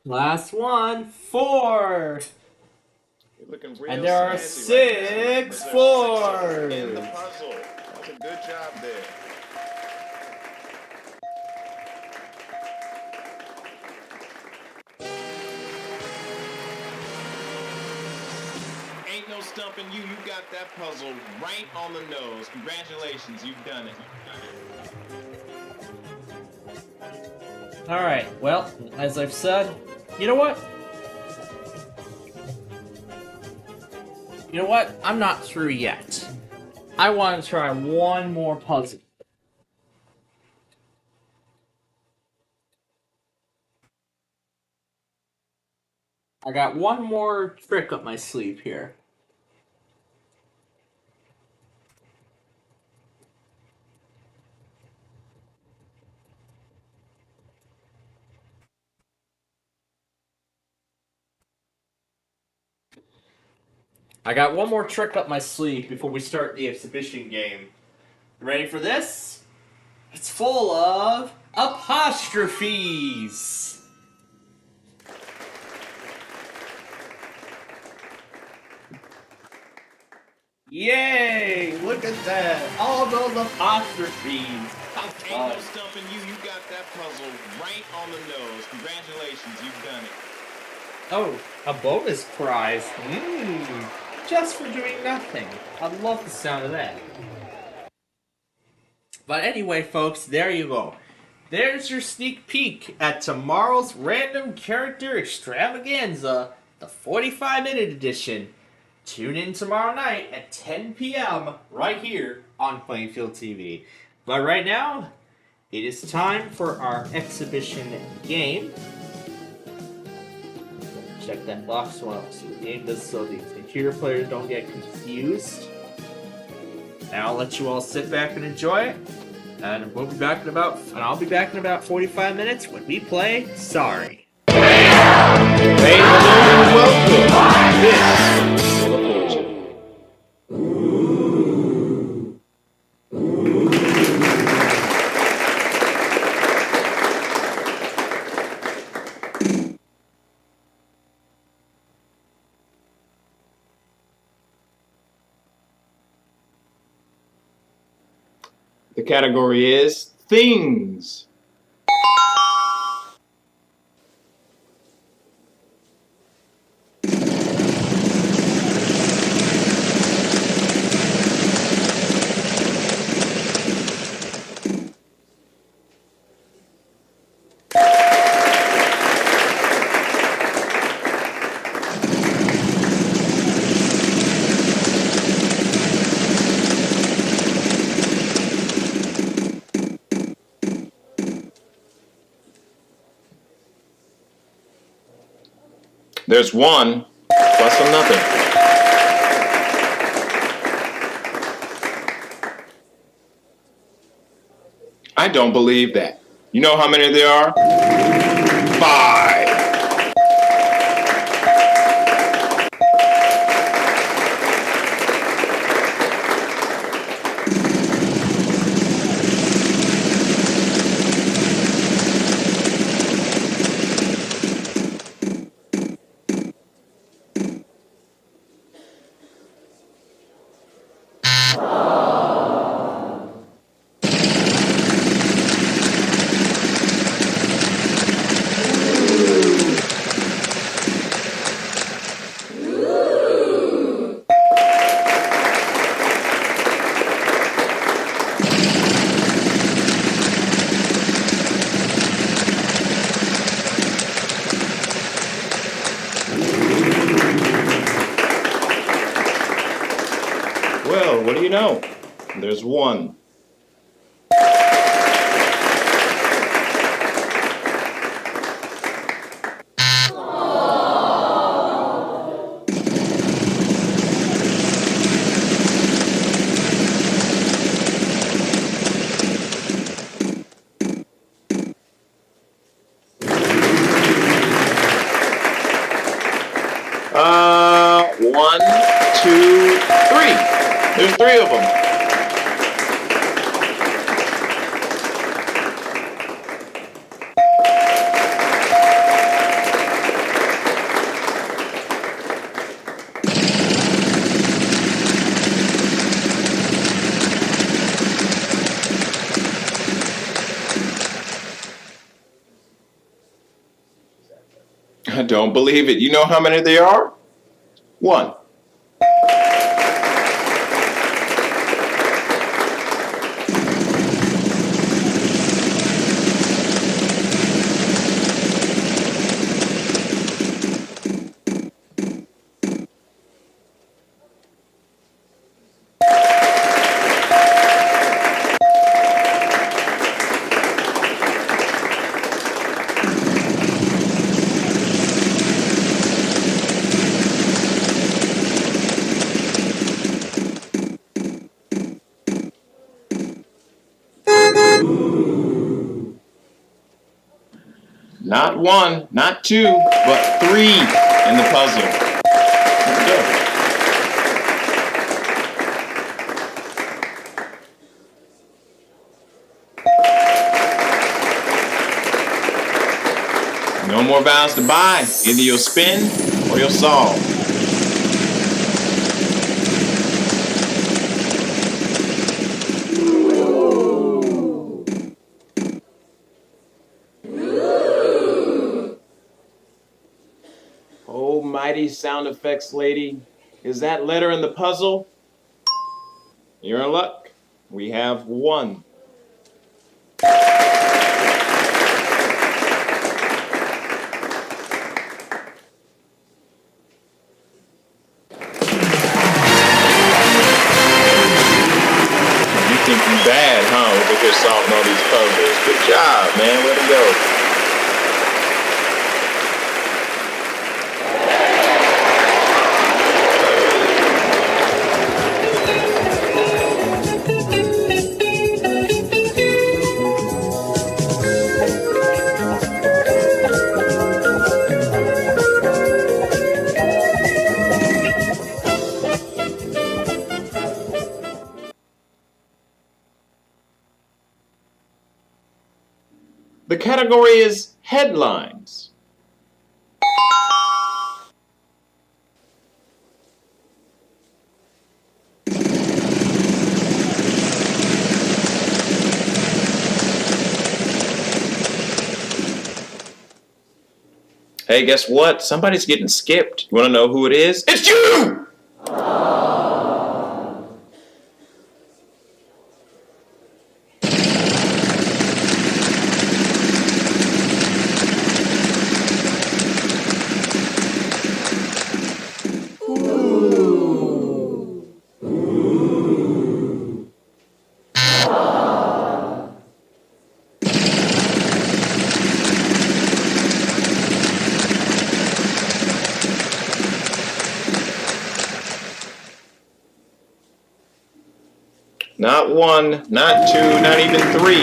Last one, 4. You're looking real And there are snazzy right 6 now. fours. In the puzzle. That was a good job there. Ain't no stumping you. You got that puzzle right on the nose. Congratulations, you've done it. Alright, well, as I've said, you know what? You know what? I'm not through yet. I want to try one more puzzle. I got one more trick up my sleeve here. I got one more trick up my sleeve before we start the exhibition game. Ready for this? It's full of apostrophes. Yay! Look at that. All those apostrophes. Ain't no stumping you. You got that puzzle right on the nose. Congratulations, you've done it. Oh, a bonus prize. Just for doing nothing. I love the sound of that. But anyway, folks, there you go. There's your sneak peek at tomorrow's Random Character Extravaganza, the 45-minute edition. Tune in tomorrow night at 10 p.m. right here on Plainfield TV. But right now, it is time for our exhibition game. Check that box well so the game does so the computer players don't get confused. Now I'll let you all sit back and enjoy it. And I'll be back in about 45 minutes when we play Sorry. Ladies and gentlemen, welcome. This is Wheel of Fortune. The category is things. There's 1 plus a nothing. I don't believe that. You know how many there are? 5. Well, what do you know? There's 1. 1, 2, 3. There's 3 of them. I don't believe it. You know how many there are? 1. Not 1, not 2, but 3 in the puzzle. Here we go. No more vows to buy. Either you'll spin or you'll solve. Oh, mighty sound effects lady. Is that letter in the puzzle? You're in luck. We have 1. You bad, huh? Over here solving all these puzzles. Good job, man. Way to go. The category is headlines. Hey, guess what? Somebody's getting skipped. You want to know who it is? It's you! Not 1, not 2, not even 3,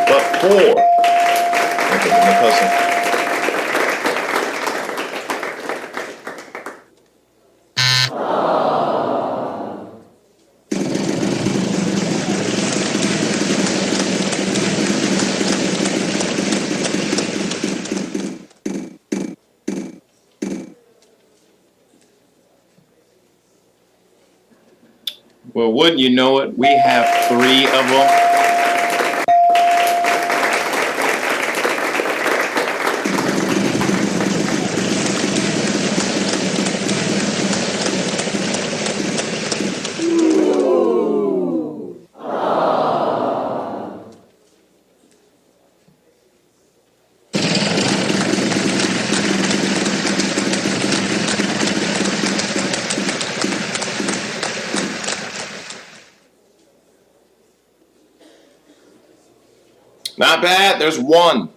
but 4. Look at the puzzle. Well, wouldn't you know it, we have 3 of them. Not bad, there's 1.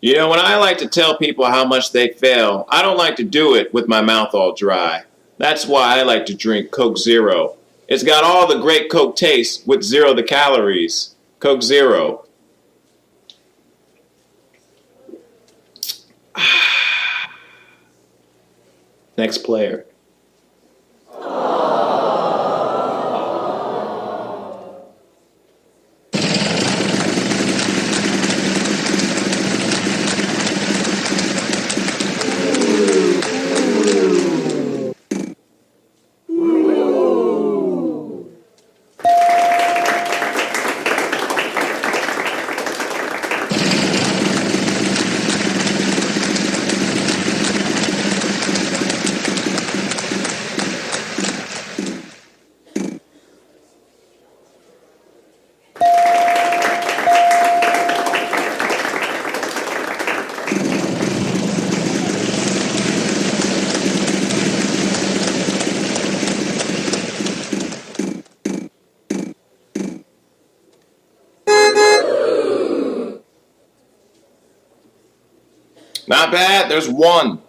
You know, when I like to tell people how much they fail, I don't like to do it with my mouth all dry. That's why I like to drink Coke Zero. It's got all the great Coke taste with zero the calories. Coke Zero. Next player. Not bad. There's one.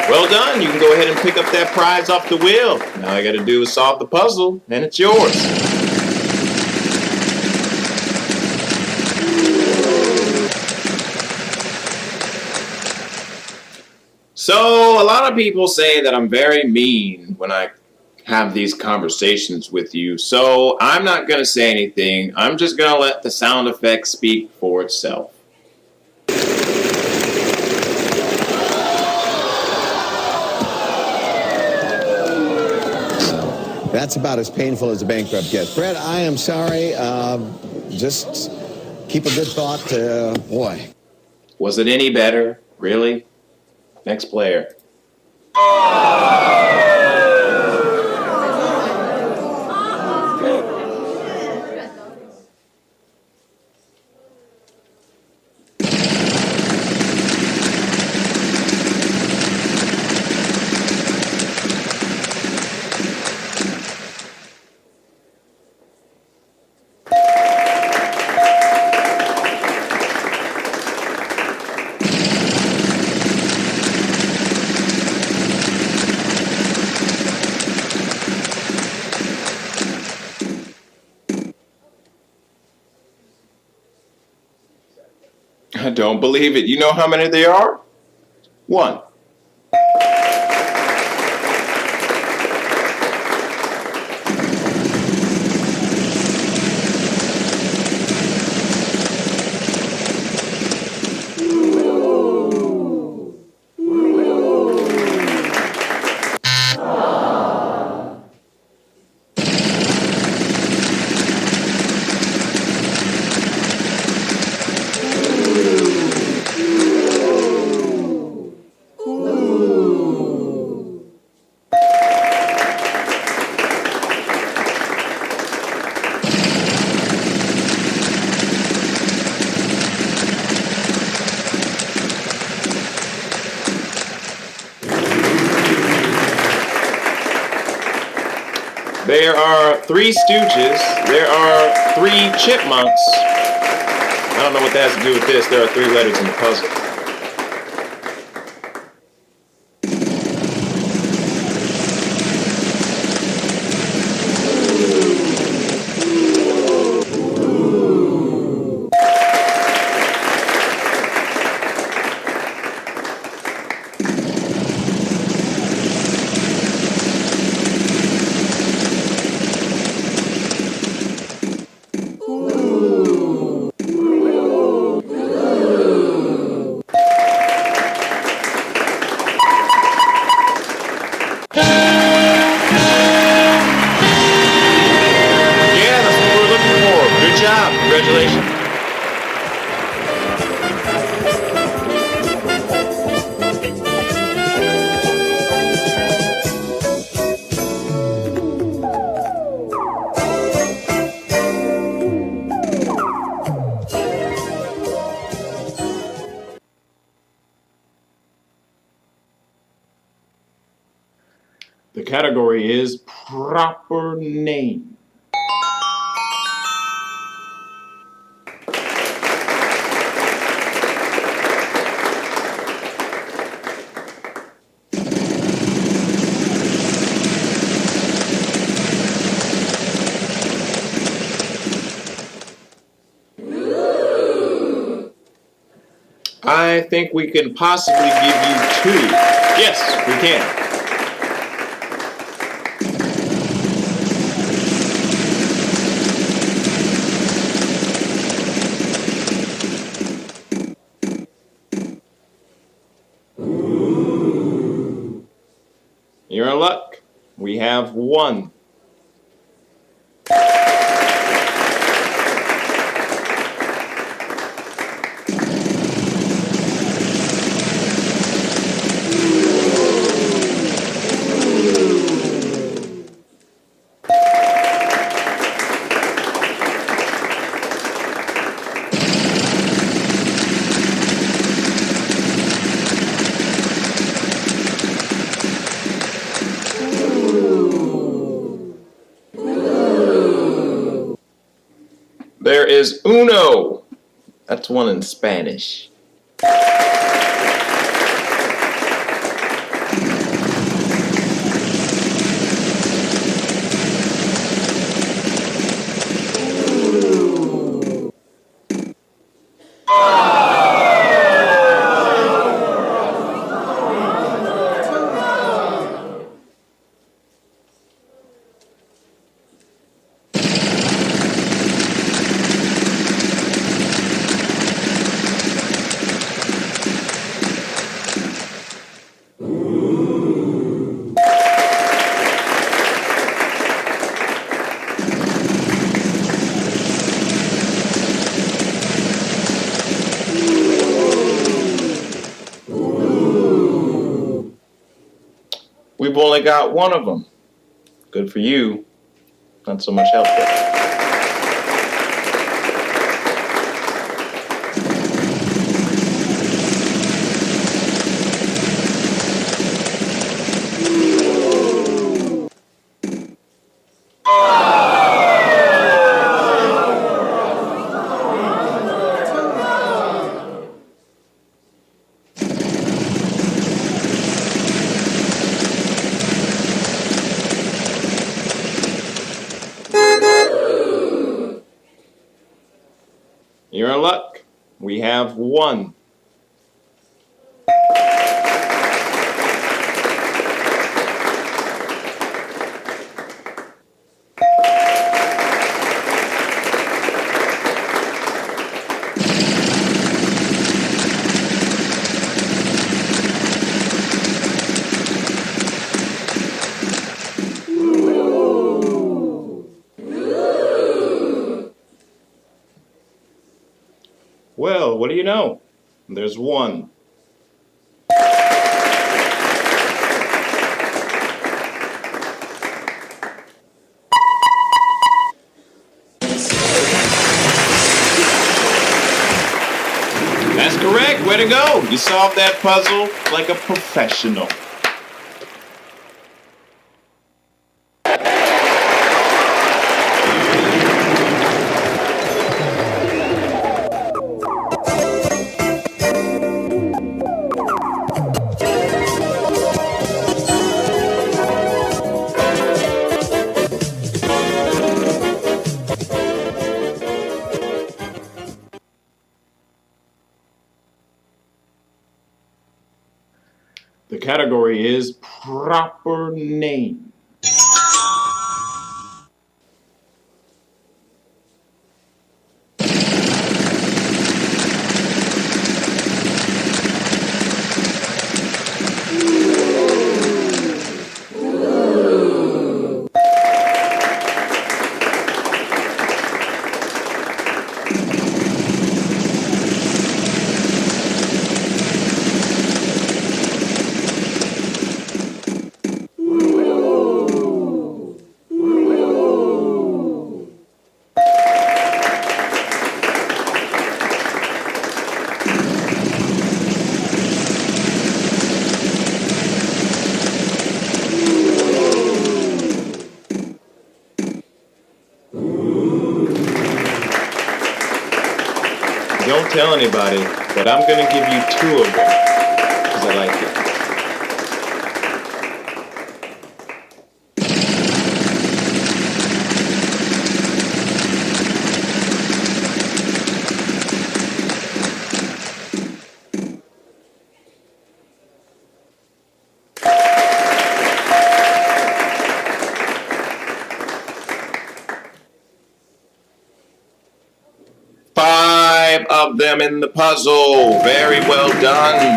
Well done. You can go ahead and pick up that prize off the wheel. Now all I got to do is solve the puzzle, and it's yours. So, a lot of people say that I'm very mean when I have these conversations with you. So, I'm not going to say anything. I'm just going to let the sound effect speak for itself. That's about as painful as a bankrupt gets. Brett, I am sorry. Just keep a good thought. Boy. Was it any better? Really? Next player. I don't believe it. You know how many there are? One. There are 3 Stooges. There are 3 Chipmunks. I don't know what that has to do with this. There are 3 letters in the puzzle. Congratulations. category is proper name. I think we can possibly give you 2. Yes, we can. You're in luck. We have 1. There is uno. That's 1 in Spanish. We've only got 1 of them. Good for you. Not so much help there. You're in luck. We have 1. Well, what do you know? There's 1. That's correct. Way to go. You solved that puzzle like a professional. The category is proper name. Don't tell anybody, but I'm gonna give you 2 of them, because I like it. Of them in the puzzle. Very well done.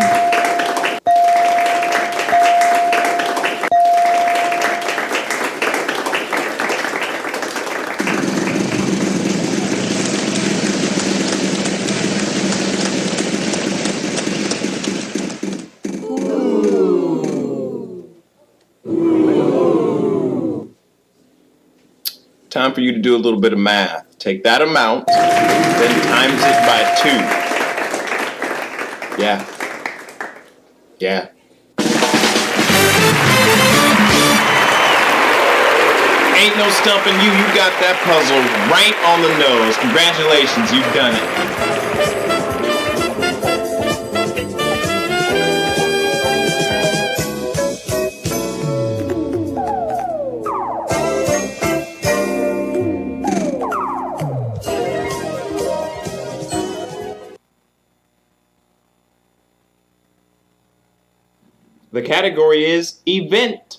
Time for you to do a little bit of math. Take that amount, then times it by 2. Yeah. Yeah. Ain't no stumping you. You got that puzzle right on the nose. Congratulations, you've done it. The category is event.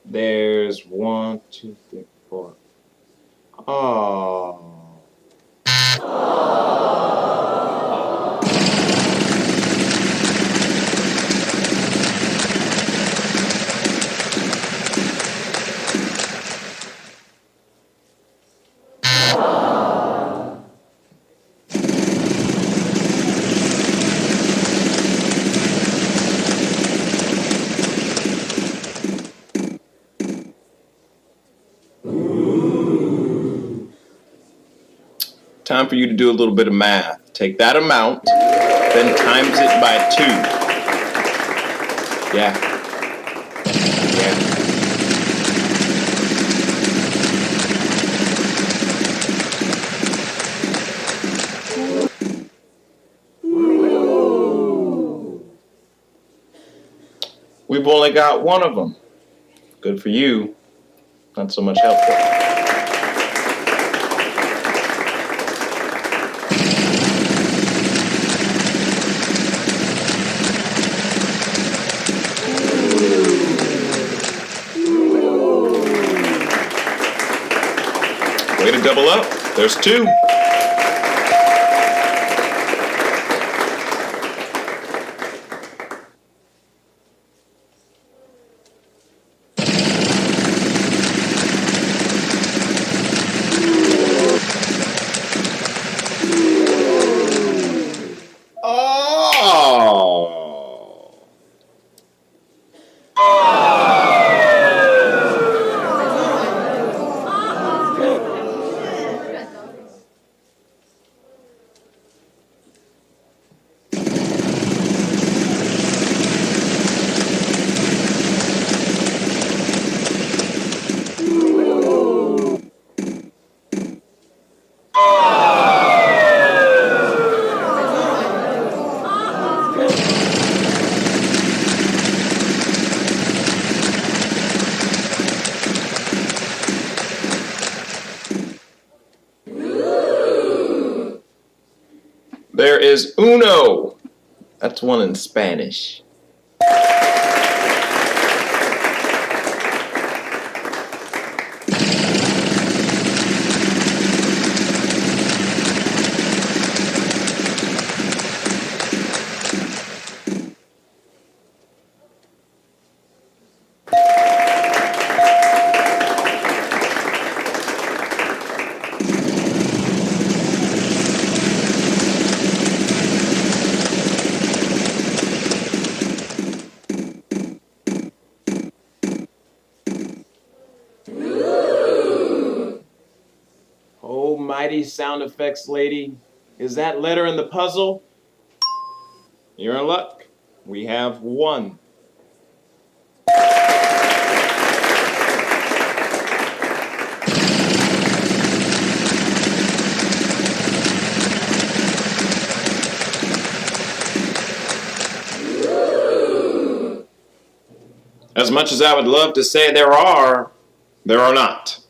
There's 1, 2, 3, 4. Oh. Time for you to do a little bit of math. Take that amount, then times it by 2. Yeah. Yeah. We've only got 1 of them. Good for you. Not so much helpful. Way to double up. There's 2. There is uno. That's 1 in Spanish. mighty sound effects lady, is that letter in the puzzle? You're in luck. We have one. As much as I would love to say there are not.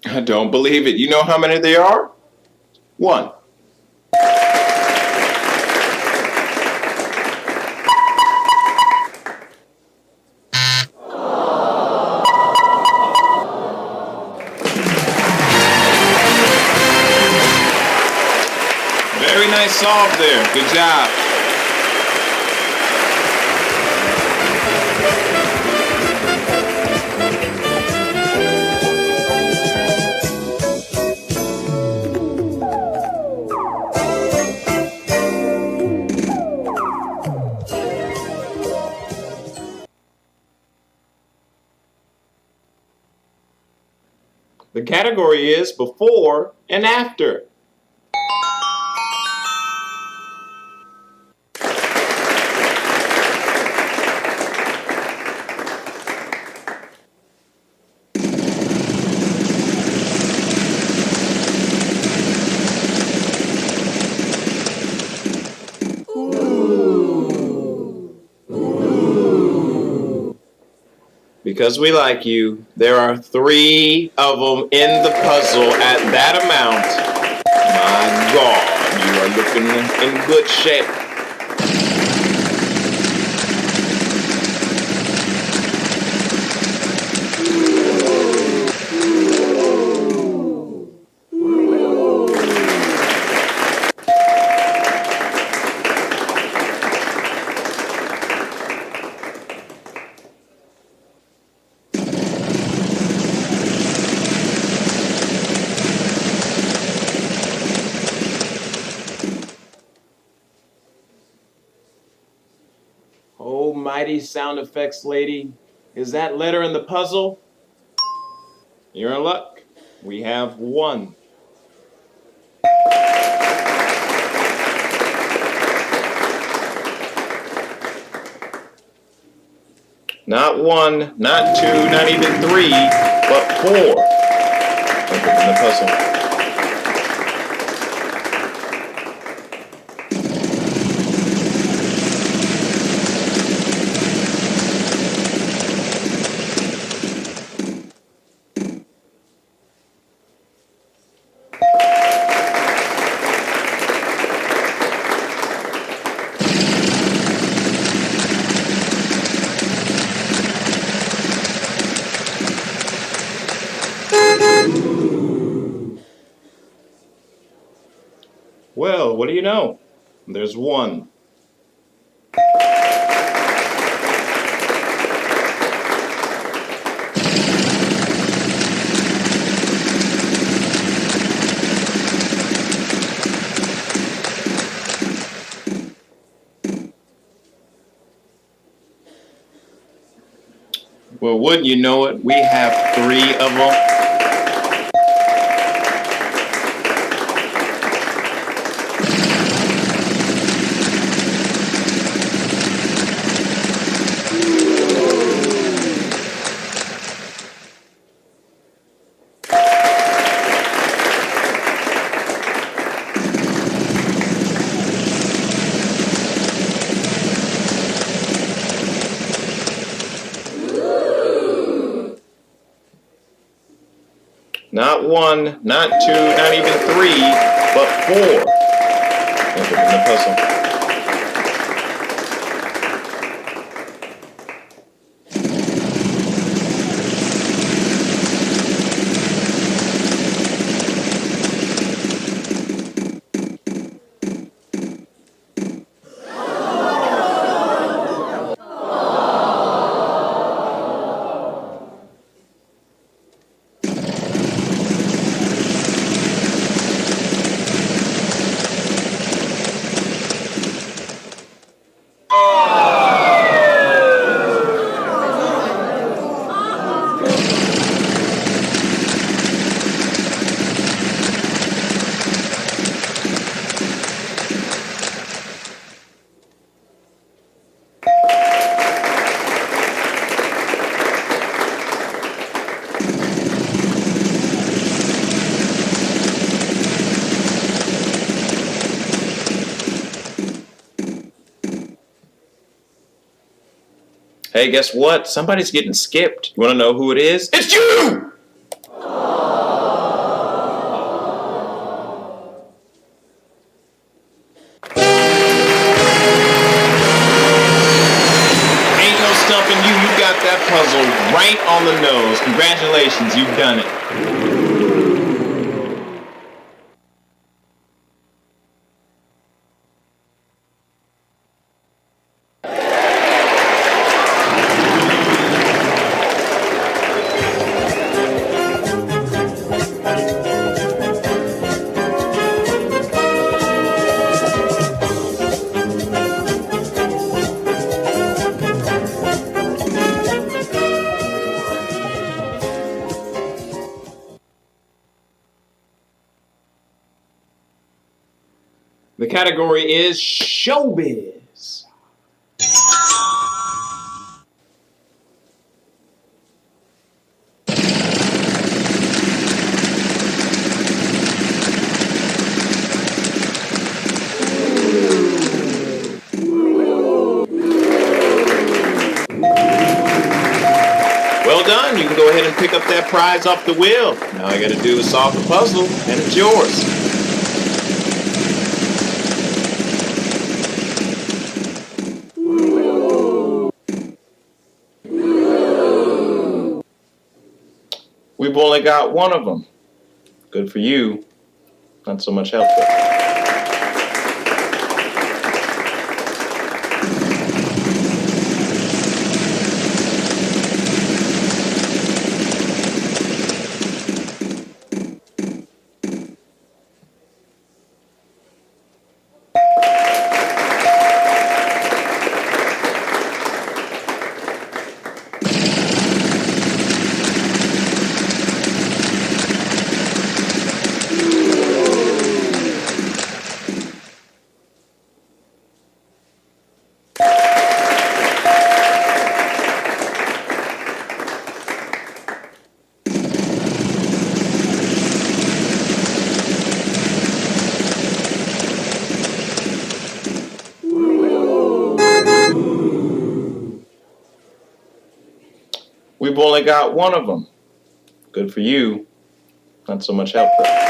I don't believe it. You know how many there are? One. Very nice solve there. Good job. The category is before and after. Because we like you, there are 3 of them in the puzzle at that amount. My God, you are looking in good shape. Oh, mighty sound effects lady, is that letter in the puzzle? You're in luck. We have one. Not 1, not 2, not even 3, but 4. In the puzzle. Well, what do you know? There's one. Well, wouldn't you know it? We have 3 of them. Not 1, not 2, not even 3, but 4. In the puzzle. Hey, guess what? Somebody's getting skipped. You want to know who it is? It's you! Ain't no stumping you. You got that puzzle right on the nose. Congratulations, you've done it. The category is showbiz. Well done. You can go ahead and pick up that prize off the wheel. Now all I got to do is solve the puzzle, and it's yours. We've only got one of them. Good for you. Not so much help though. We've only got one of them. Good for you. Not so much help though.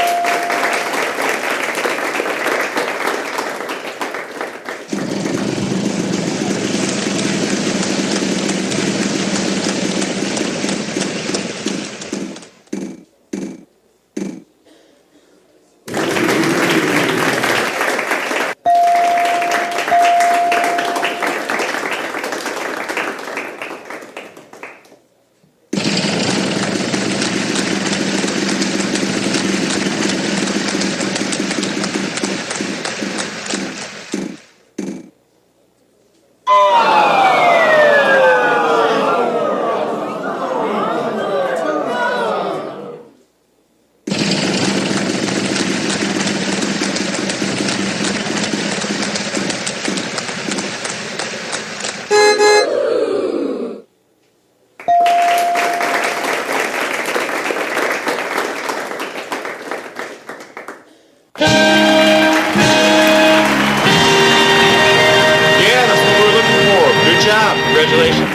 Congratulations.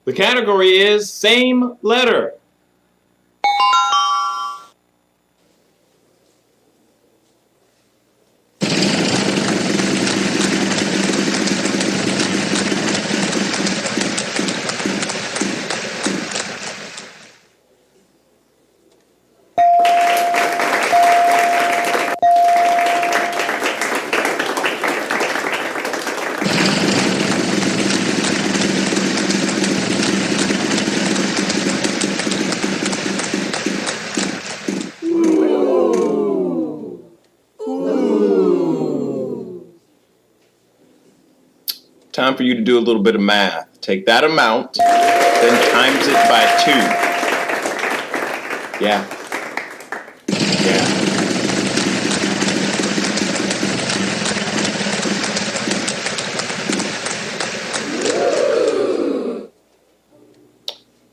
The category is same letter. time for you to do a little bit of math. Take that amount, then times it by 2. Yeah.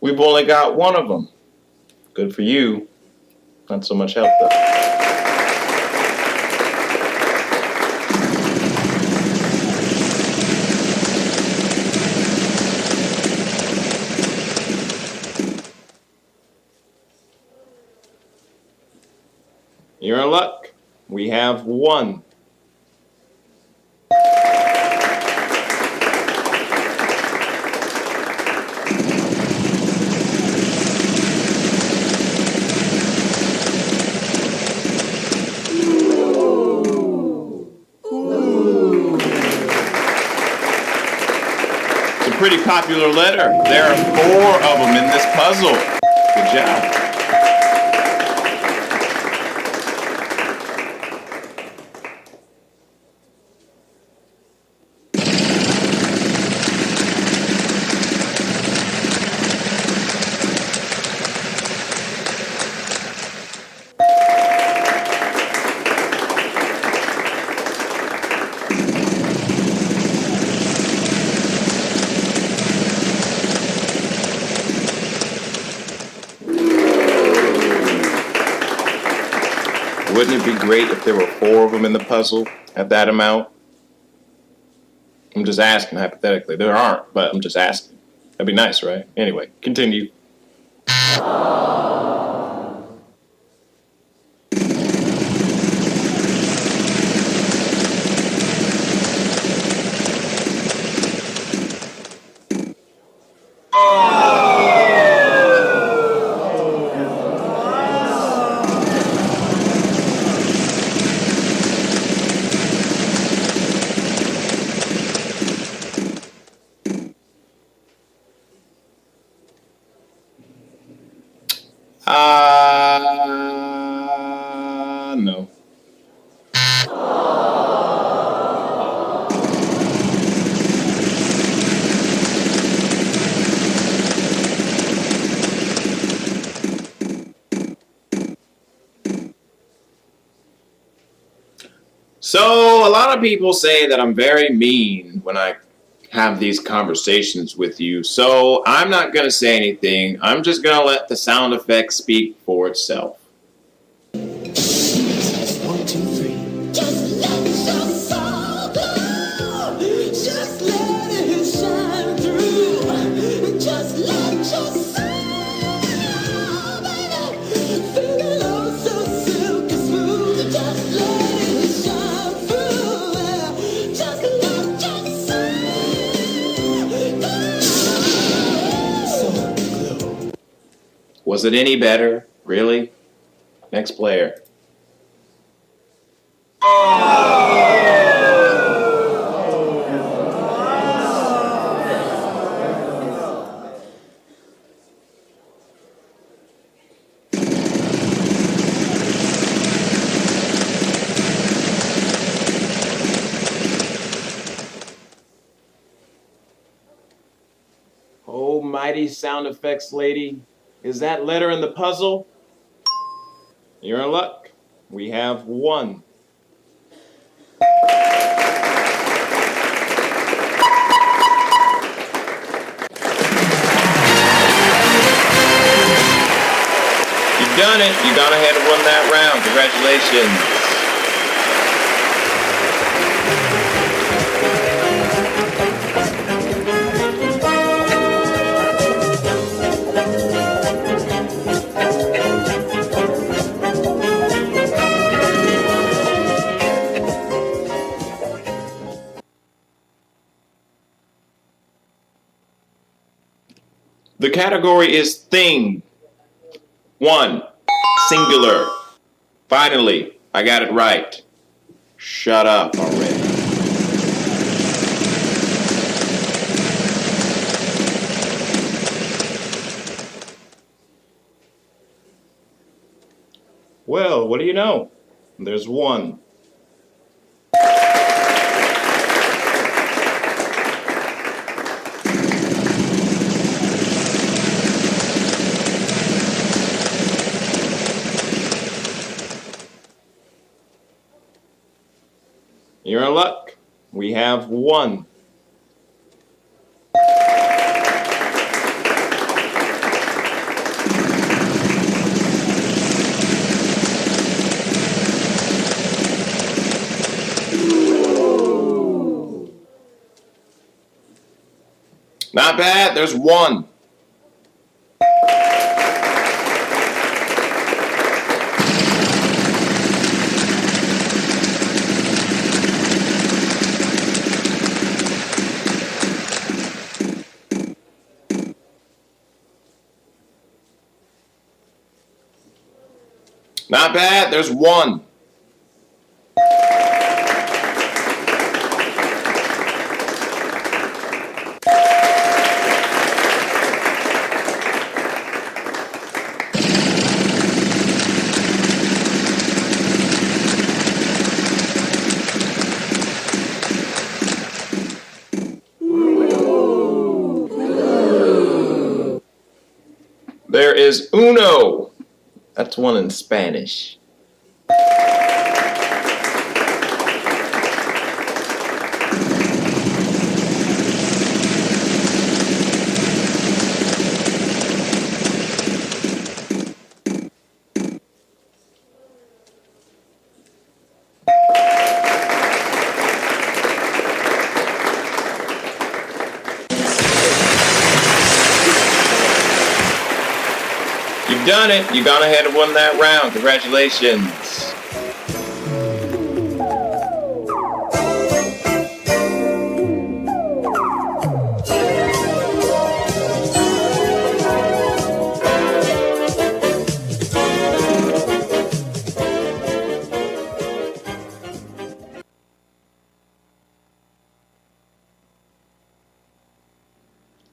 We've only got one of them. Good for you. Not so much help, though. You're in luck. We have one. Pretty popular letter. There are 4 of them in this puzzle. Good job. Wouldn't it be great if there were 4 of them in the puzzle at that amount? I'm just asking hypothetically. There aren't, but I'm just asking. That'd be nice, right? Anyway, continue. No. So, a lot of people say that I'm very mean when I have these conversations with you, so I'm not going to say anything. I'm just going to let the sound effect speak for itself. 1, 2, 3. Just let your soul go. Just let it shine through. Just let your soul, baby, feel it all so silky smooth. Just let it shine through. Just let your soul go. Was it any better? Really? Next player. Oh, mighty sound effects lady. Is that letter in the puzzle? You're in luck. We have one. You've done it. You gone ahead and won that round. Congratulations. The category is thing. 1, singular. Finally, I got it right. Shut up already. Well, what do you know? There's one. You're in luck. We have 1. Not bad. There's 1. Not bad. There's 1. There is uno. That's 1 in Spanish. You've done it. You've gone ahead and won that round. Congratulations.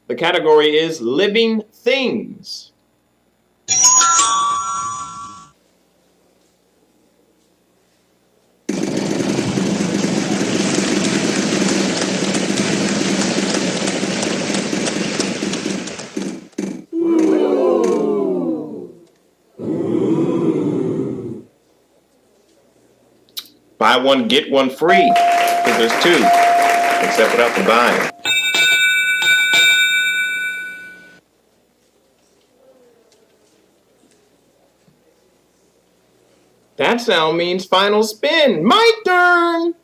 The category is living things. Buy 1, get 1 free, because there's 2, except without the buying. That sound means final spin. My turn!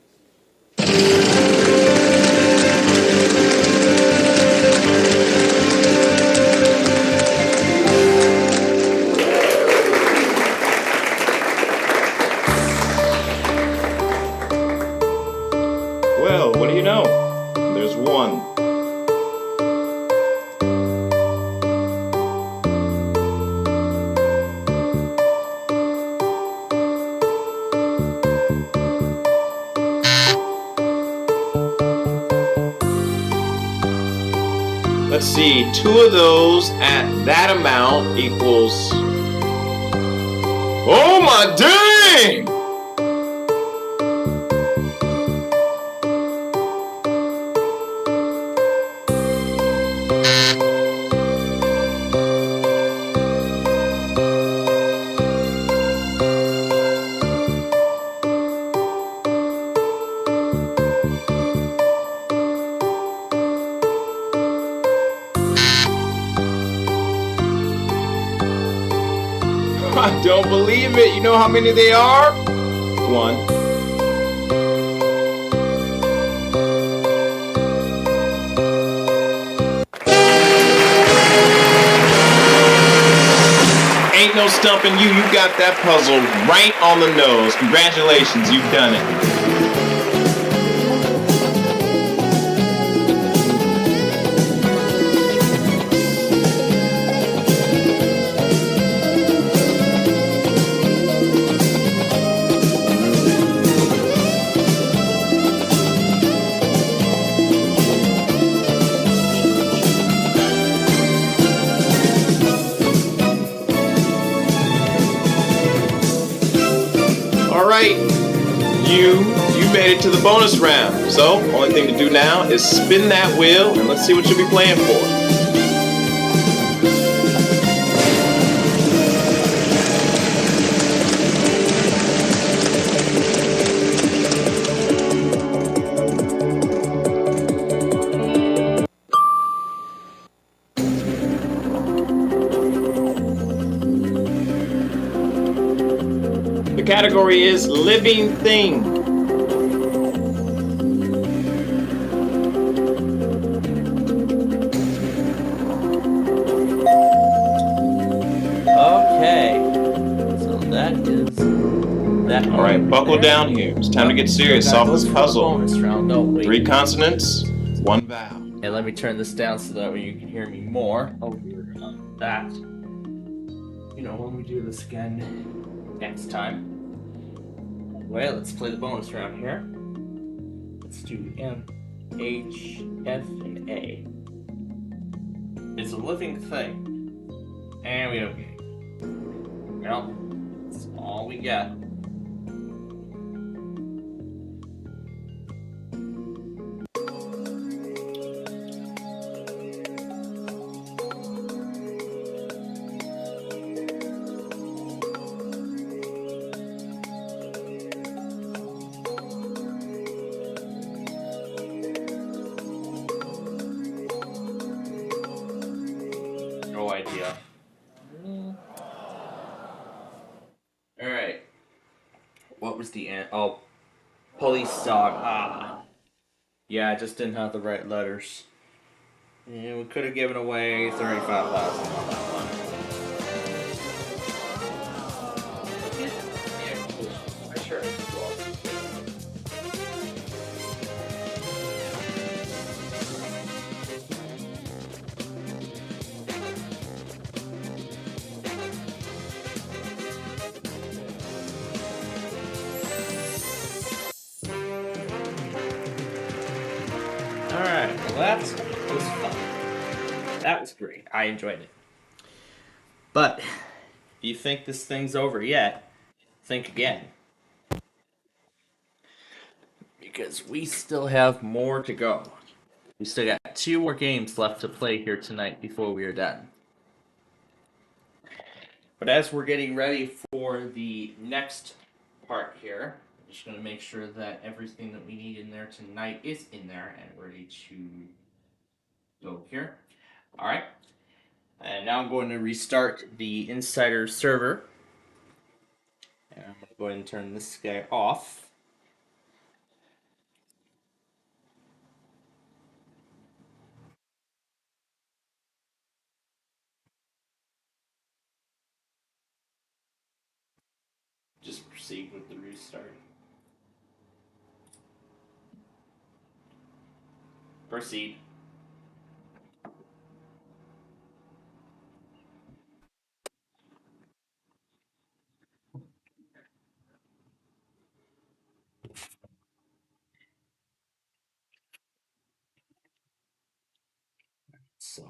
Well, what do you know? There's 1. Let's see, 2 of those at that amount equals... Oh my dang! I don't believe it. You know how many they are? 1. Ain't no stumping you. You got that puzzle right on the nose. Congratulations, you've done it. Alright, you made it to the bonus round. So, only thing to do now is spin that wheel and let's see what you'll be playing for. category is living thing. Okay. So that is that. All right, buckle down here. It's time to get serious. Solve this puzzle. Bonus round, don't we? 3 consonants, 1 vowel. And let me turn this down so that way you can hear me more over that. You know, when we do this again next time. Well, let's play the bonus round here. Let's do M, H, F, and A. It's a living thing. And we have A. Well, that's all we got. No idea. Alright. What was the end? Oh, police dog. Ah. Yeah, I just didn't have the right letters. Yeah, we could have given away 35,000 on that one. Yeah, sure. Alright, well that was fun. That was great. I enjoyed it. But, if you think this thing's over yet, think again. Because we still have more to go. We still got 2 more games left to play here tonight before we are done. But as we're getting ready for the next part here, I'm just going to make sure that everything that we need in there tonight is in there and ready to go here. Alright. And now I'm going to restart the Insider server. And I'm going to go ahead and turn this guy off. Just proceed with the restart. Proceed. So,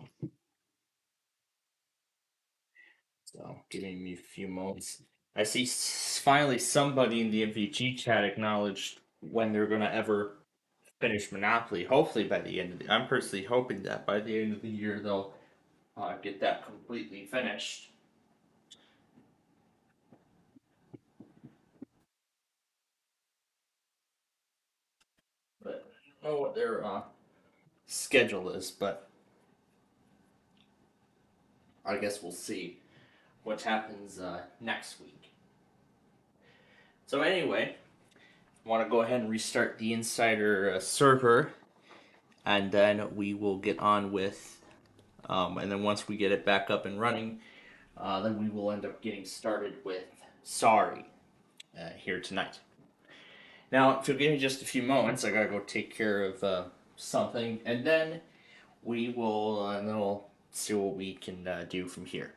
giving me a few moments. I see finally somebody in the MVG chat acknowledged when they're going to ever finish Monopoly. Hopefully by the end of the... I'm personally hoping that by the end of the year they'll get that completely finished. But I don't know what their schedule is, but I guess we'll see what happens next week. So anyway, I want to go ahead and restart the Insider server, and then we will get on with, and then once we get it back up and running, then we will end up getting started with Sorry here tonight. Now, if you'll give me just a few moments, I gotta go take care of something, and then we will, and then we'll see what we can do from here.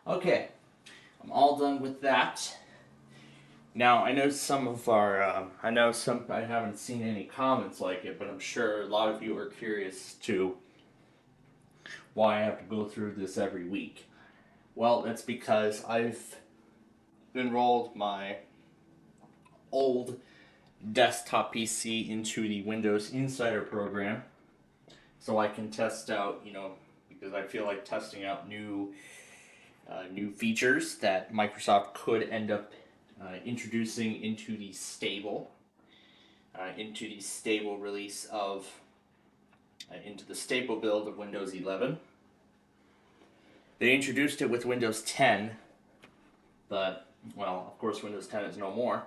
Okay, I'm all done with that. Now, I know some of our, I haven't seen any comments like it, but I'm sure a lot of you are curious to why I have to go through this every week. Well, that's because I've enrolled my old desktop PC into the Windows Insider program so I can test out, because I feel like testing out new features that Microsoft could end up introducing into the stable release of into the stable build of Windows 11. They introduced it with Windows 10, but well, of course Windows 10 is no more.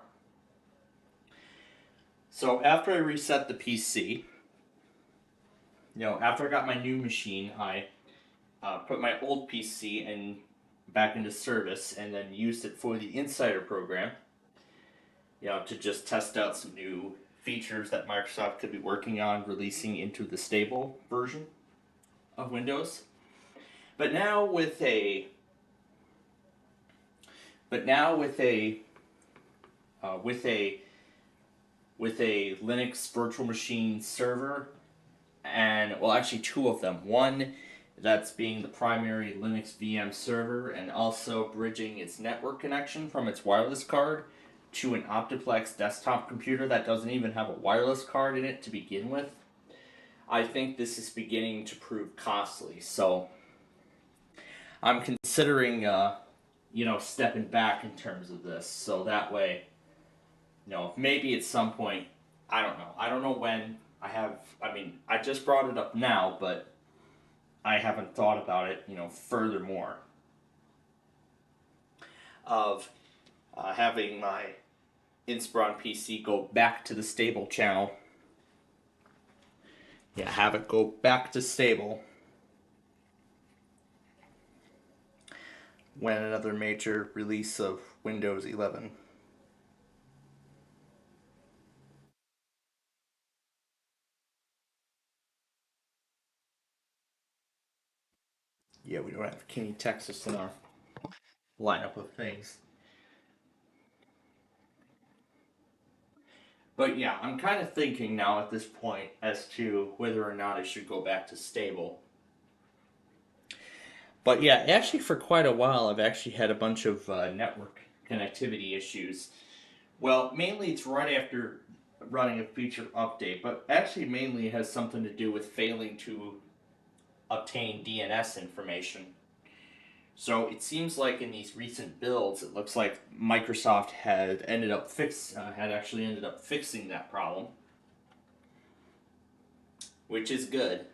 So after I reset the PC, after I got my new machine, I put my old PC back into service and then used it for the Insider program, to just test out some new features that Microsoft could be working on releasing into the stable version of Windows. But now with a Linux virtual machine server, and well, actually two of them. One that's being the primary Linux VM server and also bridging its network connection from its wireless card to an Optiplex desktop computer that doesn't even have a wireless card in it to begin with. I think this is beginning to prove costly, so I'm considering, stepping back in terms of this, so that way, maybe at some point, I don't know. I don't know when. I just brought it up now, but I haven't thought about it, furthermore, of having my Inspiron PC go back to the stable channel. Yeah, have it go back to stable when another major release of Windows 11. Yeah, we don't have Kenny, Texas in our lineup of things. But yeah, I'm kind of thinking now at this point as to whether or not I should go back to stable. But yeah, actually for quite a while I've actually had a bunch of network connectivity issues. Well, mainly it's right after running a feature update, but actually mainly it has something to do with failing to obtain DNS information. So it seems like in these recent builds, it looks like Microsoft had actually ended up fixing that problem, which is good,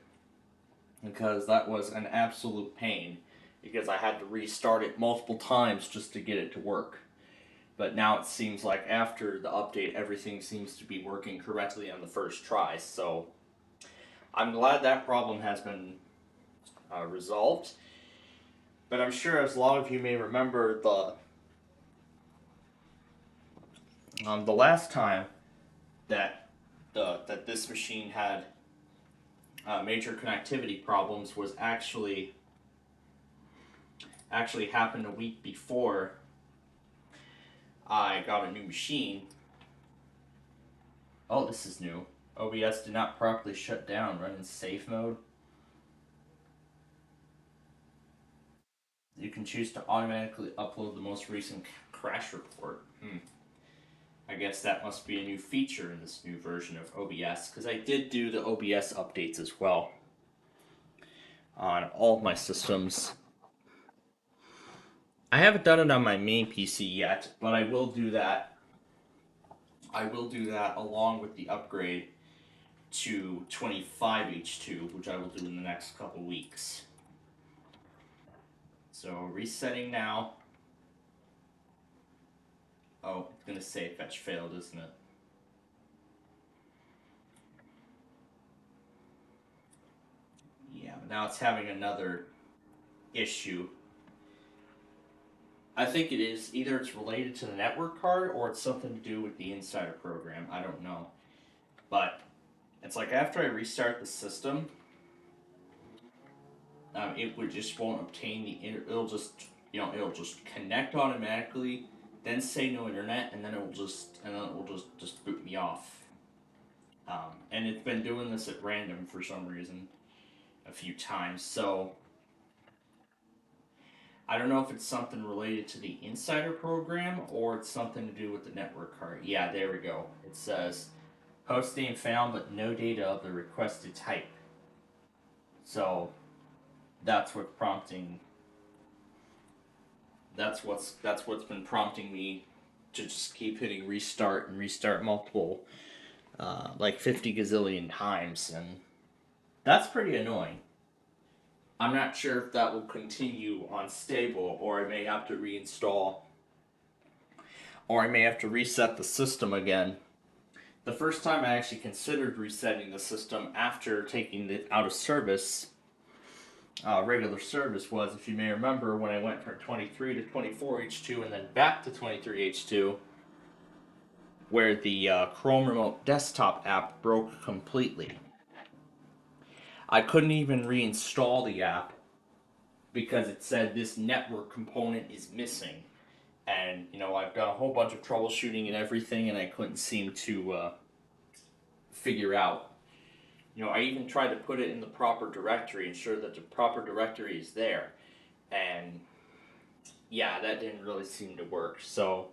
because that was an absolute pain, because I had to restart it multiple times just to get it to work. But now it seems like after the update, everything seems to be working correctly on the first try. So I'm glad that problem has been resolved. But I'm sure, as a lot of you may remember, the last time that this machine had major connectivity problems was actually happened a week before I got a new machine. Oh, this is new. OBS did not properly shut down. Run in safe mode. You can choose to automatically upload the most recent crash report. I guess that must be a new feature in this new version of OBS, because I did do the OBS updates as well on all of my systems. I haven't done it on my main PC yet, but I will do that. I will do that along with the upgrade to 25H2, which I will do in the next couple weeks. So resetting now. Oh, it's going to say fetch failed, isn't it? Yeah, but now it's having another issue. I think it is. Either it's related to the network card or it's something to do with the Insider program. I don't know. But it's like after I restart the system, it just won't obtain it'll just it'll just connect automatically, then say no internet, and then it will just boot me off. And it's been doing this at random for some reason a few times. So I don't know if it's something related to the Insider program or it's something to do with the network card. Yeah, there we go. It says host name found but no data of the requested type. So that's what's prompting. That's what's been prompting me to just keep hitting restart and restart multiple, like 50 gazillion times, and that's pretty annoying. I'm not sure if that will continue on stable, or I may have to reinstall, or I may have to reset the system again. The first time I actually considered resetting the system after taking it out of service, regular service, was, if you may remember, when I went from 23 to 24H2 and then back to 23H2, where the Chrome Remote Desktop app broke completely. I couldn't even reinstall the app because it said this network component is missing. And, I've done a whole bunch of troubleshooting and everything, and I couldn't seem to figure out. I even tried to put it in the proper directory, ensure that the proper directory is there. And, yeah, that didn't really seem to work. So,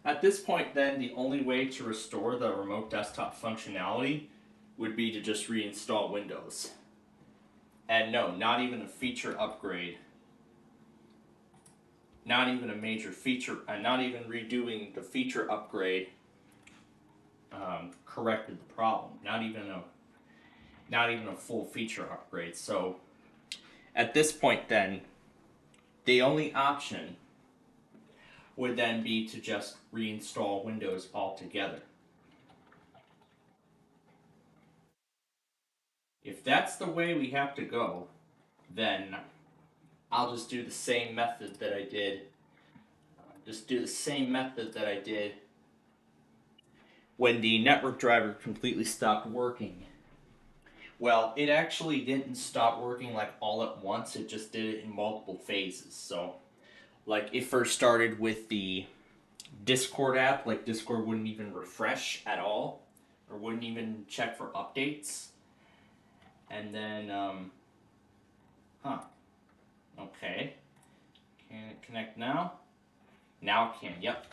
at this point, then, the only way to restore the remote desktop functionality would be to just reinstall Windows. And no, not even a feature upgrade. Not even a major feature, not even redoing the feature upgrade corrected the problem. Not even a full feature upgrade. So at this point then, the only option would then be to just reinstall Windows altogether. If that's the way we have to go, then I'll just do the same method that I did. When the network driver completely stopped working. Well, it actually didn't stop working like all at once. It just did it in multiple phases. So, like, it first started with the Discord app. Like, Discord wouldn't even refresh at all, or wouldn't even check for updates. And then, okay. Can it connect now? Now it can, yep.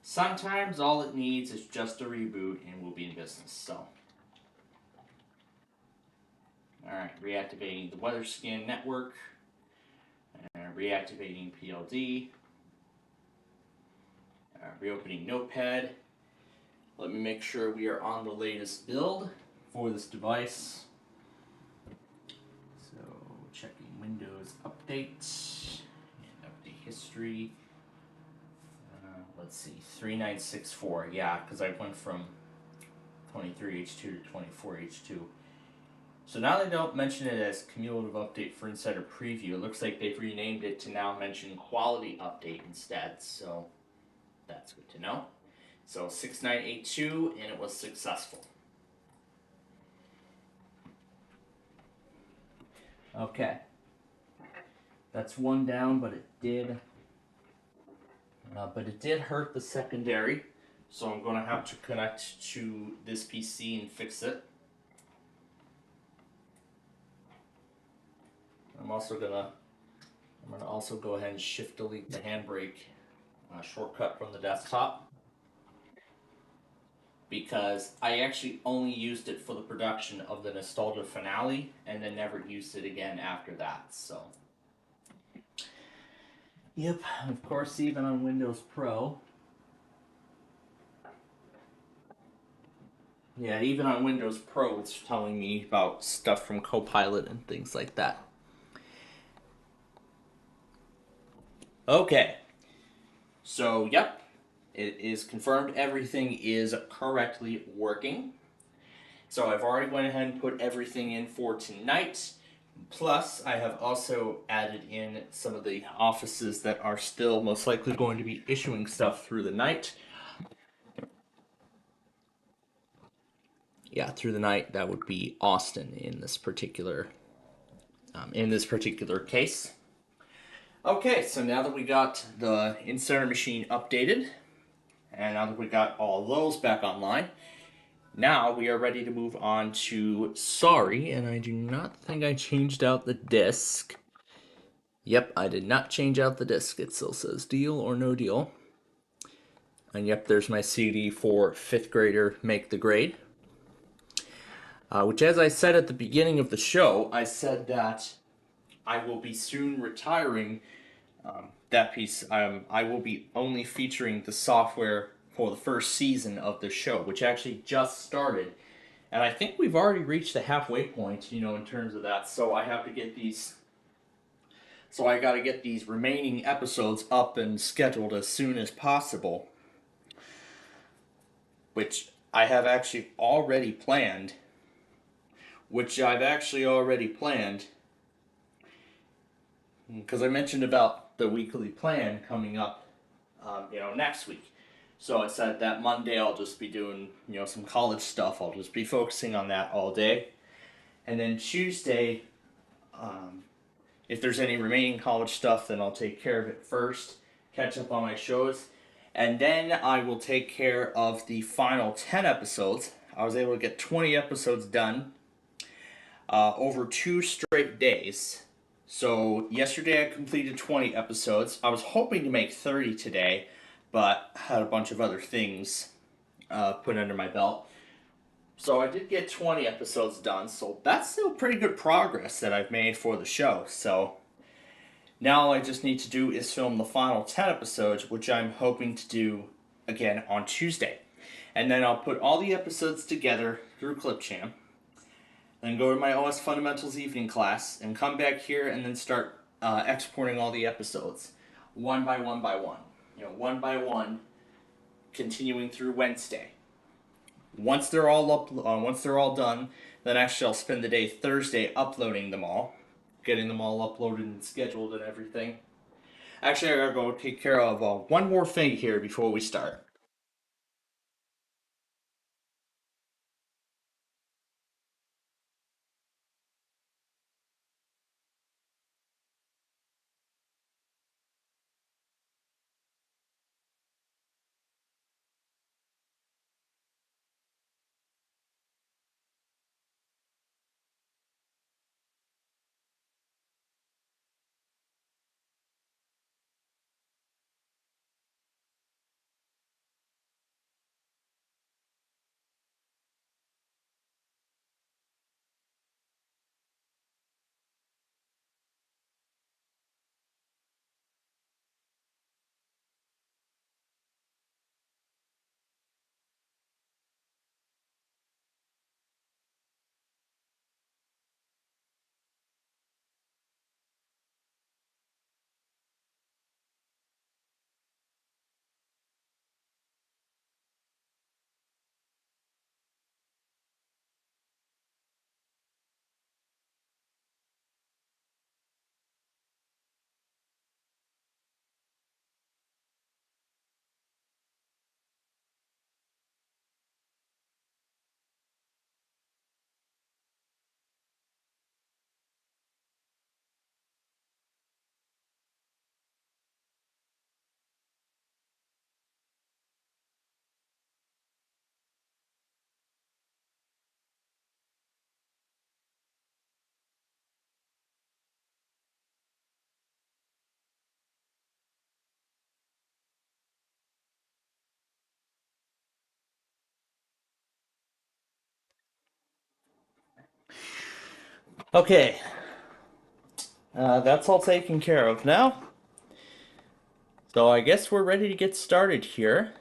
Sometimes all it needs is just a reboot and we'll be in business, so. Alright, reactivating the WeatherScan network. Reactivating PLD. Reopening Notepad. Let me make sure we are on the latest build for this device. Checking Windows updates and update history. Let's see, 3964. Yeah, because I went from 23H2 to 24H2. So now they don't mention it as cumulative update for Insider Preview. It looks like they've renamed it to now mention quality update instead. So that's good to know. So 6982, and it was successful. Okay, that's one down, but it did hurt the secondary, so I'm going to have to connect to this PC and fix it. I'm gonna also go ahead and shift delete the handbrake shortcut from the desktop, because I actually only used it for the production of the Nostalgia Finale and then never used it again after that, so. Yep, of course, even on Windows Pro. Yeah, even on Windows Pro, it's telling me about stuff from Copilot and things like that. Okay. So, yep. It is confirmed everything is correctly working. So I've already went ahead and put everything in for tonight. Plus, I have also added in some of the offices that are still most likely going to be issuing stuff through the night. Yeah, through the night, that would be Austin in this particular case. Okay, so now that we got the inserter machine updated, and now that we got all those back online, now we are ready to move on to Sorry, and I do not think I changed out the disc. Yep, I did not change out the disc. It still says Deal or No Deal. And yep, there's my CD for 5th grader Make the Grade. Which, as I said at the beginning of the show, I said that I will be soon retiring that piece. I will be only featuring the software for the first season of the show, which actually just started. And I think we've already reached the halfway point, you know, in terms of that. So I have to get these... So I gotta get these remaining episodes up and scheduled as soon as possible. Which I have actually already planned. Because I mentioned about the weekly plan coming up, next week. So I said that Monday I'll just be doing, some college stuff. I'll just be focusing on that all day. And then Tuesday, if there's any remaining college stuff, then I'll take care of it first, catch up on my shows. And then I will take care of the final 10 episodes. I was able to get 20 episodes done over 2 straight days. So yesterday I completed 20 episodes. I was hoping to make 30 today, but had a bunch of other things put under my belt. So I did get 20 episodes done, so that's still pretty good progress that I've made for the show. So now all I just need to do is film the final 10 episodes, which I'm hoping to do again on Tuesday. And then I'll put all the episodes together through Clipchamp, then go to my OS Fundamentals evening class, and come back here and then start exporting all the episodes, one by one by one. One by one, continuing through Wednesday. Once they're all done, then actually I'll spend the day Thursday uploading them all, getting them all uploaded and scheduled and everything. Actually, I gotta go take care of one more thing here before we start. Okay, that's all taken care of now. So I guess we're ready to get started here.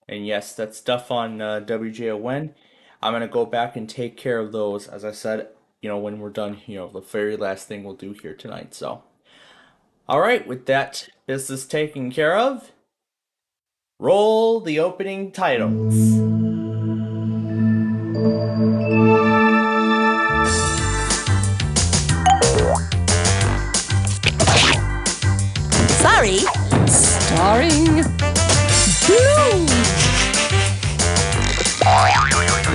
And yes, that stuff on WJON, I'm going to go back and take care of those, as I said, when we're done, the very last thing we'll do here tonight. So, alright, with that business taken care of, roll the opening titles. Sorry, starring Blue.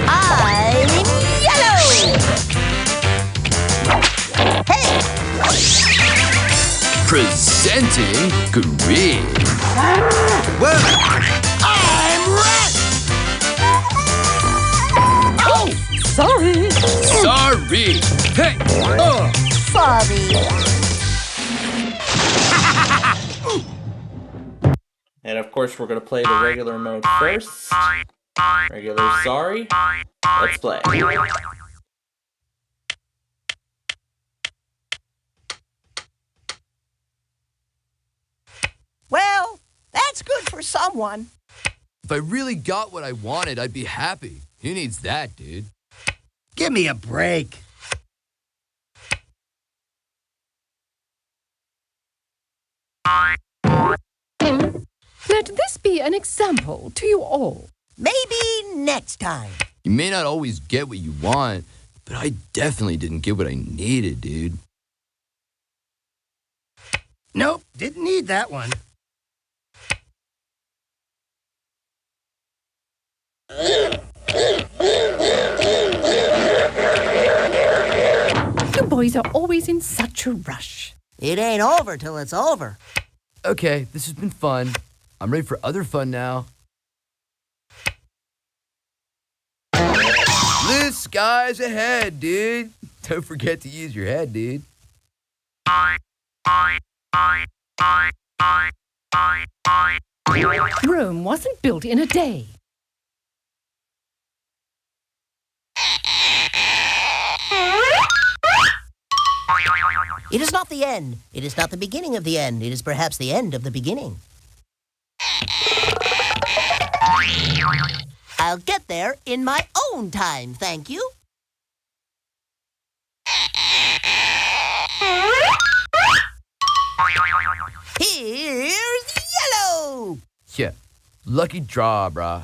I'm Yellow. Hey. Presenting Green. Well, I'm red! Oh, sorry. Sorry. Hey. Sorry. And of course, we're going to play the regular mode first. Regular sorry. Let's play. Well, that's good for someone. If I really got what I wanted, I'd be happy. Who needs that, dude? Give me a break. Let this be an example to you all. Maybe next time. You may not always get what you want, but I definitely didn't get what I needed, dude. Nope, didn't need that one. You boys are always in such a rush. It ain't over till it's over. Okay, this has been fun. I'm ready for other fun now. Blue skies ahead, dude. Don't forget to use your head, dude. Rome wasn't built in a day. It is not the end. It is not the beginning of the end. It is perhaps the end of the beginning. I'll get there in my own time, thank you. Here's yellow! Yeah, lucky draw, brah.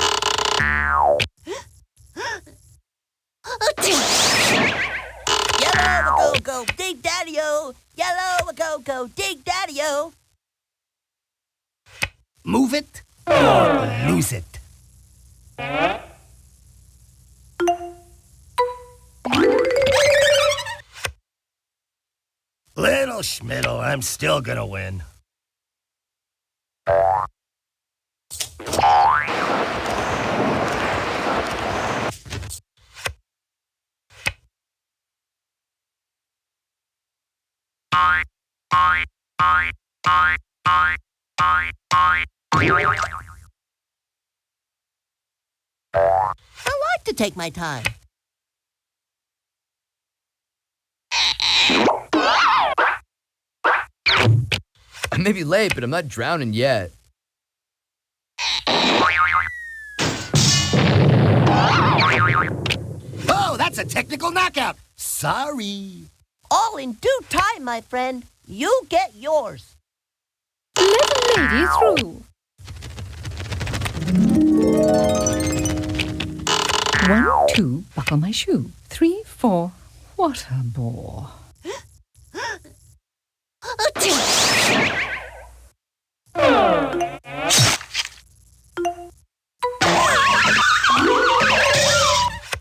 Yellow go dig daddy-o. Yellow go dig daddy-o. Move it or lose it. Little Schmiddle, I'm still gonna win. I like to take my time. I may be late, but I'm not drowning yet. Oh, that's a technical knockout. Sorry. All in due time, my friend. You get yours. Let a lady through. 1, 2, buckle my shoe. 3, 4, what a bore.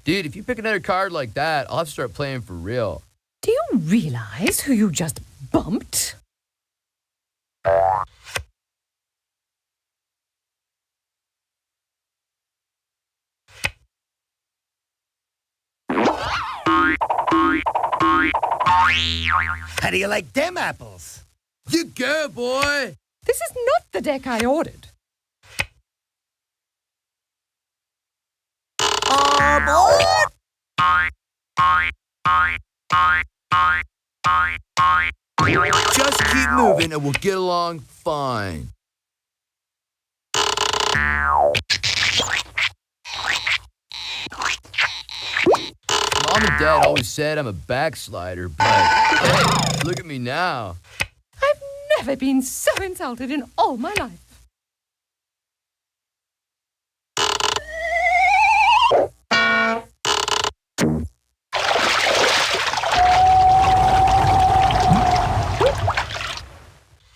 Dude, if you pick another card like that, I'll have to start playing for real. Do you realize who you just bumped? How do you like them apples? You go, boy! This is not the deck I ordered. Aboard! Just keep moving and we'll get along fine. Mom and Dad always said I'm a backslider, but hey, look at me now. I've never been so insulted in all my life.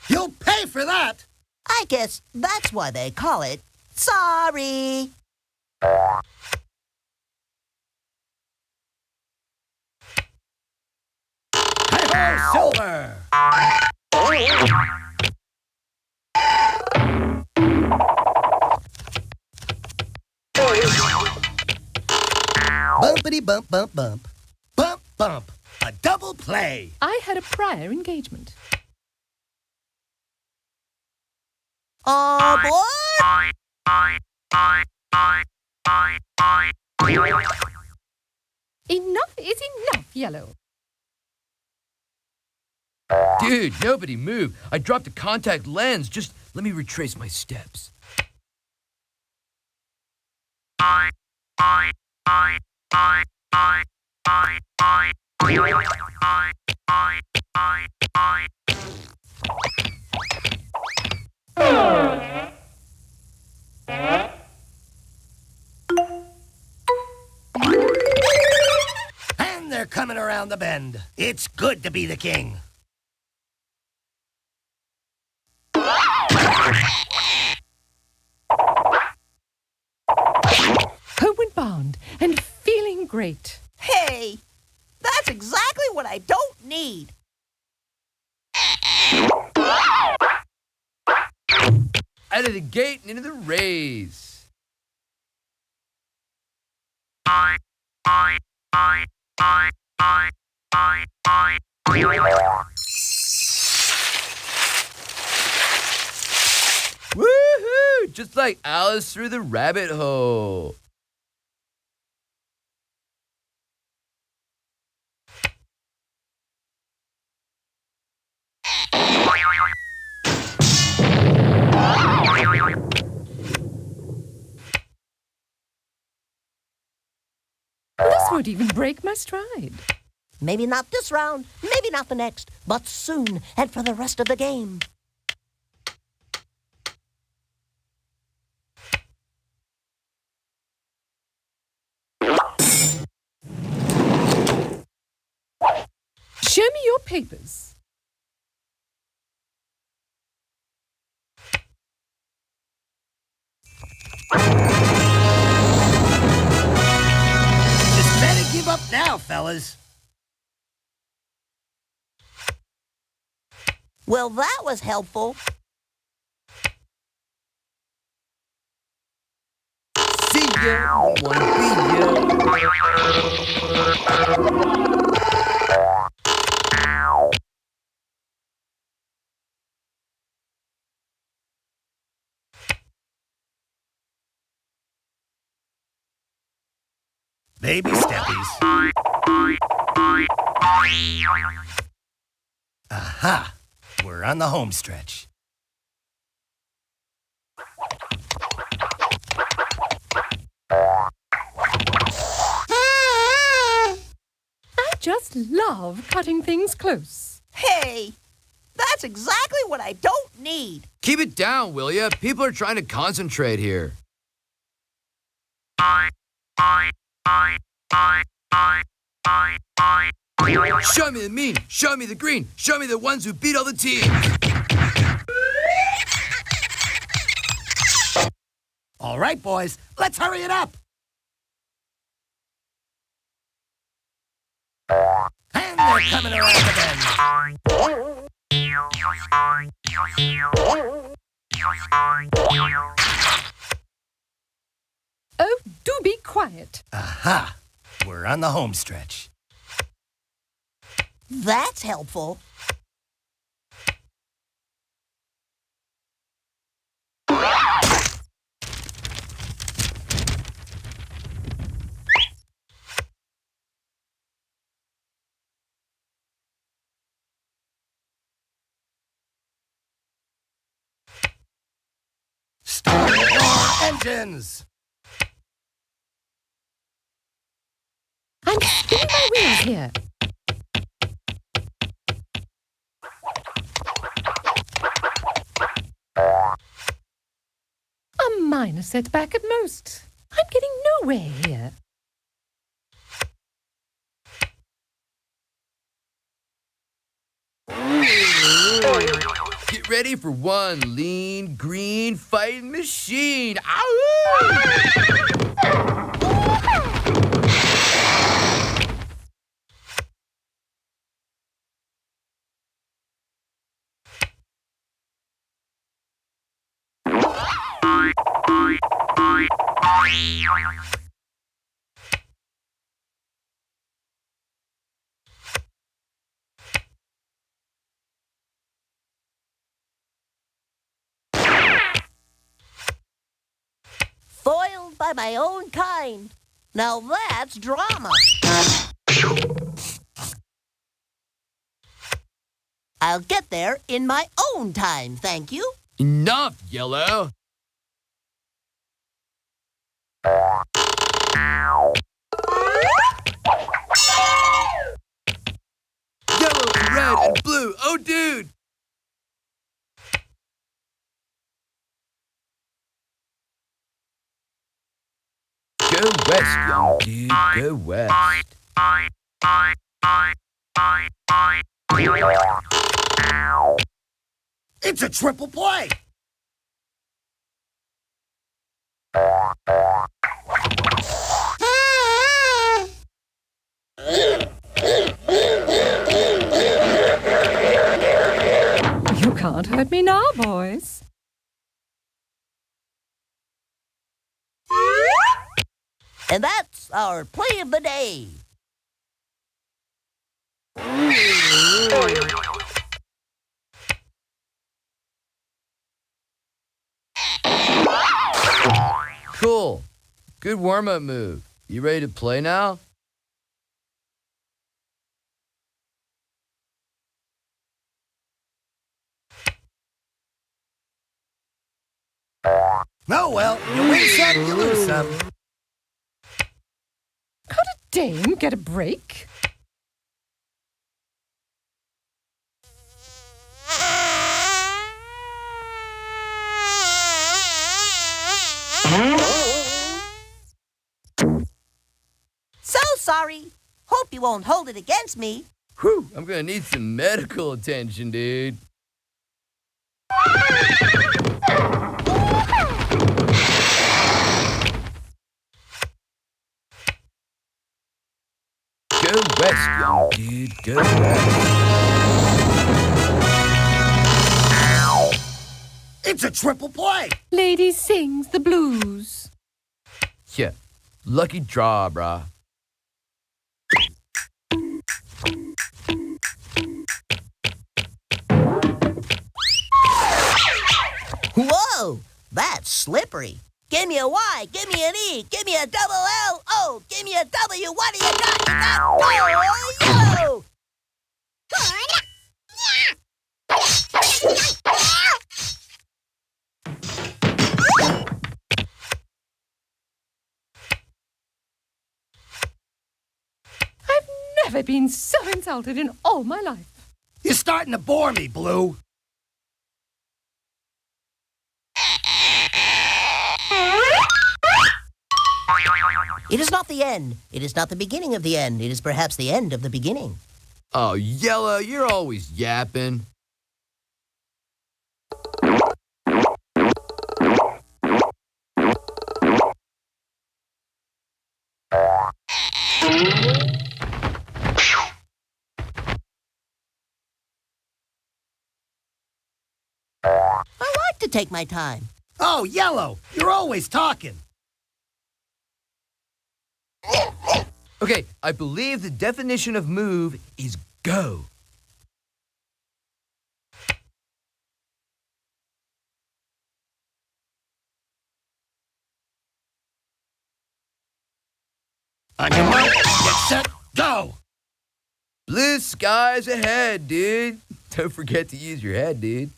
You'll pay for that. I guess that's why they call it sorry. Silver. bump, bump, bump. Bump, bump. A double play. I had a prior engagement. Boy! Enough is enough, Yellow. Dude, nobody move. I dropped a contact lens. Just let me retrace my steps. And they're coming around the bend. It's good to be the king. Homeward bound and feeling great. Hey, that's exactly what I don't need. Out of the gate and into the race. Woohoo! Just like Alice through the rabbit hole. This won't even break my stride. Maybe not this round, maybe not the next, but soon and for the rest of the game. Show me your papers. Just better give up now, fellas. Well, that was helpful. See ya, wanna be ya. Baby steppies. Aha! We're on the home stretch. I just love cutting things close. Hey, that's exactly what I don't need. Keep it down, will ya? People are trying to concentrate here. Show me the mean, show me the green, show me the ones who beat all the teams. All right, boys, let's hurry it up. And they're coming around the bend. Oh, do be quiet. Aha! We're on the home stretch. That's helpful. Start your engines! I'm spinning my wheels here. A minor setback at most. I'm getting nowhere here. Get ready for one lean, green fighting machine. Ow! by my own kind. Now that's drama. I'll get there in my own time, thank you. Enough, Yellow. Yellow and red and blue. Oh, dude. Go west, young dude. Go west. It's a triple play. You can't hurt me now, boys. And that's our play of the day. Cool. Good warm-up move. You ready to play now? Oh, well, you win some, you lose some. Could a dame get a break? So sorry. Hope you won't hold it against me. Whew, I'm gonna need some medical attention, dude. Go west, young dude. Go west. It's a triple play. Lady sings the blues. Yeah, lucky draw, brah. Whoa, that's slippery. Give me a Y, give me an E, give me a double L, O, give me a W. What do you got? You got go, yo! I've never been so insulted in all my life. You're starting to bore me, Blue. It is not the end. It is not the beginning of the end. It is perhaps the end of the beginning. Oh, Yellow, you're always yapping. I like to take my time. Oh, Yellow, you're always talking. Okay, I believe the definition of move is go. On your mark, get set, go. Blue skies ahead, dude. Don't forget to use your head, dude.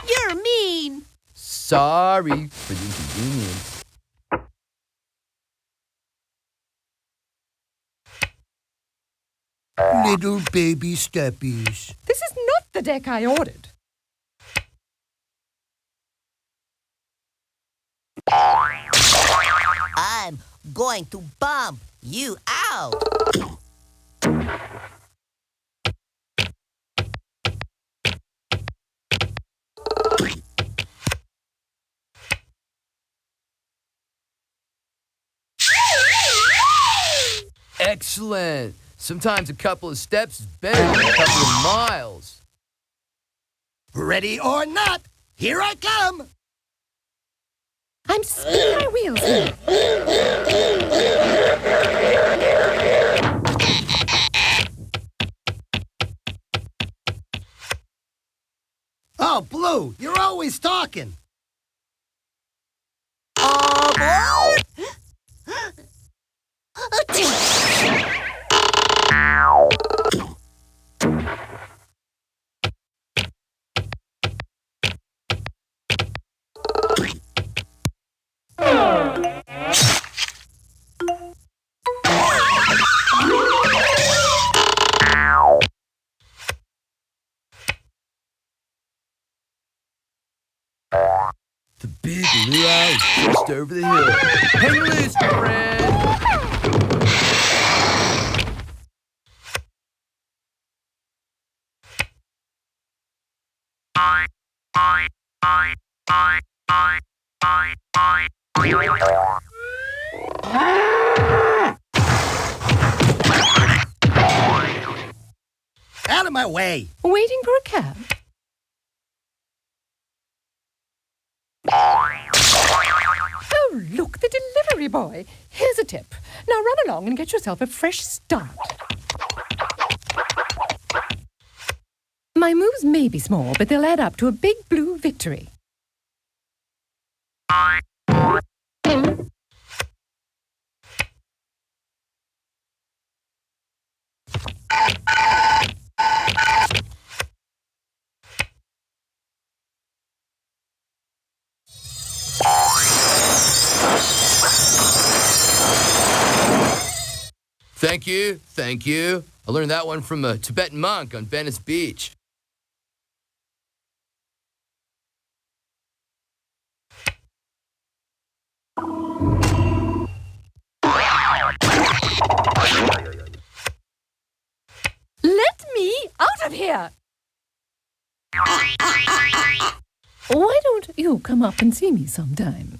You're mean. Sorry for the inconvenience. Little baby steppies. This is not the deck I ordered. I'm going to bump you out. Excellent. Sometimes a couple of steps is better than a couple of miles. Ready or not, here I come. I'm spinning my wheels here. Oh, Blue, you're always talking. Aboard! The big luau is just over the hill. Hang loose, friend! Out of my way. Waiting for a cab? Oh, look, the delivery boy. Here's a tip. Now run along and get yourself a fresh start. My moves may be small, but they'll add up to a big blue victory. Thank you, thank you. I learned that one from a Tibetan monk on Venice Beach. Let me out of here! Why don't you come up and see me sometime?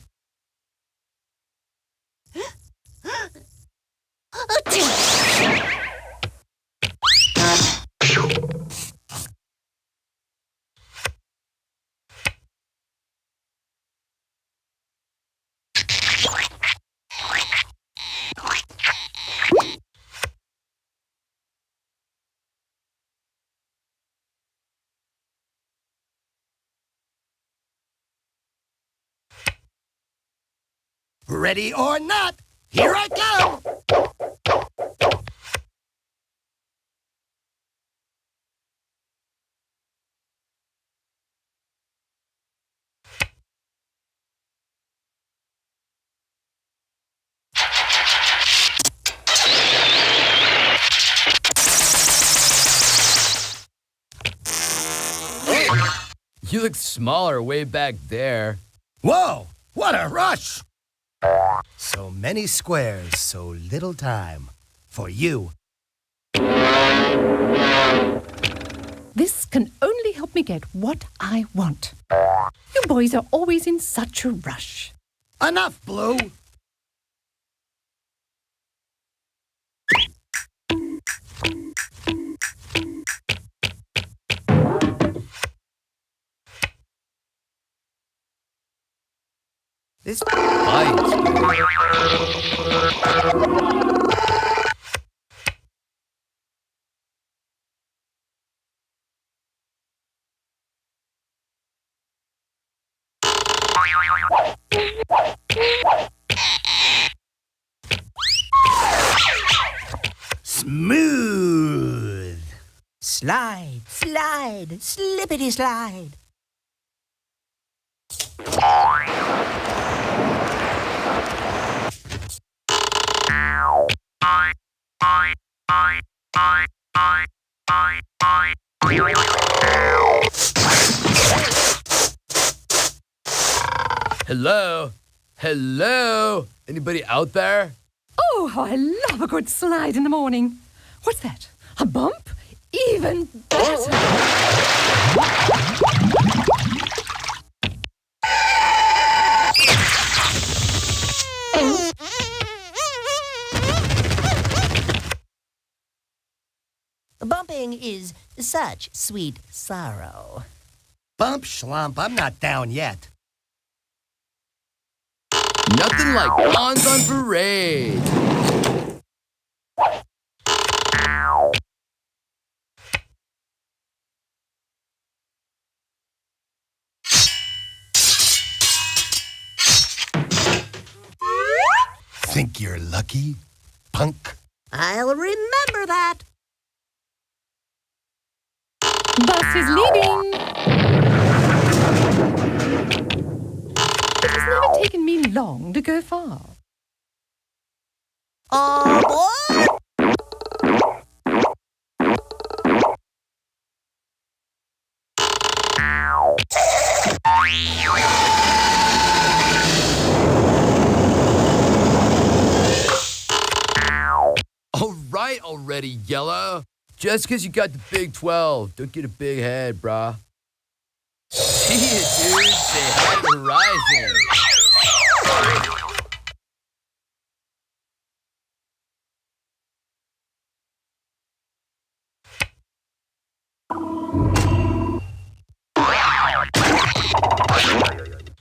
Ready or not, here I come! You look smaller way back there. Whoa, what a rush! So many squares, so little time. For you. This can only help me get what I want. You boys are always in such a rush. Enough, Blue! This bites. Smooth! Slide, slide, slippity slide. Hello? Hello? Anybody out there? Oh, how I love a good slide in the morning. What's that? A bump? Even better. Bumping is such sweet sorrow. Bump schlump, I'm not down yet. Nothing like pawns on parade. Think you're lucky, punk? I'll remember that. Bus is leaving. It has never taken me long to go far. Aboard! All right already, Yellow. Just 'cause you got the Big 12, don't get a big head, brah. See ya, dude. Say hi to the horizon.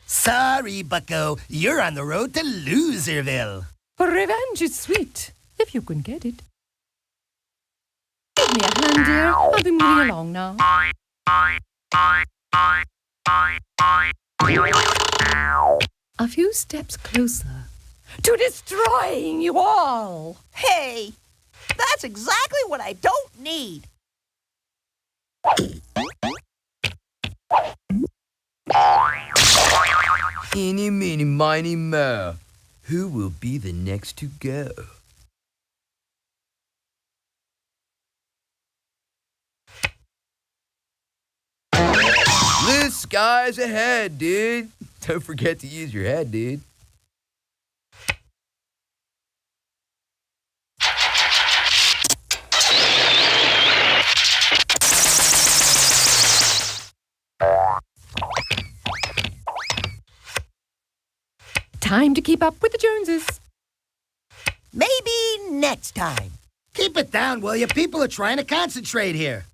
Sorry, bucko. You're on the road to Loserville. Revenge is sweet, if you can get it. Give me a hand, dear. I'll be moving along now. A few steps closer to destroying you all. Hey, that's exactly what I don't need. Eeny, meeny, miny, mo. Who will be the next to go? Blue skies ahead, dude. Don't forget to use your head, dude. Time to keep up with the Joneses. Maybe next time. Keep it down, will you? People are trying to concentrate here.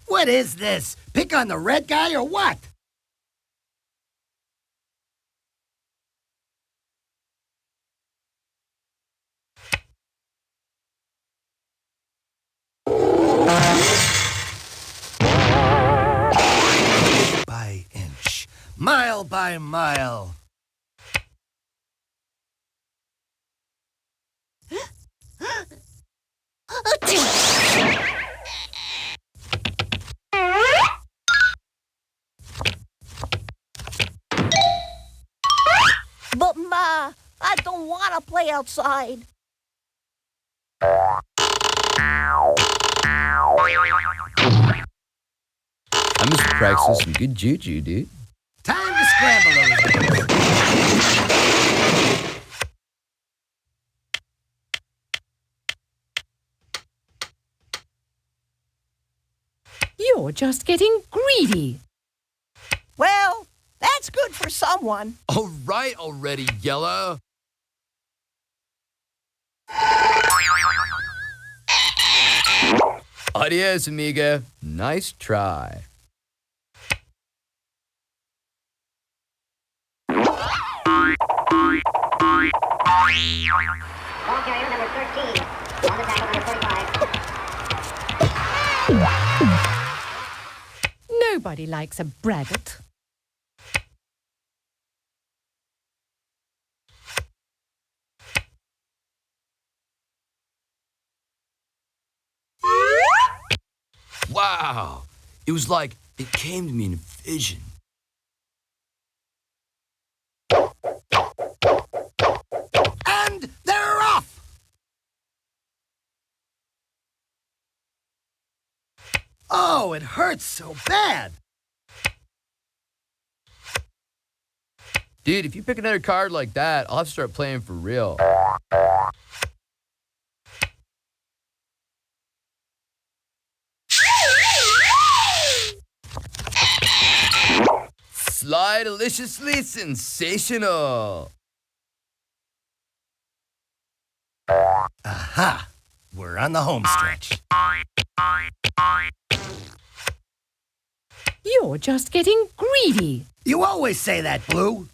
What is this? Pick on the red guy or what? Inch by inch, mile by mile. But Ma, I don't want to play outside. I must practice some good juju, dude. Time to scramble those days. You're just getting greedy. Well, that's good for someone. All right already, Yellow. Adios, amigo. Nice try. Ball carrier number 13. On the tackle number 45. Nobody likes a braggart. Wow. It was like it came to me in a vision. And they're off! Oh, it hurts so bad. Dude, if you pick another card like that, I'll have to start playing for real. Sly deliciously sensational. Aha! We're on the home stretch. You're just getting greedy. You always say that, Blue.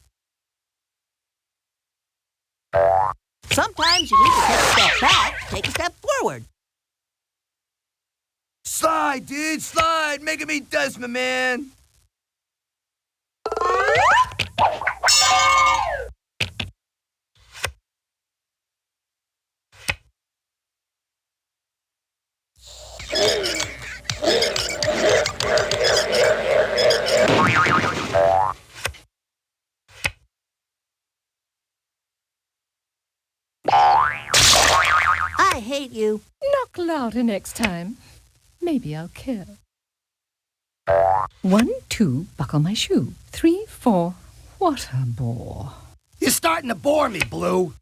Sometimes you need to take a step back, take a step forward. Slide, dude, slide. Making me dust, my man. I hate you. Knock louder next time. Maybe I'll care. 1, 2, buckle my shoe. 3, 4, what a bore. You're starting to bore me, Blue.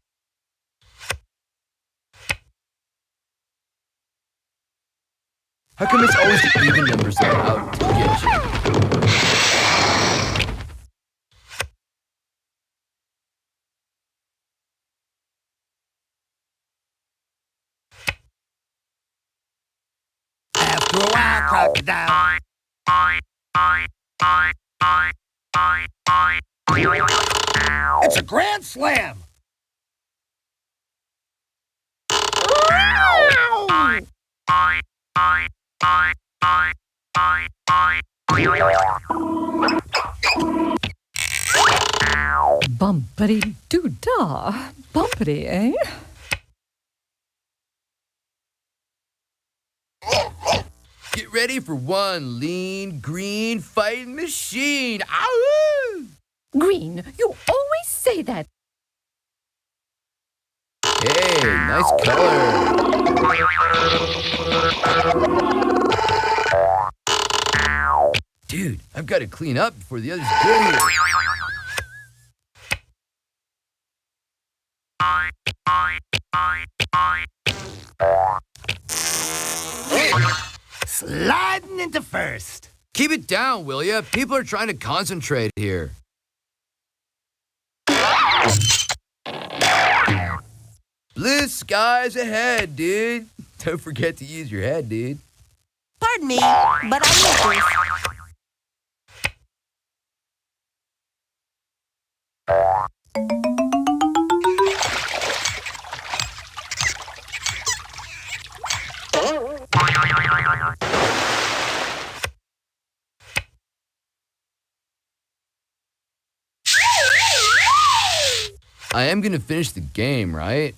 How come it's always the even numbers that are out to get you? After a while, crocodile. It's a grand slam. Bumpity doo-dah. Bumpity, eh? Get ready for one lean, green fighting machine. Ow! Green, you always say that. Hey, nice color. Dude, I've got to clean up before the others get here. Sliding into first. Keep it down, will ya? People are trying to concentrate here. Blue skies ahead, dude. Don't forget to use your head, dude. Pardon me, but I need this. I am gonna finish the game, right?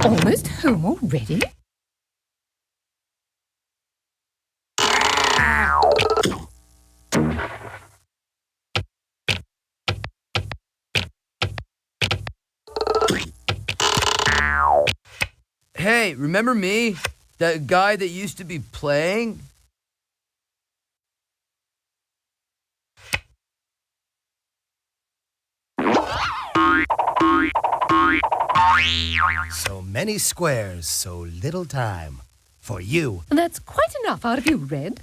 Almost home already? Hey, remember me? That guy that used to be playing? So many squares, so little time. For you. That's quite enough out of you, Red.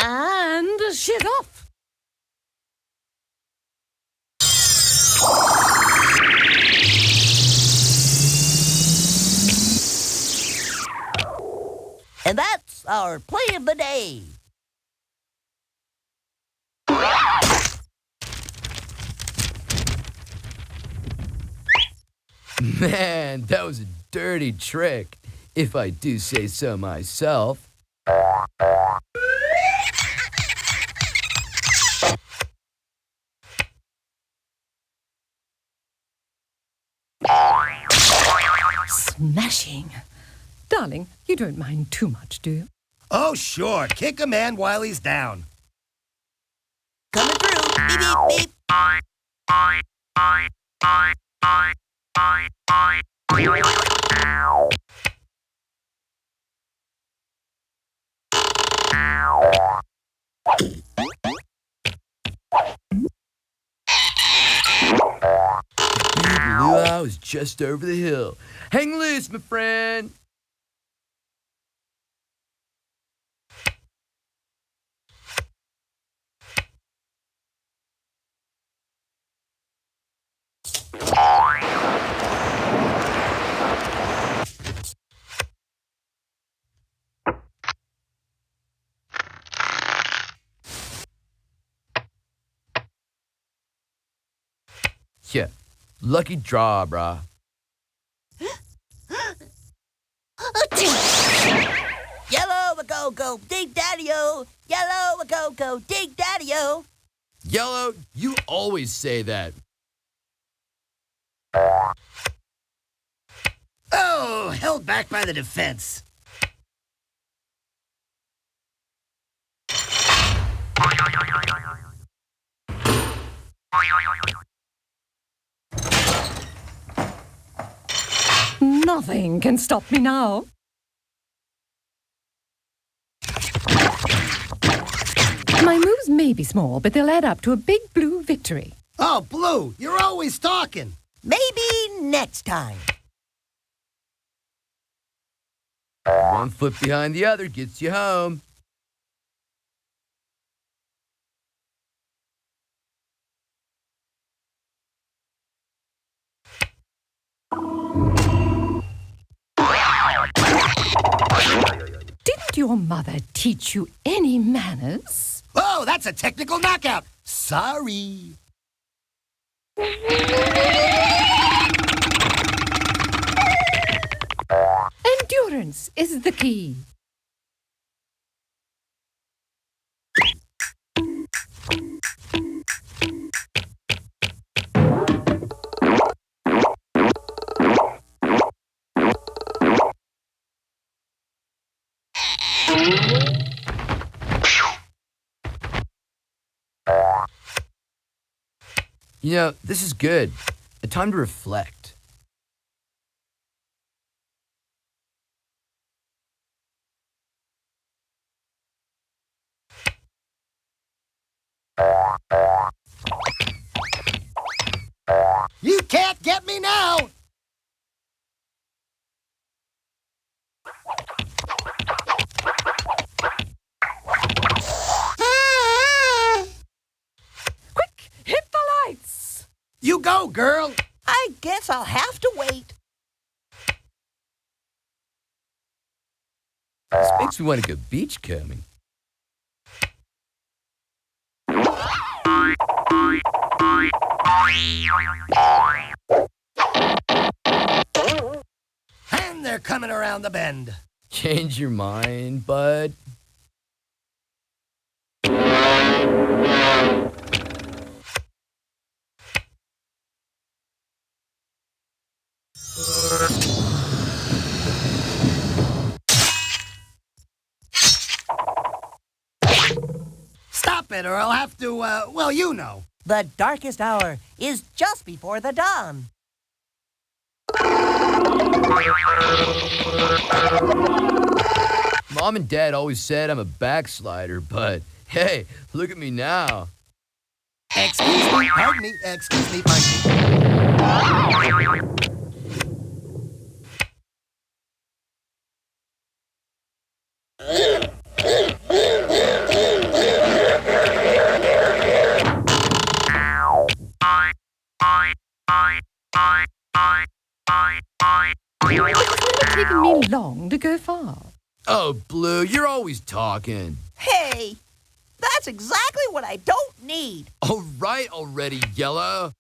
And shit off. And that's our play of the day. Man, that was a dirty trick, if I do say so myself. Smashing. Darling, you don't mind too much, do you? Oh, sure. Kick a man while he's down. Coming through. Beep, beep, luau is just over the hill. Hang loose, my friend. Yeah, lucky draw, brah. Yellow a go go dig daddy-o. Yellow a go go dig daddy-o. Yellow, you always say that. Oh, held back by the defense. Nothing can stop me now. My moves may be small, but they'll add up to a big blue victory. Oh, Blue, you're always talking. Maybe next time. One foot behind the other gets you home. Didn't your mother teach you any manners? Oh, that's a technical knockout. Sorry. Endurance is the key. You know, this is good. A time to reflect. You can't get me now. Quick, hit the lights. You go, girl. I guess I'll have to wait. This makes me want to go beachcombing. And they're coming around the bend. Change your mind, bud. Stop it, or I'll have to, well, you know. The darkest hour is just before the dawn. Mom and Dad always said I'm a backslider, but hey, look at me now. Excuse me, pardon me, pardon me. It's never taken me long to go far. Oh, Blue, you're always talking. Hey, that's exactly what I don't need. All right already, Yellow.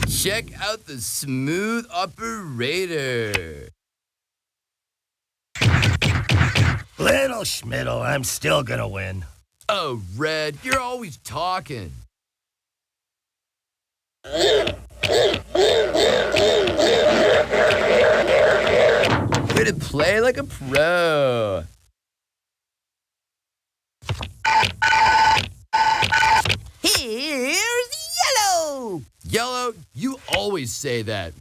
Check out the smooth operator. Little Schmiddle, I'm still gonna win. Oh, Red, you're always talking. Way to play like a pro. Here's Yellow. Yellow, you always say that.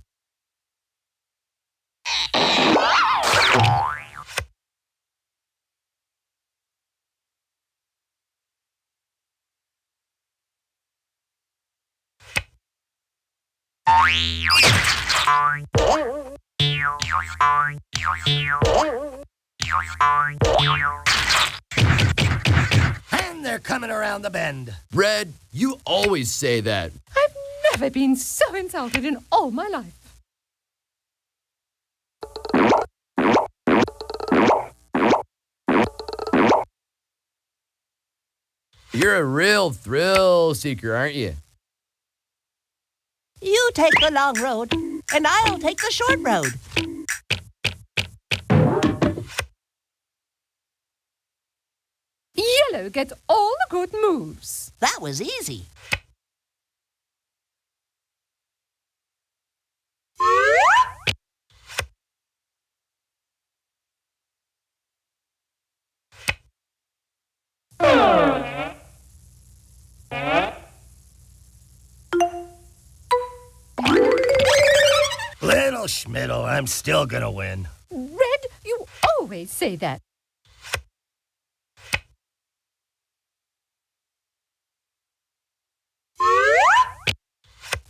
And they're coming around the bend. Red, you always say that. I've never been so insulted in all my life. You're a real thrill seeker, aren't you? You take the long road, and I'll take the short road. Yellow gets all the good moves. That was easy. Little Schmiddle, I'm still gonna win. Red, you always say that.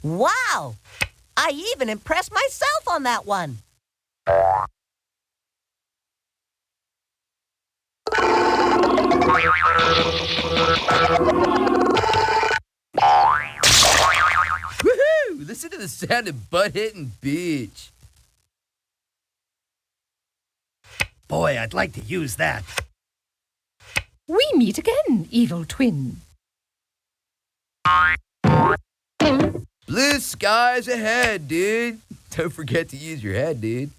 Wow! I even impressed myself on that one. Woohoo! Listen to the sound of butt hitting beach. Boy, I'd like to use that. We meet again, evil twin. Blue skies ahead, dude. Don't forget to use your head, dude.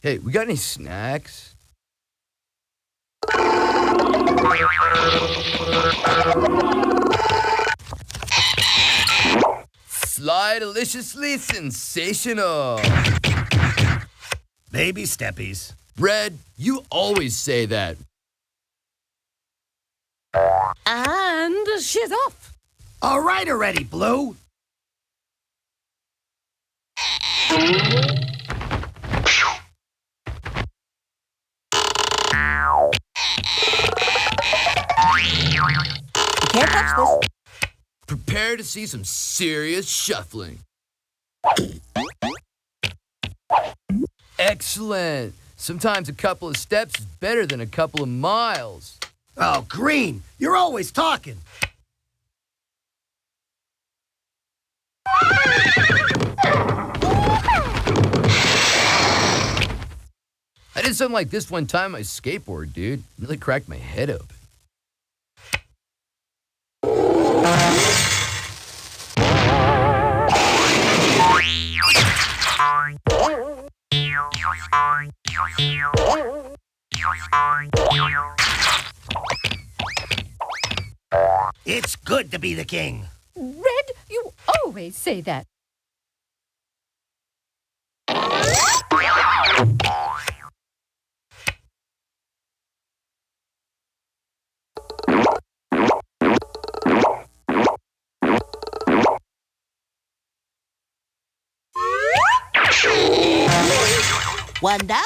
Hey, we got any snacks? Sly deliciously sensational. Baby steppies. Red, you always say that. And she's off. All right already, Blue. You can't touch this. Prepare to see some serious shuffling. Excellent. Sometimes a couple of steps is better than a couple of miles. Oh, Green, you're always talking. I did something like this one time on my skateboard, dude. Really cracked my head open. It's good to be the king. Red, you always say that. One down,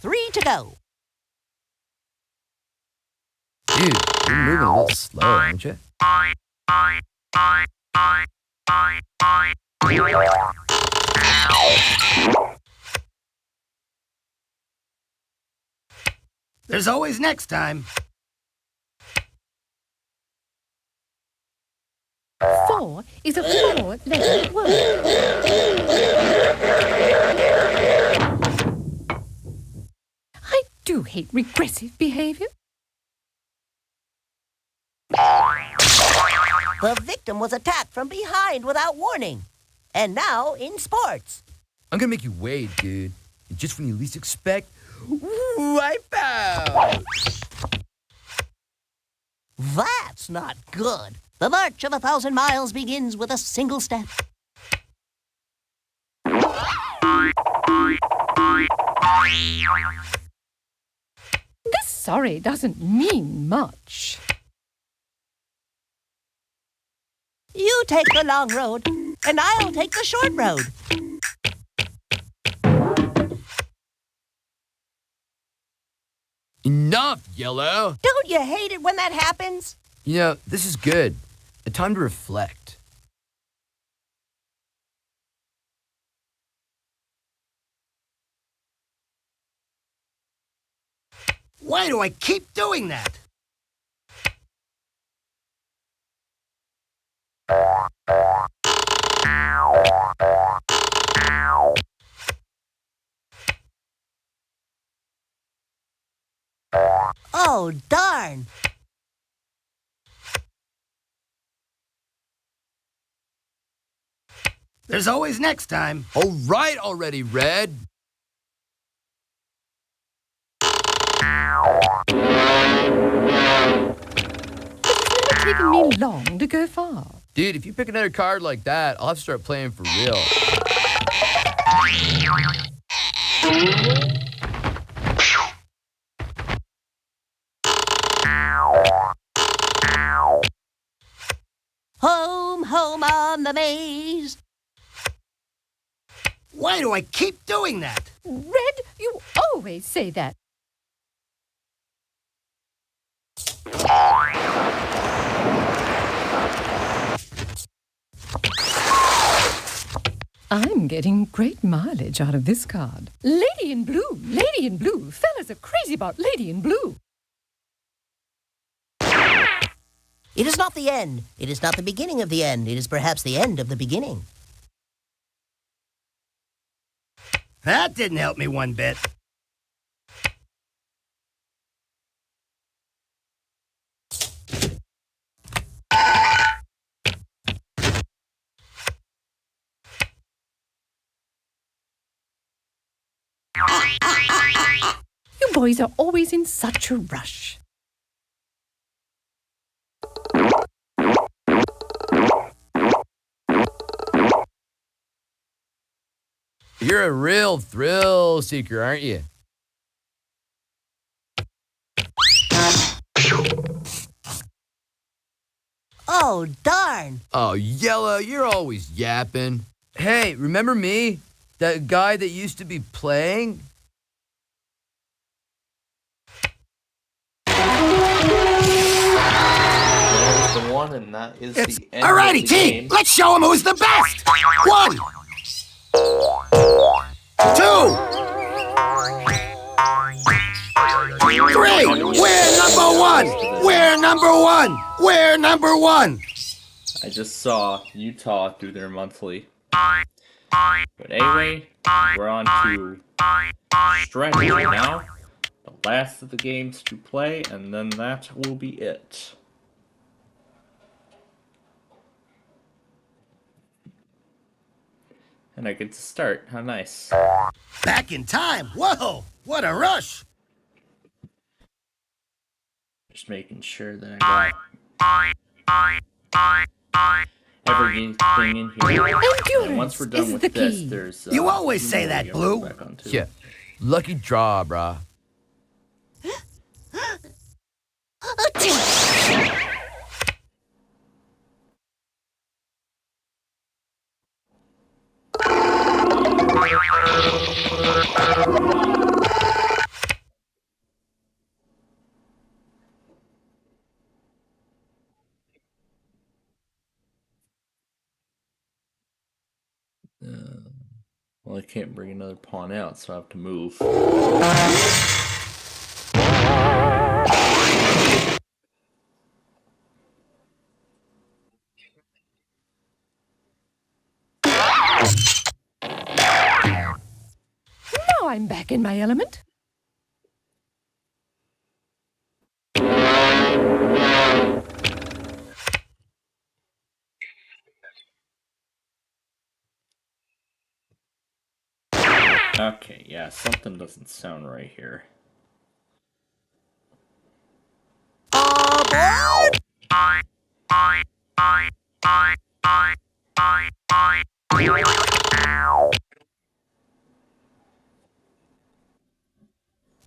3 to go. Dude, you're moving a little slow, aren't you? There's always next time. 4 is a 4-letter word. I do hate regressive behavior. The victim was attacked from behind without warning. And now in sports. I'm gonna make you wait, dude. And just when you least expect, wipe out! That's not good. The march of 1,000 miles begins with a single step. This sorry doesn't mean much. You take the long road, and I'll take the short road. Enough, Yellow. Don't you hate it when that happens? You know, this is good. A time to reflect. Why do I keep doing that? Oh, darn. There's always next time. All right already, Red. It's never taken me long to go far. Dude, if you pick another card like that, I'll have to start playing for real. Home, home on the maze. Why do I keep doing that? Red, you always say that. I'm getting great mileage out of this card. Lady in blue, lady in blue. Fellas are crazy about lady in blue. It is not the end. It is not the beginning of the end. It is perhaps the end of the beginning. That didn't help me one bit. You boys are always in such a rush. You're a real thrill seeker, aren't you? Oh, darn. Oh, Yellow, you're always yapping. Hey, remember me? That guy that used to be playing? There's the one, and that is the end Alrighty, of the team. game. Let's show them who's the best. 1, 2. Three, we're number one! We're number one! We're number one! I just saw Utah do their monthly. But anyway, we're on to strategy now. The last of the games to play, and then that will be it. And I get to start. How nice. Back in time! Whoa! What a rush! Just making sure that I got everything in here. And once we're done with this, there's You always say that, Blue. Yeah. Lucky draw, brah. Well, I can't bring another pawn out, so I have to move. Now I'm back in my element. Okay, yeah, something doesn't sound right here.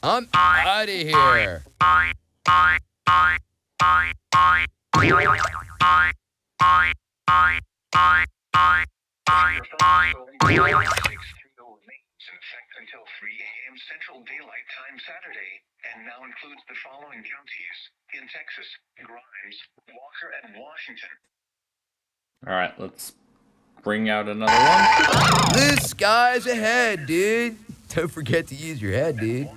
I'm out of here. Until 3 a.m. Central Daylight Time Saturday. and now includes the following counties in Texas: Grimes, Walker, and Washington. All right, let's bring out another one. This guy's ahead, dude. Don't forget to use your head, dude.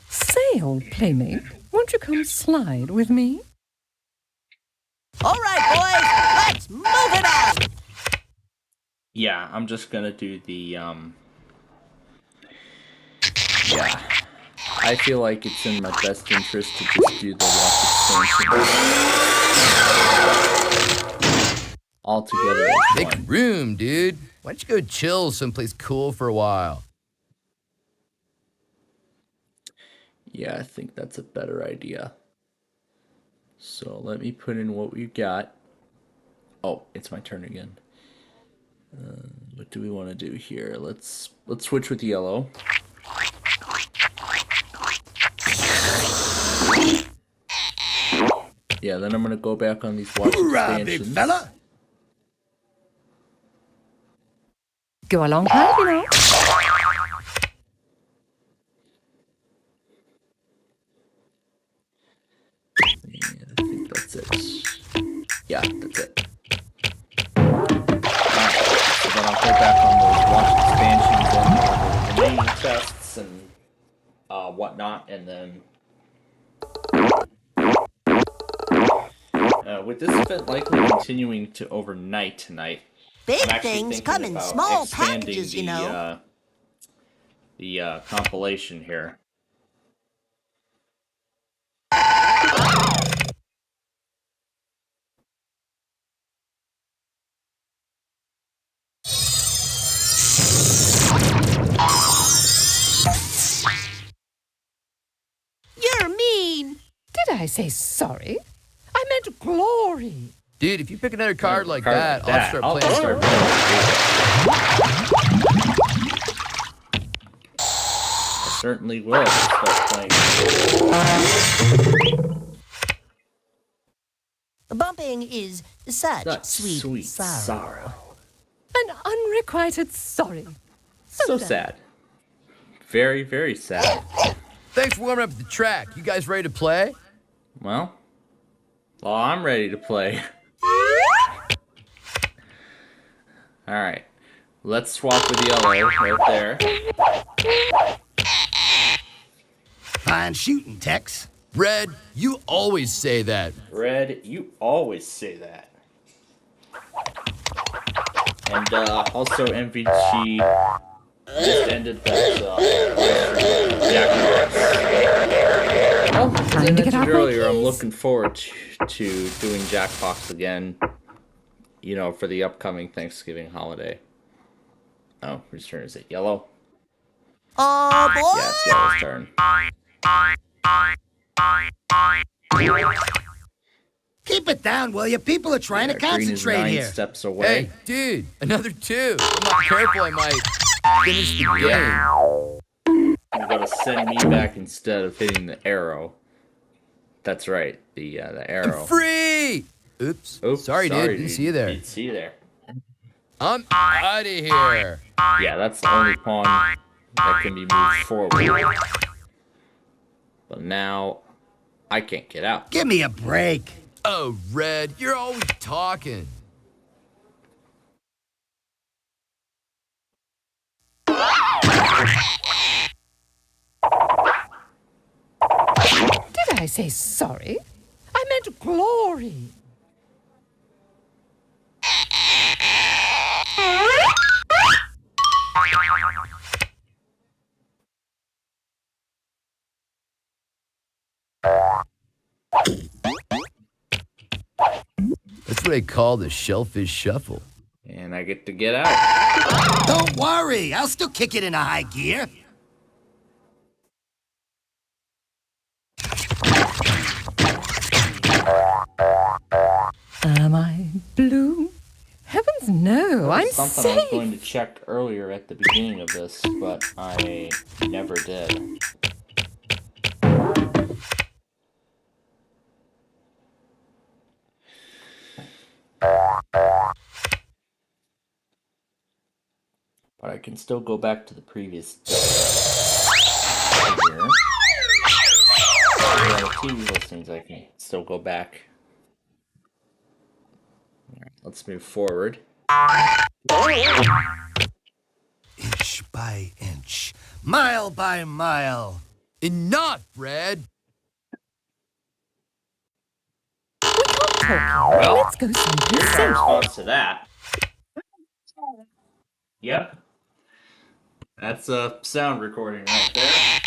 Say, old playmate, won't you come slide with me? All right, boys, let's move it on. Yeah, I'm just gonna do the yeah. I feel like it's in my best interest to just do the watch expansion all together. Make room, dude. Why don't you go chill someplace cool for a while? Yeah, I think that's a better idea. So let me put in what we've got. Oh, it's my turn again. What do we want to do here? Let's switch with yellow. Yeah, then I'm gonna go back on these watch expansions. Big fella. Go along, pal, you know. And I think that's it. Yeah, that's it. Alright, so then I'll go back on those watch expansions and the remaining tests and whatnot, and then with this event likely continuing to overnight tonight, Big I'm actually things thinking come in about small expanding packages, you know. The compilation here. You're mean. Did I say sorry? I meant glory. Dude, if you pick another card like card that, like that, I'll start playing. I certainly will start playing. Bumping is such sweet sorrow. sorrow. An unrequited sorry. So sad. Very, very sad. Thanks for warming up the track. You guys ready to play? Well, I'm ready to play. Alright. Let's swap with yellow right there. Fine shooting, Tex. Red, you always say that. Red, you always say that. And also MVG just ended that Jackbox. As I mentioned earlier, I'm looking forward to doing Jackbox again, you know, for the upcoming Thanksgiving holiday. Oh, whose turn is it? Yellow? Oh, boy. Yeah, it's Yellow's turn. Keep it down, will you? People are trying to Green is concentrate 9 here. steps away. Hey, dude, another 2. If I'm not careful, I might finish the game. You're gonna send me back instead of hitting the arrow. That's right, the arrow. I'm free! Oops. Sorry, dude. Didn't see you there. Didn't see you there. I'm out of here. Yeah, that's the only pawn that can be moved forward. But now, I can't get out. Give me a break. Oh, Red, you're always talking. Did I say sorry? I meant glory. That's what I call the shellfish shuffle. And I get to get out. Don't worry, I'll still kick it in a high gear. Am I blue? Heavens no, I'm something I was going to check earlier at the beginning of this, but I never did. But I can still go back to the previous here. TV listings, I can still go back. Alright, let's move forward. Inch by inch, mile by mile. Enough, Red. Well, Let's go someplace here's my safe. response to that. Yep. That's a sound recording right there.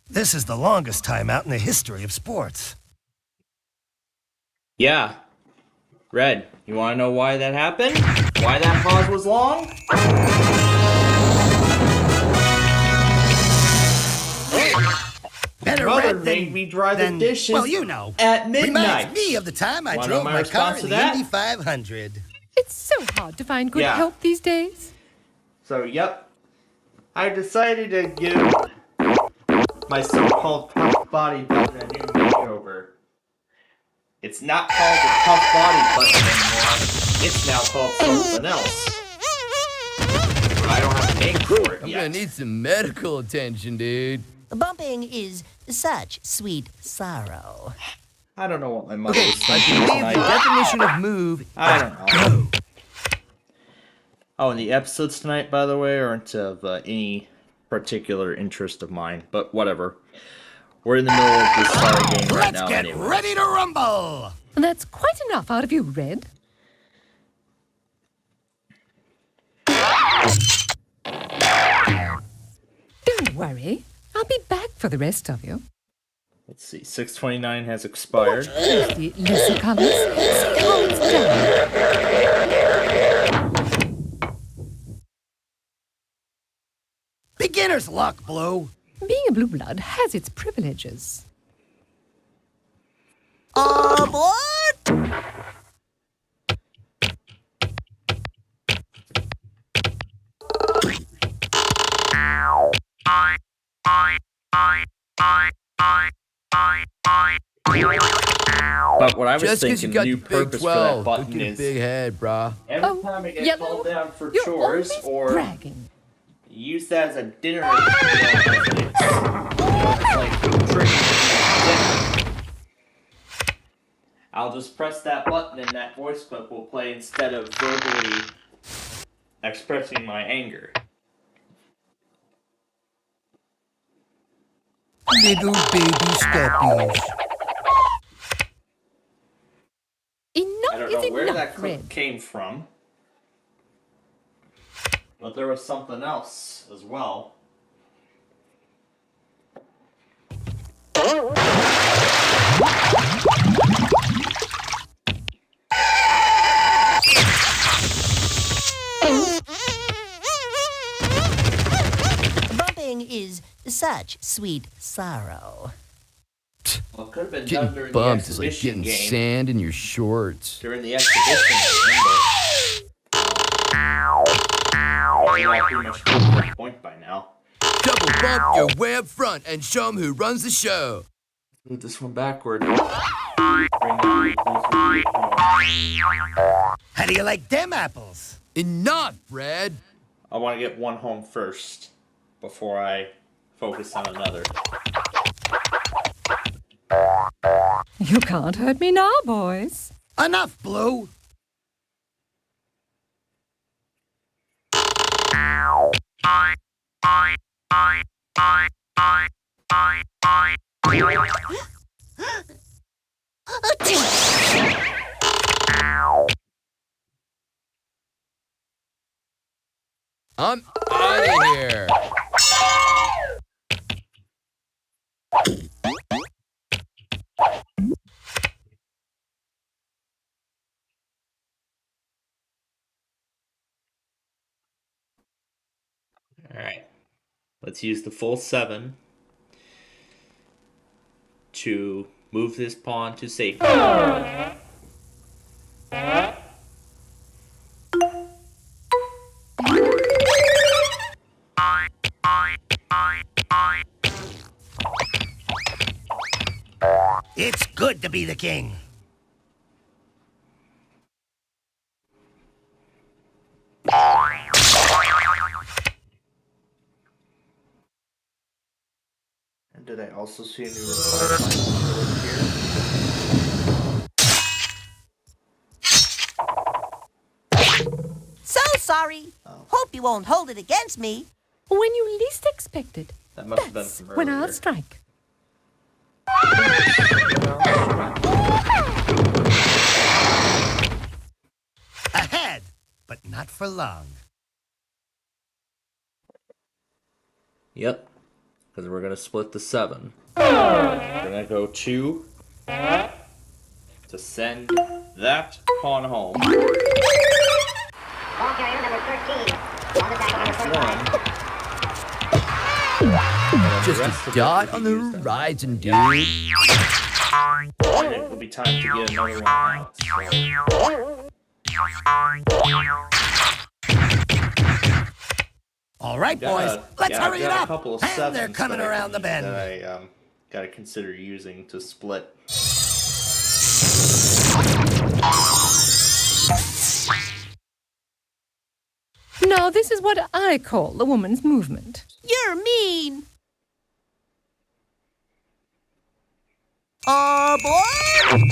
This is the longest timeout in the history of sports. Yeah. Red, you want to know why that happened? Why that pause was long? Better Mother red made than, me dry the than, dishes well, you know, at midnight. Reminds me of the time I Wanna drove know my car response in to the that? Indy 500. It's so hard to find good Yeah. help these days. So, yep. I decided to give my so-called tough body button a new makeover. It's not called the tough body button anymore. It's now called something else. But I don't have a name for it I'm yet. gonna need some medical attention, dude. Bumping is such sweet sorrow. I don't know what my mother was I thinking believe the tonight. definition of move. I don't know. Oh, and the episodes tonight, by the way, aren't of any particular interest of mine, but whatever. We're in the middle of this sorry game right Let's now get anyway. ready to rumble! And that's quite enough out of you, Red. Don't worry. I'll be back for the rest of you. Let's see, 629 has expired. Choose the lesser colors. See how it's done. Beginner's luck, Blue. Being a blue blood has its privileges. Aboard! But what I was Just 'cause thinking, you got the new the big purpose for that 12, don't button get a is big head, brah. every time I get Yellow, called down for you're chores always or bragging. use that as a dinner, it's like dinner. I'll just press that button and that voice clip will play instead of verbally expressing my anger. Little baby steppies. I don't know where that clip came from, but there was something else as well. Bumping is such sweet sorrow. Well, it could have been done Getting during bumped the is like exhibition getting game. sand in your shorts. During the exhibition game, but pretty much proved my point by now. Double bump your way up front and show 'em who runs the show. Move this one backward. How do you like them apples? Enough, Brad. I want to get one home first before I focus on another. You can't hurt me now, boys. Enough, Blue. I'm out of here. Alright. Let's use the full 7 to move this pawn to safety. It's good to be the king. And did I also see a new reply here? So sorry. Hope you won't hold it against me. When you least expect it, That must have been that's from when I'll earlier. strike. Ahead, but not for long. Yep. Because we're going to split the 7. We're going to go 2 to send that pawn home. Ball carrier number 13. On the tackle number 35. Just a dot on the horizon, dude. And it will be time to get another one out. All right, boys, let's hurry it I've got a up. couple of And they're sevens coming that I- around the bend. That I got to consider using to split. Now, this is what I call the woman's movement. You're mean. Boy!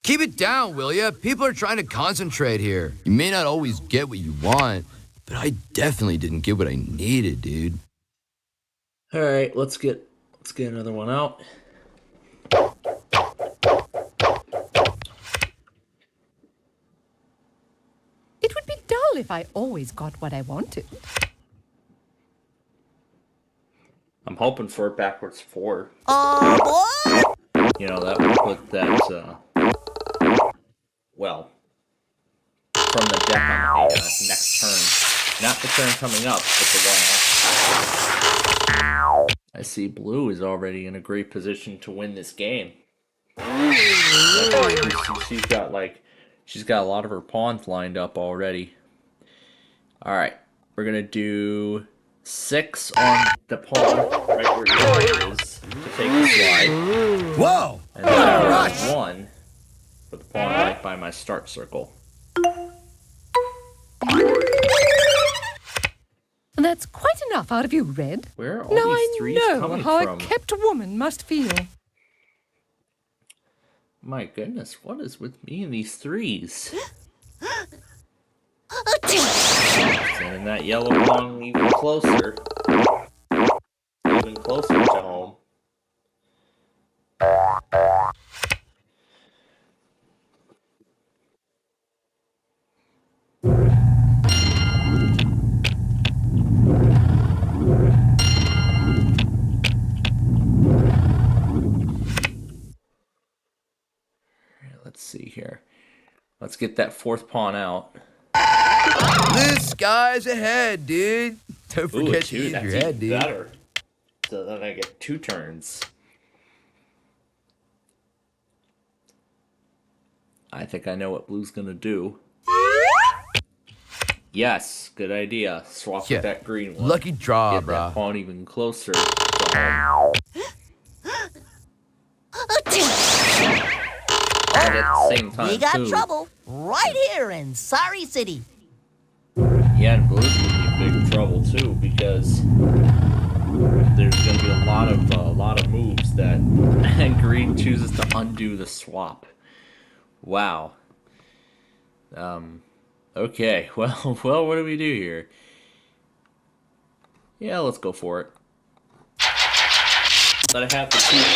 Keep it down, will ya? People are trying to concentrate here. You may not always get what you want, but I definitely didn't get what I needed, dude. All right, let's get another one out. It would be dull if I always got what I wanted. I'm hoping for a backwards 4. Boy! You know, that would put that, well, from the deck on the next turn. Not the turn coming up, but the one after. I see blue is already in a great position to win this game. She's got a lot of her pawns lined up already. Alright, We're gonna do 6 on the pawn, right where your line is, to take the slide. Whoa! And then 1 for the pawn right by my start circle. That's quite enough out of you, Red. Where are all now these I threes know coming how from? a kept woman must feel. My goodness, what is with me and these 3s? Sending that yellow pawn even closer. Even closer to home. Let's see here. Let's get that 4th pawn out. This guy's ahead, dude. Don't forget to use your head, dude. Better. So then I get 2 turns. I think I know what blue's gonna do. Yes, good idea. Swap with that green one. Lucky draw, get bro. That pawn even closer to home. And at the same time, We got too, trouble right here in Sorry City. yeah, and blue's gonna be in big trouble too, because there's gonna be a lot of moves that and green chooses to undo the swap. Wow. Okay. Well, what do we do here? Yeah, let's go for it. But I have the 2 turns.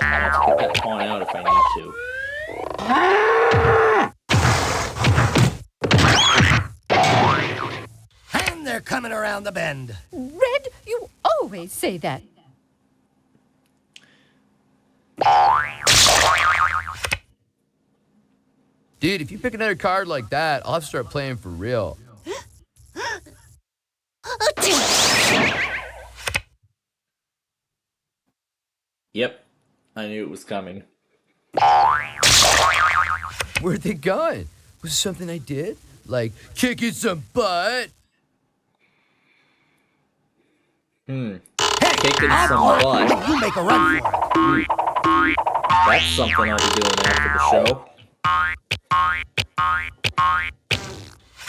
I have to get that pawn out if I need to. And they're coming around the bend. Red, you always say that. Dude, if you pick another card like that, I'll have to start playing for real. Yep, I knew it was coming. Where'd they going? Was it something I did? Like, kicking some butt? Kicking some butt. You make a run for it. That's something I'll be doing after the show.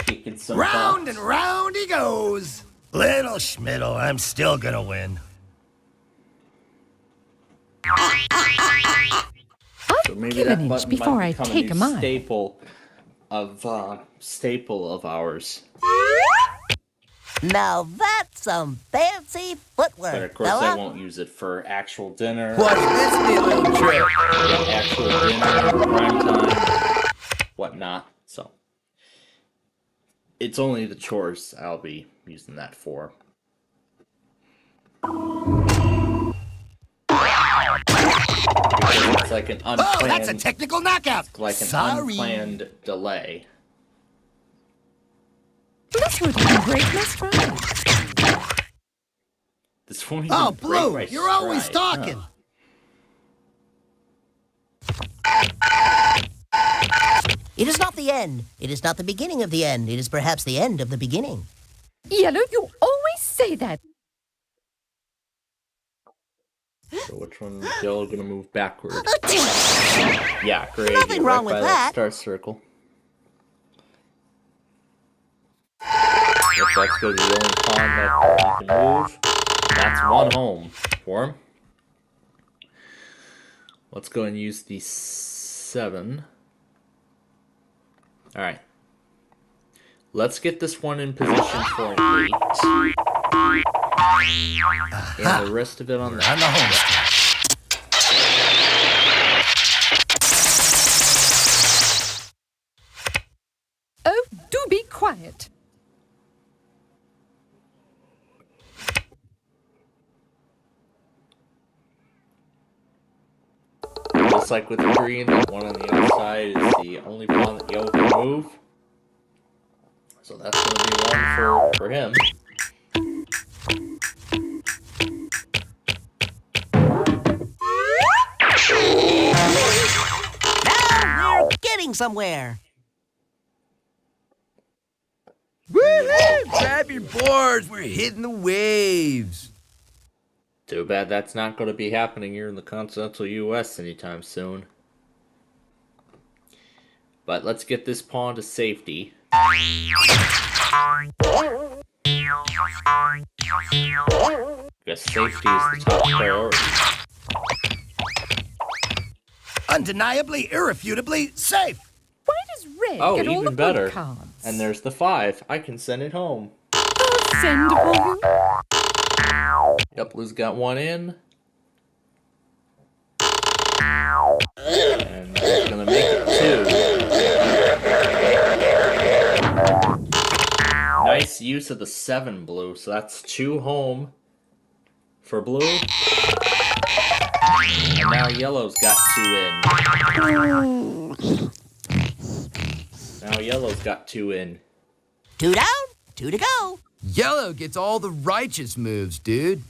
Kicking some Round butt. and round he goes. Little Schmiddle, I'm still gonna win. So maybe give that an inch button before might I become take a a new mile. staple of ours. Now that's some fancy footwork, But of course, I fella. won't use it for actual dinner. Watch this neat little trick. Actual dinner, prime time, whatnot. So it's only the chores I'll be using that for. It's like an unplanned. Oh, that's a technical knockout. Like an Sorry. unplanned delay. This would break my stride. This won't even Oh, break Blue, my you're always stride, talking. It is not the end. It is not the beginning of the end. It is perhaps the end of the beginning. Yellow, you always say that. So which one is yellow gonna move backward? Yeah, great. Nothing You're wrong right with by that. Start circle. If that's gonna be the only pawn that he can move, that's 1 home for him. Let's go and use the 7. Alright. Let's get this one in position for an 8. And the rest of it on the On the home. Oh, do be quiet. Just like with green, that one on the outside is the only pawn that yellow can move. So that's going to be one for him. Now we're getting going somewhere. Woo-hoo! Grab your boards. We're hitting the waves. Too bad that's not going to be happening here in the continental U.S. anytime soon. But let's get this pawn to safety. Because safety is the top priority. Undeniably, irrefutably safe. Why does red Oh, get all the even good better. cards? And there's the 5. I can send it home. I'll send for you. Yep, blue's got one in. And he's gonna make it 2. Nice use of the 7 blue, so that's 2 home for blue. And now yellow's got 2 in. Now yellow's got 2 in. 2 down, 2 to go. Yellow gets all the righteous moves, dude.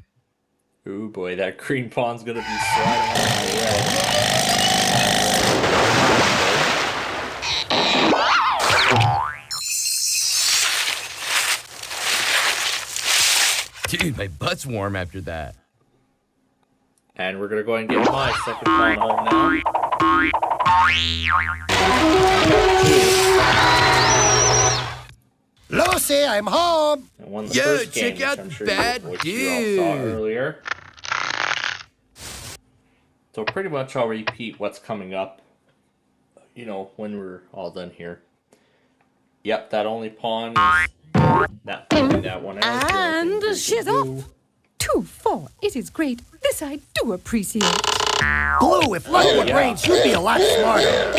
Ooh boy, that green pawn's gonna be sliding on my red. Dude, my butt's warm after that. And we're gonna go ahead and get my second pawn home now. Lucy, I'm home. And won the Yo, first game, check out which I'm the sure bad which you all saw dude. earlier. So pretty much I'll repeat what's coming up, you know, when we're all done here. Yep, that only pawn is that one out. And she's off. 2-4. It is great. This I do appreciate. Blue, if luck were brains, you'd be a lot smarter.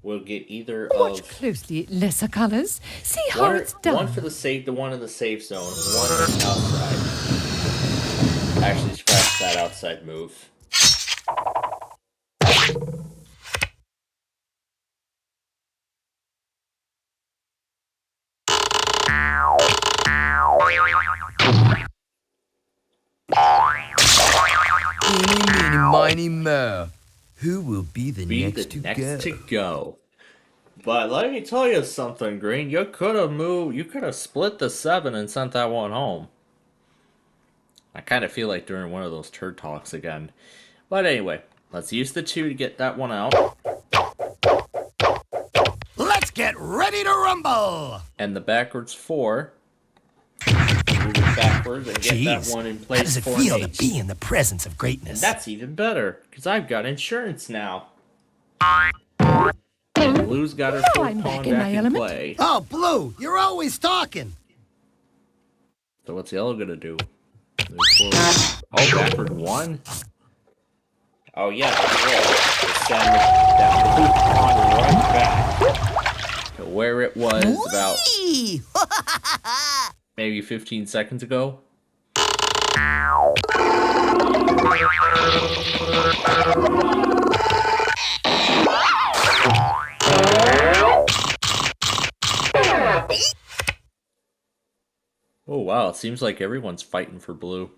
We'll get either Watch of closely, lesser colors. See how one, it's done. one for the safe, the one in the safe zone, one outside. Actually, scratch that outside move. Eeny, meeny, miny, mo. Who will be the next to go? But let me tell you something, Green. You could have moved. You could have split the 7 and sent that one home. I kind of feel like doing one of those turd talks again. But anyway, let's use the 2 to get that one out. Let's get ready to rumble. And the backwards 4. Move it backwards and get that one in place. How does it for feel an to 8. be in the presence of And greatness? that's even better, because I've got insurance now. And Blue's got her Now 4 I'm pawn back in my element. play. Oh, Blue, you're always talking. So what's Yellow gonna do? Oh, backward 1? Oh yeah, that's right. Just send that blue pawn right back to where it was about maybe 15 seconds ago. Oh wow, it seems like everyone's fighting for blue.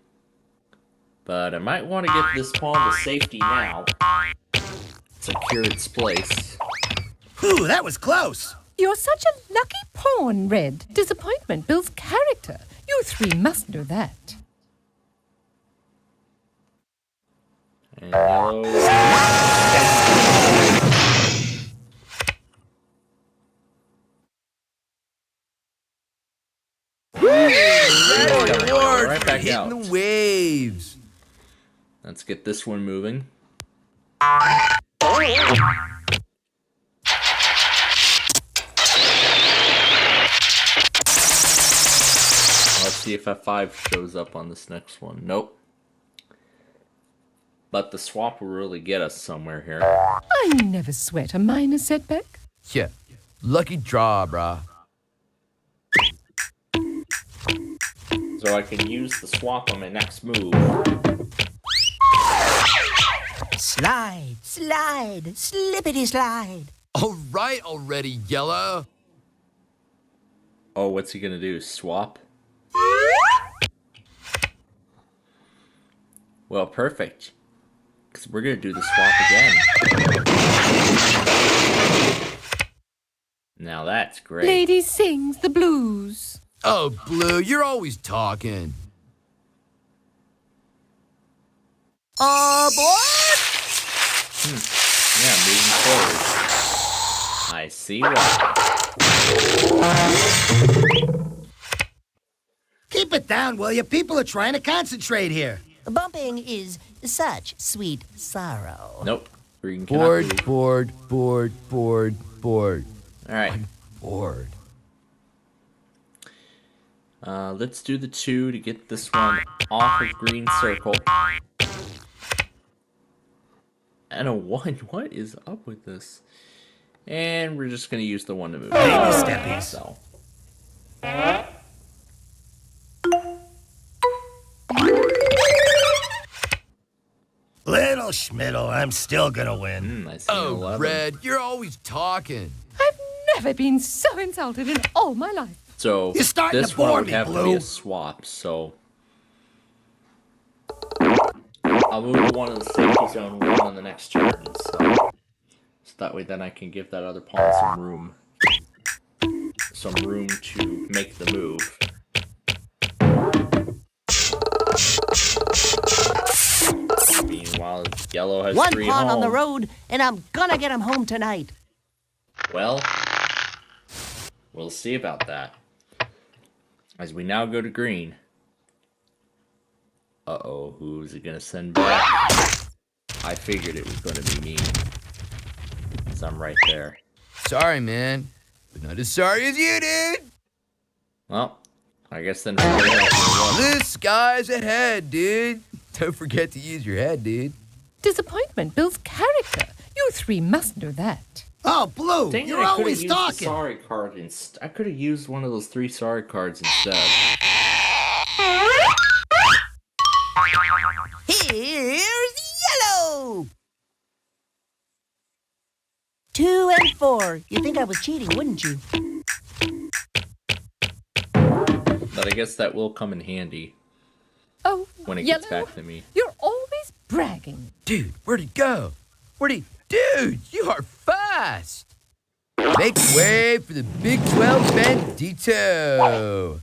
But I might want to get this pawn to safety now. Secure its place. Whew, that was close. You're such a lucky pawn, Red. Disappointment builds character. You 3 must know that. And Yellow. Right back hitting out. the waves. Let's get this one moving. Let's see if F5 shows up on this next one. Nope. But the swap will really get us somewhere here. I never sweat a minor setback. Yeah, lucky draw, brah. So I can use the swap on my next move. Slide, slide, slippity slide. All right already, Yellow. Oh, what's he gonna do? Swap? Well, perfect. because we're gonna do the swap again. Now that's great. Lady sings the blues. Oh, Blue, you're always talking. Aboard! Yeah, moving forward. I see why. Keep it down, will you? People are trying to concentrate here. Bumping is such sweet sorrow. Nope. Green cannot move. Bored. All right. I'm bored. Let's do the 2 to get this one off of green circle. And a 1. What is up with this? And we're just going to use the 1 to move. Baby steppies. So. Little Schmiddle, I'm still gonna win. I see Oh, 11. Red, you're always talking. I've never been so insulted in all my life. So You're starting this to one bore would me, have to be Blue. a swap, so I'll move one of the safety zone 1 on the next turn, so that way then I can give that other pawn some room to make the move. Meanwhile, yellow has One 3 pawn home. on the road, and I'm gonna get him home tonight. Well, we'll see about that. As we now go to green. Uh-oh, who's it gonna send back? I figured it was gonna be me. Because I'm right there. Sorry, man. But not as sorry as you, dude. Well, I guess then forget it. This guy's ahead, dude. Don't forget to use your head, dude. Disappointment builds character. You 3 must know that. Oh, Blue, Dang it, you're I could've always used the talking. sorry card I could have used one of those 3 sorry cards instead. Here's yellow! 2 and 4. You'd think I was cheating, wouldn't you? But I guess that will come in handy Oh, when it yellow, gets back to me. you're always bragging. Dude, where'd he go? Dude, you are fast! Make way for the Big 12 Bandito!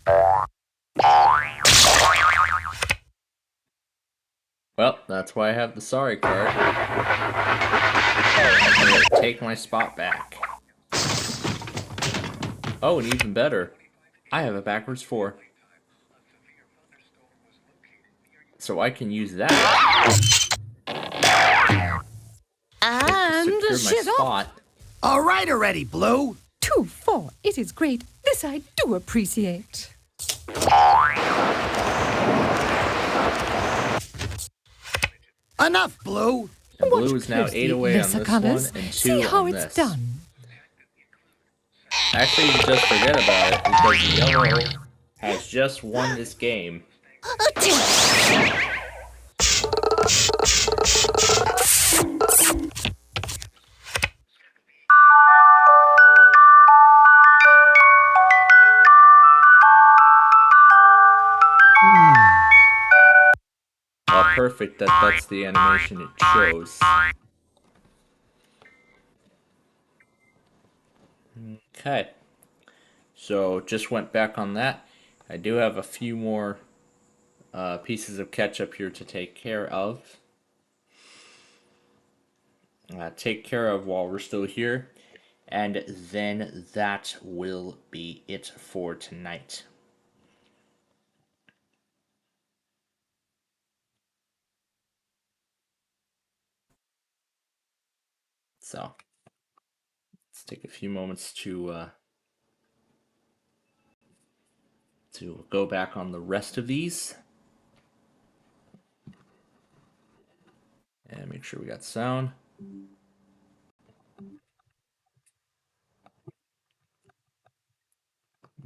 Well, that's why I have the sorry card. I'm gonna take my spot back. Oh, and even better, I have a backwards 4. So I can use that And to secure she's my off. spot. All right already, Blue. 2-4. It is great. This I do appreciate. Enough, Blue. And Watch blue is now closely, 8 away on lesser this colours. one and 2 See how on it's this. done. Actually, you just forget about it because yellow has just won this game. Well, perfect that that's the animation it chose. Okay. So, just went back on that. I do have a few more pieces of ketchup here to take care of. Take care of while we're still here. And then that will be it for tonight. So, let's take a few moments to go back on the rest of these. And make sure we got sound.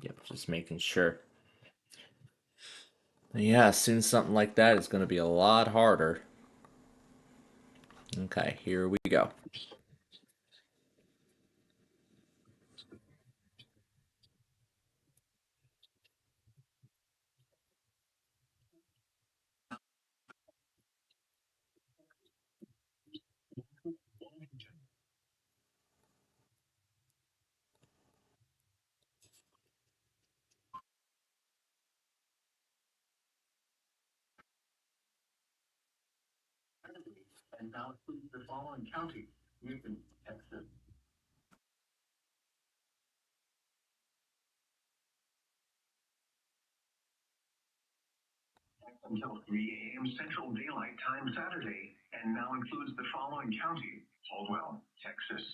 Yep, just making sure. Yeah, as soon as something like that is going to be a lot harder. Okay, here we go. and now includes the following counties: Houston, Texas. Until 3 a.m. Central Daylight Time Saturday, and now includes the following counties: Caldwell, Texas,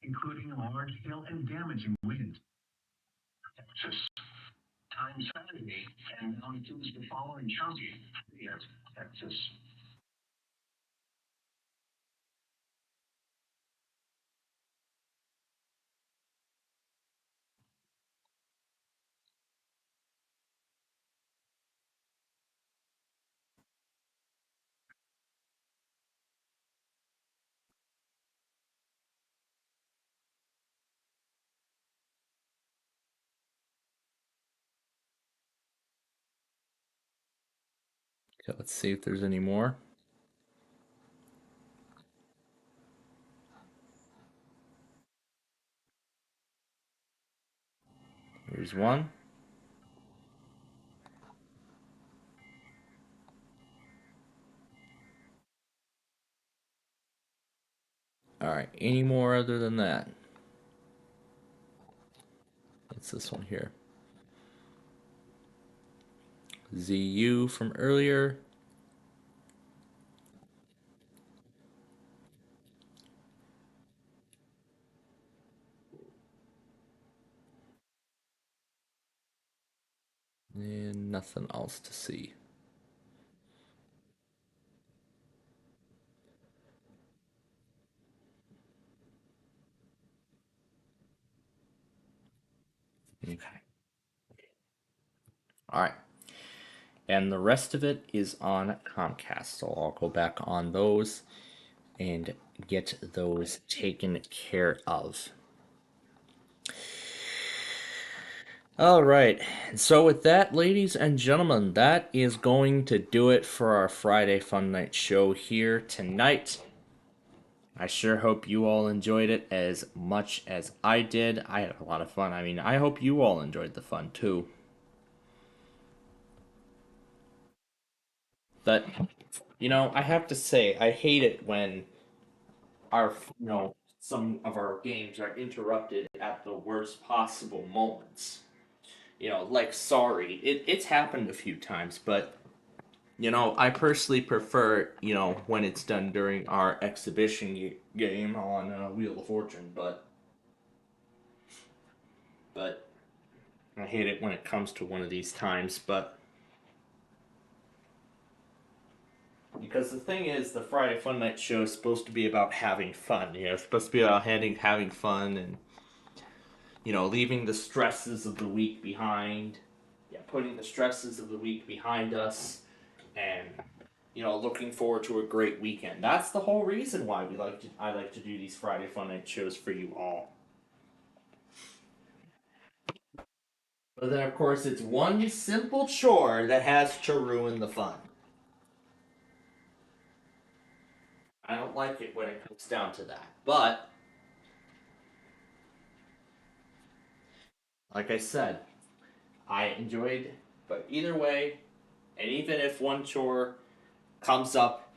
including large hail and damaging winds. Texas. Time Saturday, and now includes the following counties: Yes, Texas. Okay, let's see if there's any more. Here's one. Alright, any more other than that? It's this one here. ZU from earlier. And nothing else to see. Okay. Alright. And the rest of it is on Comcast. So I'll go back on those and get those taken care of. All right. So with that, ladies and gentlemen, that is going to do it for our Friday Fun Night show here tonight. I sure hope you all enjoyed it as much as I did. I had a lot of fun. I mean, I hope you all enjoyed the fun too. But, you know, I have to say, I hate it when some of our games are interrupted at the worst possible moments. You know, like Sorry. It's happened a few times, but, you know, I personally prefer, you know, when it's done during our exhibition game on Wheel of Fortune, but I hate it when it comes to one of these times, but because the thing is, the Friday Fun Night show is supposed to be about having fun, you know, it's supposed to be about having fun and, you know, leaving the stresses of the week behind, putting the stresses of the week behind us, and, you know, looking forward to a great weekend. That's the whole reason why I like to do these Friday Fun Night shows for you all. But then, of course, it's one simple chore that has to ruin the fun. I don't like it when it comes down to that, but like I said, I enjoyed, but either way, and even if one chore comes up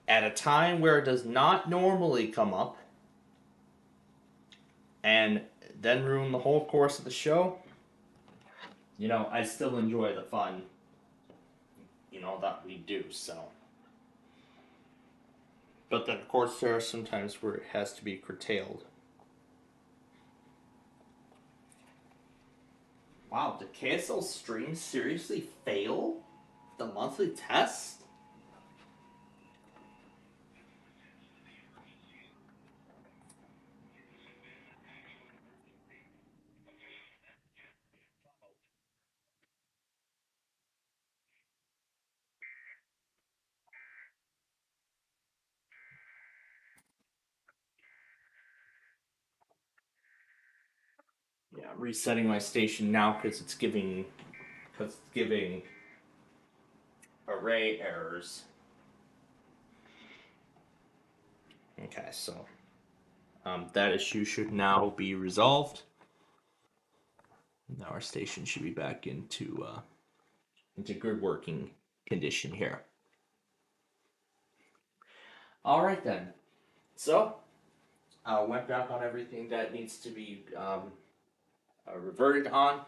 at a time where it does not normally come up, and then ruin the whole course of the show, you know, I still enjoy the fun, you know, that we do, so. But then, of course, there are some times where it has to be curtailed. Wow, did KSL Stream seriously fail the monthly test? Yeah, I'm resetting my station now because it's giving array errors. Okay, so that issue should now be resolved. Now our station should be back into good working condition here. All right then. So, went back on everything that needs to be reverted on.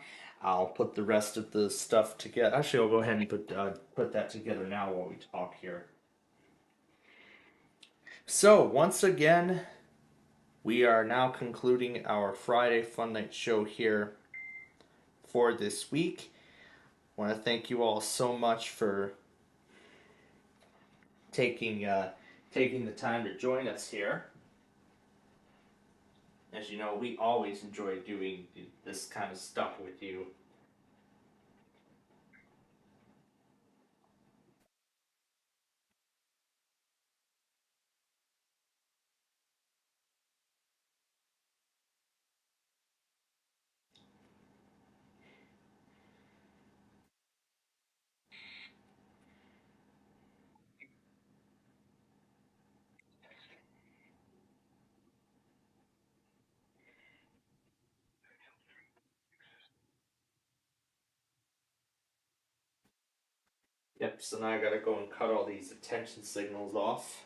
I'll put the rest of the stuff together. Actually, I'll go ahead and put that together now while we talk here. So, once again, we are now concluding our Friday Fun Night show here for this week. I want to thank you all so much for taking the time to join us here. As you know, we always enjoy doing this kind of stuff with you. Yep, so now I gotta go and cut all these attention signals off.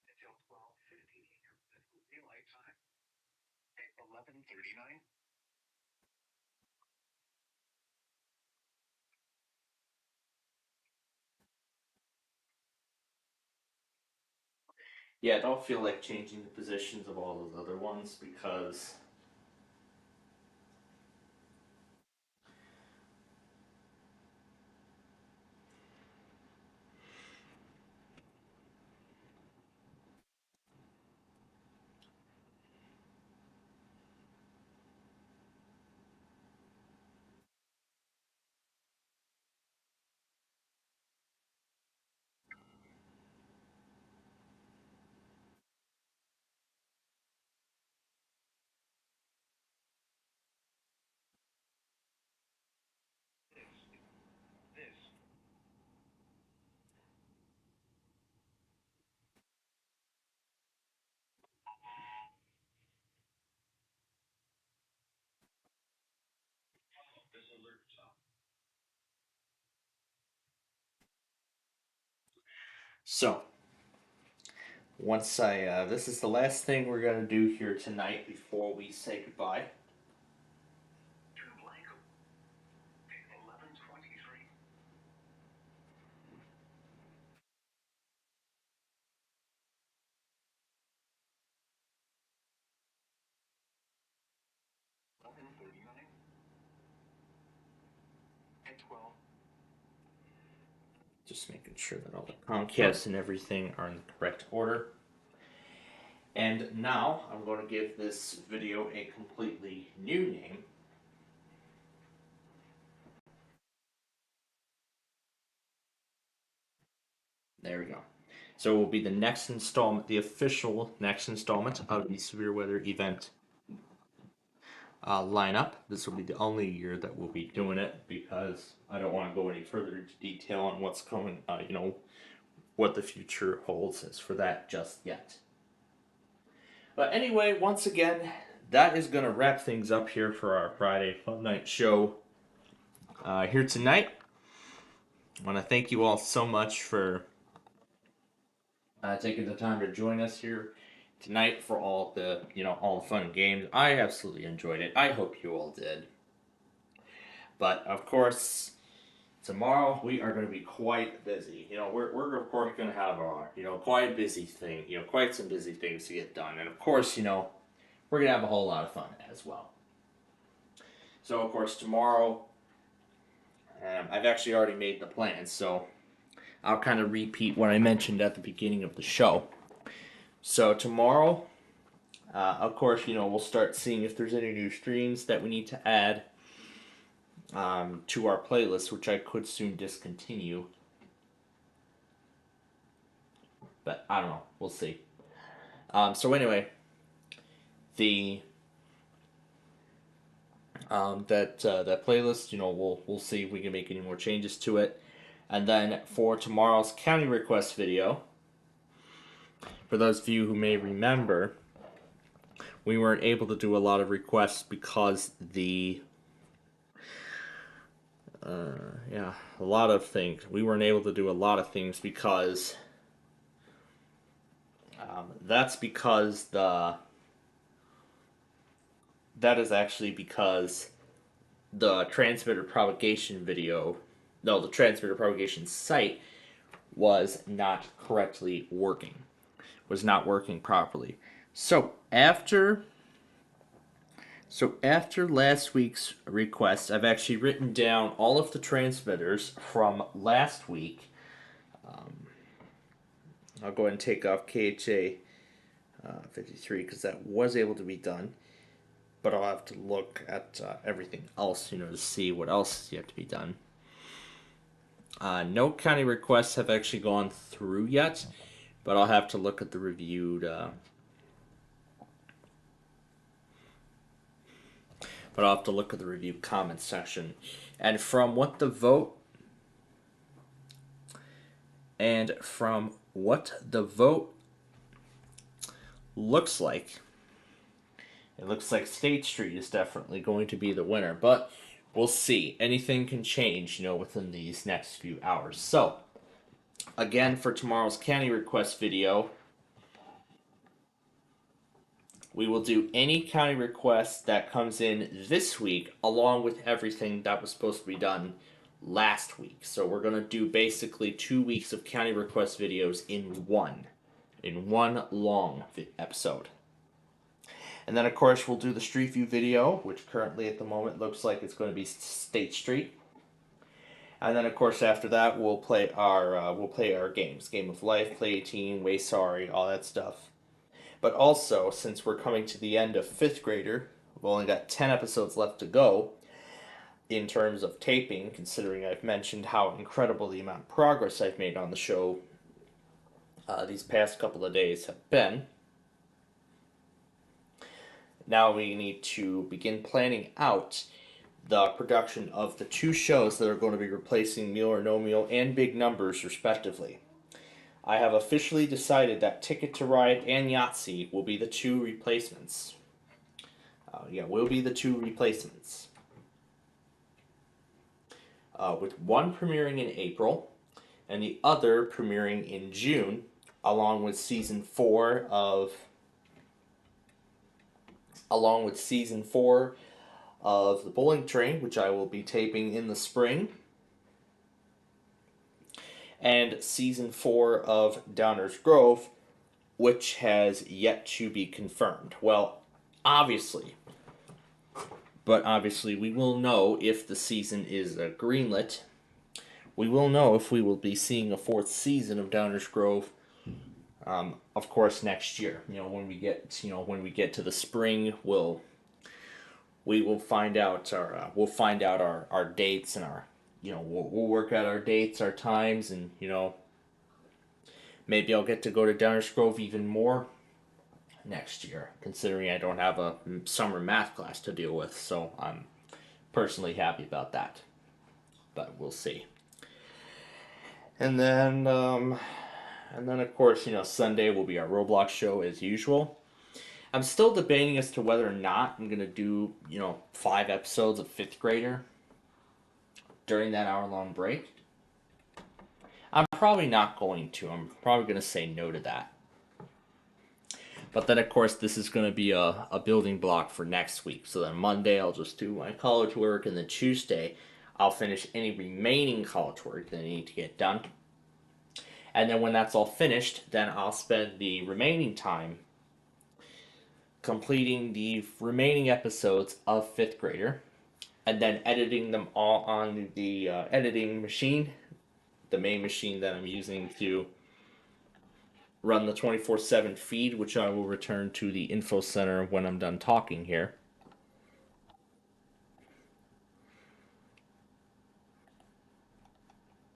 Until 12:50 Central Daylight Time. At 11:39. Yeah, I don't feel like changing the positions of all those other ones because This. This alert top. so once this is the last thing we're gonna do here tonight before we say goodbye. Turn blank. At 11:23. At 12. Just making sure that all the Comcast and everything are in the correct order. And now I'm going to give this video a completely new name. There we go. So it will be the next installment, the official next installment of the severe weather event lineup. This will be the only year that we'll be doing it because I don't want to go any further into detail on what's coming, what the future holds as for that just yet. But anyway, once again, that is going to wrap things up here for our Friday Fun Night show here tonight. I want to thank you all so much for taking the time to join us here tonight for all the fun and games. I absolutely enjoyed it. I hope you all did. But of course, tomorrow we are going to be quite busy. We're of course going to have our quite busy thing. Quite some busy things to get done, and of course we're going to have a whole lot of fun as well. So of course tomorrow, I've actually already made the plans. So I'll kind of repeat what I mentioned at the beginning of the show. So tomorrow, of course, we'll start seeing if there's any new streams that we need to add to our playlist, which I could soon discontinue. But I don't know. We'll see. So anyway, that playlist, we'll see if we can make any more changes to it. And then for tomorrow's county request video, for those of you who may remember, we weren't able to do a lot of requests because a lot of things. We weren't able to do a lot of things because that is actually because the transmitter propagation the transmitter propagation site was not working properly. So after last week's request, I've actually written down all of the transmitters from last week. I'll go ahead and take off KHA 53 because that was able to be done. But I'll have to look at everything else, to see what else is yet to be done. No county requests have actually gone through yet, but I'll have to look at the reviewed. But I'll have to look at the reviewed comment section, and from what the vote looks like. It looks like State Street is definitely going to be the winner, but we'll see. Anything can change, within these next few hours. So, again, for tomorrow's county request video, we will do any county request that comes in this week, along with everything that was supposed to be done last week. So we're going to do basically 2 weeks of county request videos in one long episode. And then, of course, we'll do the Street View video, which currently at the moment looks like it's going to be State Street. And then, of course, after that, we'll play our games. Game of Life, Play 18, Way Sorry, all that stuff. But also, since we're coming to the end of 5th grader, we've only got 10 episodes left to go in terms of taping, considering I've mentioned how incredible the amount of progress I've made on the show these past couple of days have been. Now we need to begin planning out the production of the 2 shows that are going to be replacing Meal or No Meal and Big Numbers, respectively. I have officially decided that Ticket to Ride and Yahtzee will be the 2 replacements. With one premiering in April and the other premiering in June, along with season 4 of The Bowling Train, which I will be taping in the spring, and season 4 of Downers Grove, which has yet to be confirmed. Well, obviously we will know if the season is greenlit. We will know if we will be seeing a 4th season of Downers Grove. Of course, next year. When we get to the spring, we will find out our dates and our we'll work out our dates, our times, and maybe I'll get to go to Downers Grove even more next year, considering I don't have a summer math class to deal with. So I'm personally happy about that, but we'll see. And then of course, Sunday will be our Roblox show as usual. I'm still debating as to whether or not I'm going to do, 5 episodes of 5th grader during that hour-long break. I'm probably not going to. I'm probably going to say no to that. But then, of course, this is going to be a building block for next week. So then Monday, I'll just do my college work, and then Tuesday, I'll finish any remaining college work that I need to get done. And then when that's all finished, then I'll spend the remaining time completing the remaining episodes of 5th grader, and then editing them all on the editing machine, the main machine that I'm using to run the 24/7 feed, which I will return to the info center when I'm done talking here.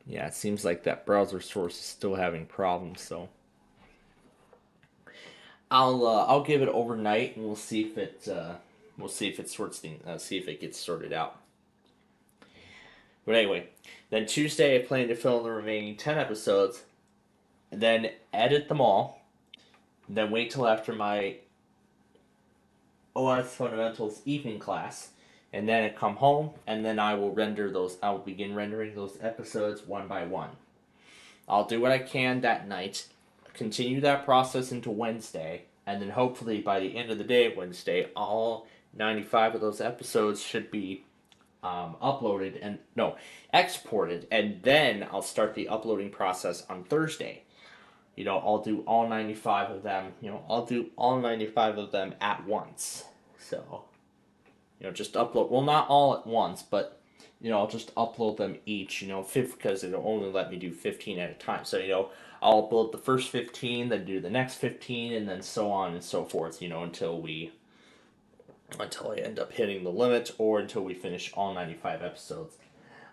Yeah, it seems like that browser source is still having problems, so I'll give it overnight and we'll see if it see if it gets sorted out. But anyway, then Tuesday I plan to film the remaining 10 episodes, and then edit them all, and then wait till after my OS Fundamentals evening class, and then I come home, and then I will begin rendering those episodes one by one. I'll do what I can that night, continue that process into Wednesday, and then hopefully by the end of the day of Wednesday, all 95 of those episodes should be exported, and then I'll start the uploading process on Thursday. I'll do all 95 of them. I'll do all 95 of them at once. So, just upload. Well, not all at once, but I'll just upload them each. Because it'll only let me do 15 at a time. So, I'll upload the first 15, then do the next 15, and then so on and so forth. Until I end up hitting the limit, or until we finish all 95 episodes.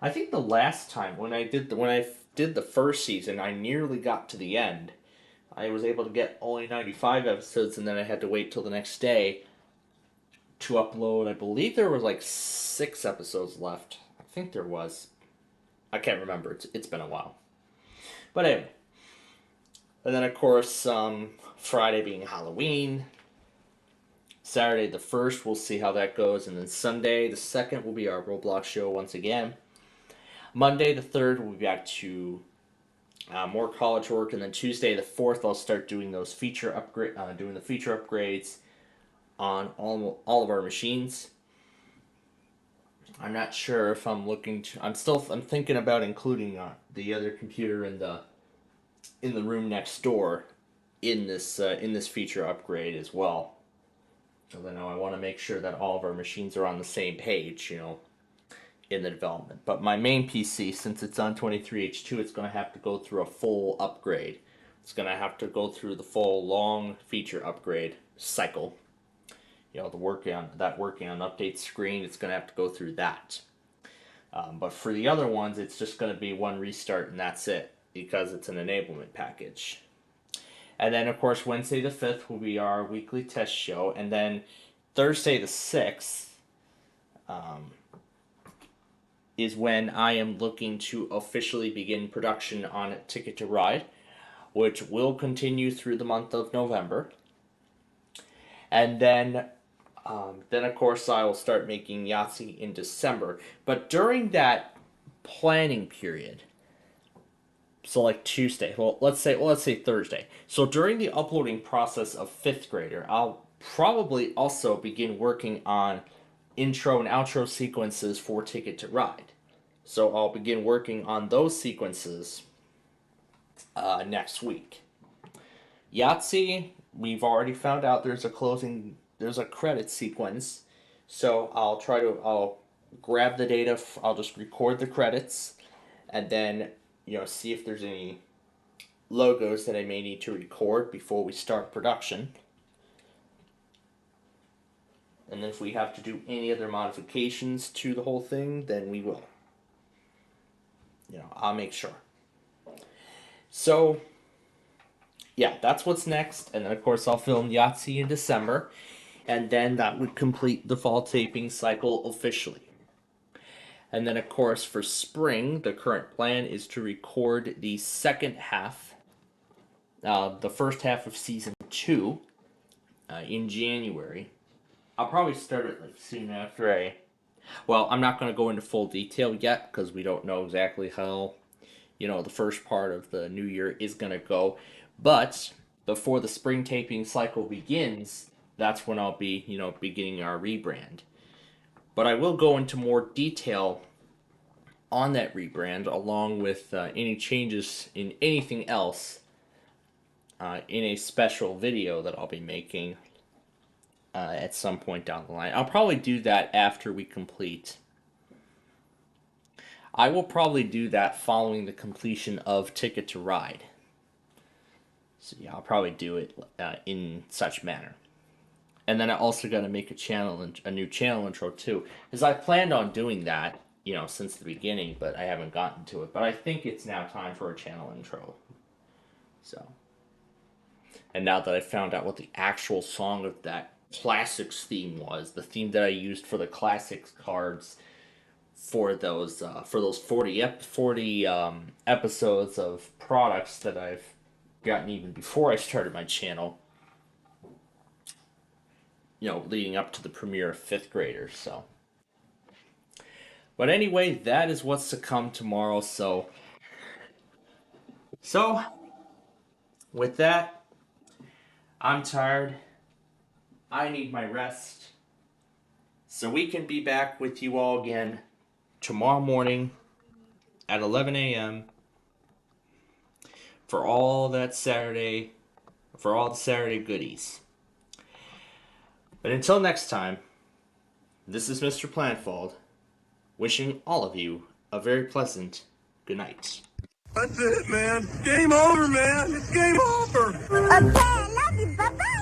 I think the last time when I did the first season, I nearly got to the end. I was able to get only 95 episodes, and then I had to wait till the next day to upload. I believe there were like 6 episodes left. I think there was. I can't remember. It's been a while. But anyway. And then of course, Friday being Halloween. Saturday the 1st, we'll see how that goes. And then Sunday the 2nd will be our Roblox show once again. Monday the 3rd, we'll be back to more college work. And then Tuesday the 4th, I'll start doing those feature upgrades on all of our machines. I'm not sure if I'm thinking about including the other computer in the room next door in this feature upgrade as well. So then I want to make sure that all of our machines are on the same page, in the development. But my main PC, since it's on 23H2, it's going to have to go through a full upgrade. It's going to have to go through the full long feature upgrade cycle. Working on update screen, it's going to have to go through that. But for the other ones, it's just going to be one restart and that's it, because it's an enablement package. And then, of course, Wednesday the 5th will be our weekly test show. And then Thursday the 6th is when I am looking to officially begin production on Ticket to Ride, which will continue through the month of November. And then of course, I will start making Yahtzee in December. But during that planning period, so like Tuesday, let's say Thursday. So during the uploading process of 5th grader, I'll probably also begin working on intro and outro sequences for Ticket to Ride. So I'll begin working on those sequences next week. Yahtzee, we've already found out there's a credit sequence. So I'll grab the data, I'll just record the credits, and then see if there's any logos that I may need to record before we start production. And then if we have to do any other modifications to the whole thing, then we will. I'll make sure. So, yeah, that's what's next. And then, of course, I'll film Yahtzee in December. And then that would complete the fall taping cycle officially. And then, of course, for spring, the current plan is to record the second half, the first half of Season 2 in January. I'll probably start it soon after I'm not going to go into full detail yet because we don't know exactly how, the first part of the new year is going to go. But before the spring taping cycle begins, that's when I'll be, beginning our rebrand. But I will go into more detail on that rebrand, along with any changes in anything else in a special video that I'll be making at some point down the line. I'll probably do that after we complete. I will probably do that following the completion of Ticket to Ride. So yeah, I'll probably do it in such manner. And then I also got to make a new channel intro too, because I planned on doing that, you know, since the beginning, but I haven't gotten to it. But I think it's now time for a channel intro. So, and now that I found out what the actual song of that Classics theme was, the theme that I used for the Classics cards for those 40 episodes of products that I've gotten even before I started my channel, you know, leading up to the premiere of 5th graders. But anyway, that is what's to come tomorrow. So with that, I'm tired. I need my rest. So we can be back with you all again tomorrow morning at 11 a.m. for all the Saturday goodies. But until next time, this is Mr. Planfold, wishing all of you a very pleasant good night. That's it, man. Game over, man. It's game over. Okay, I love you. Bye-bye.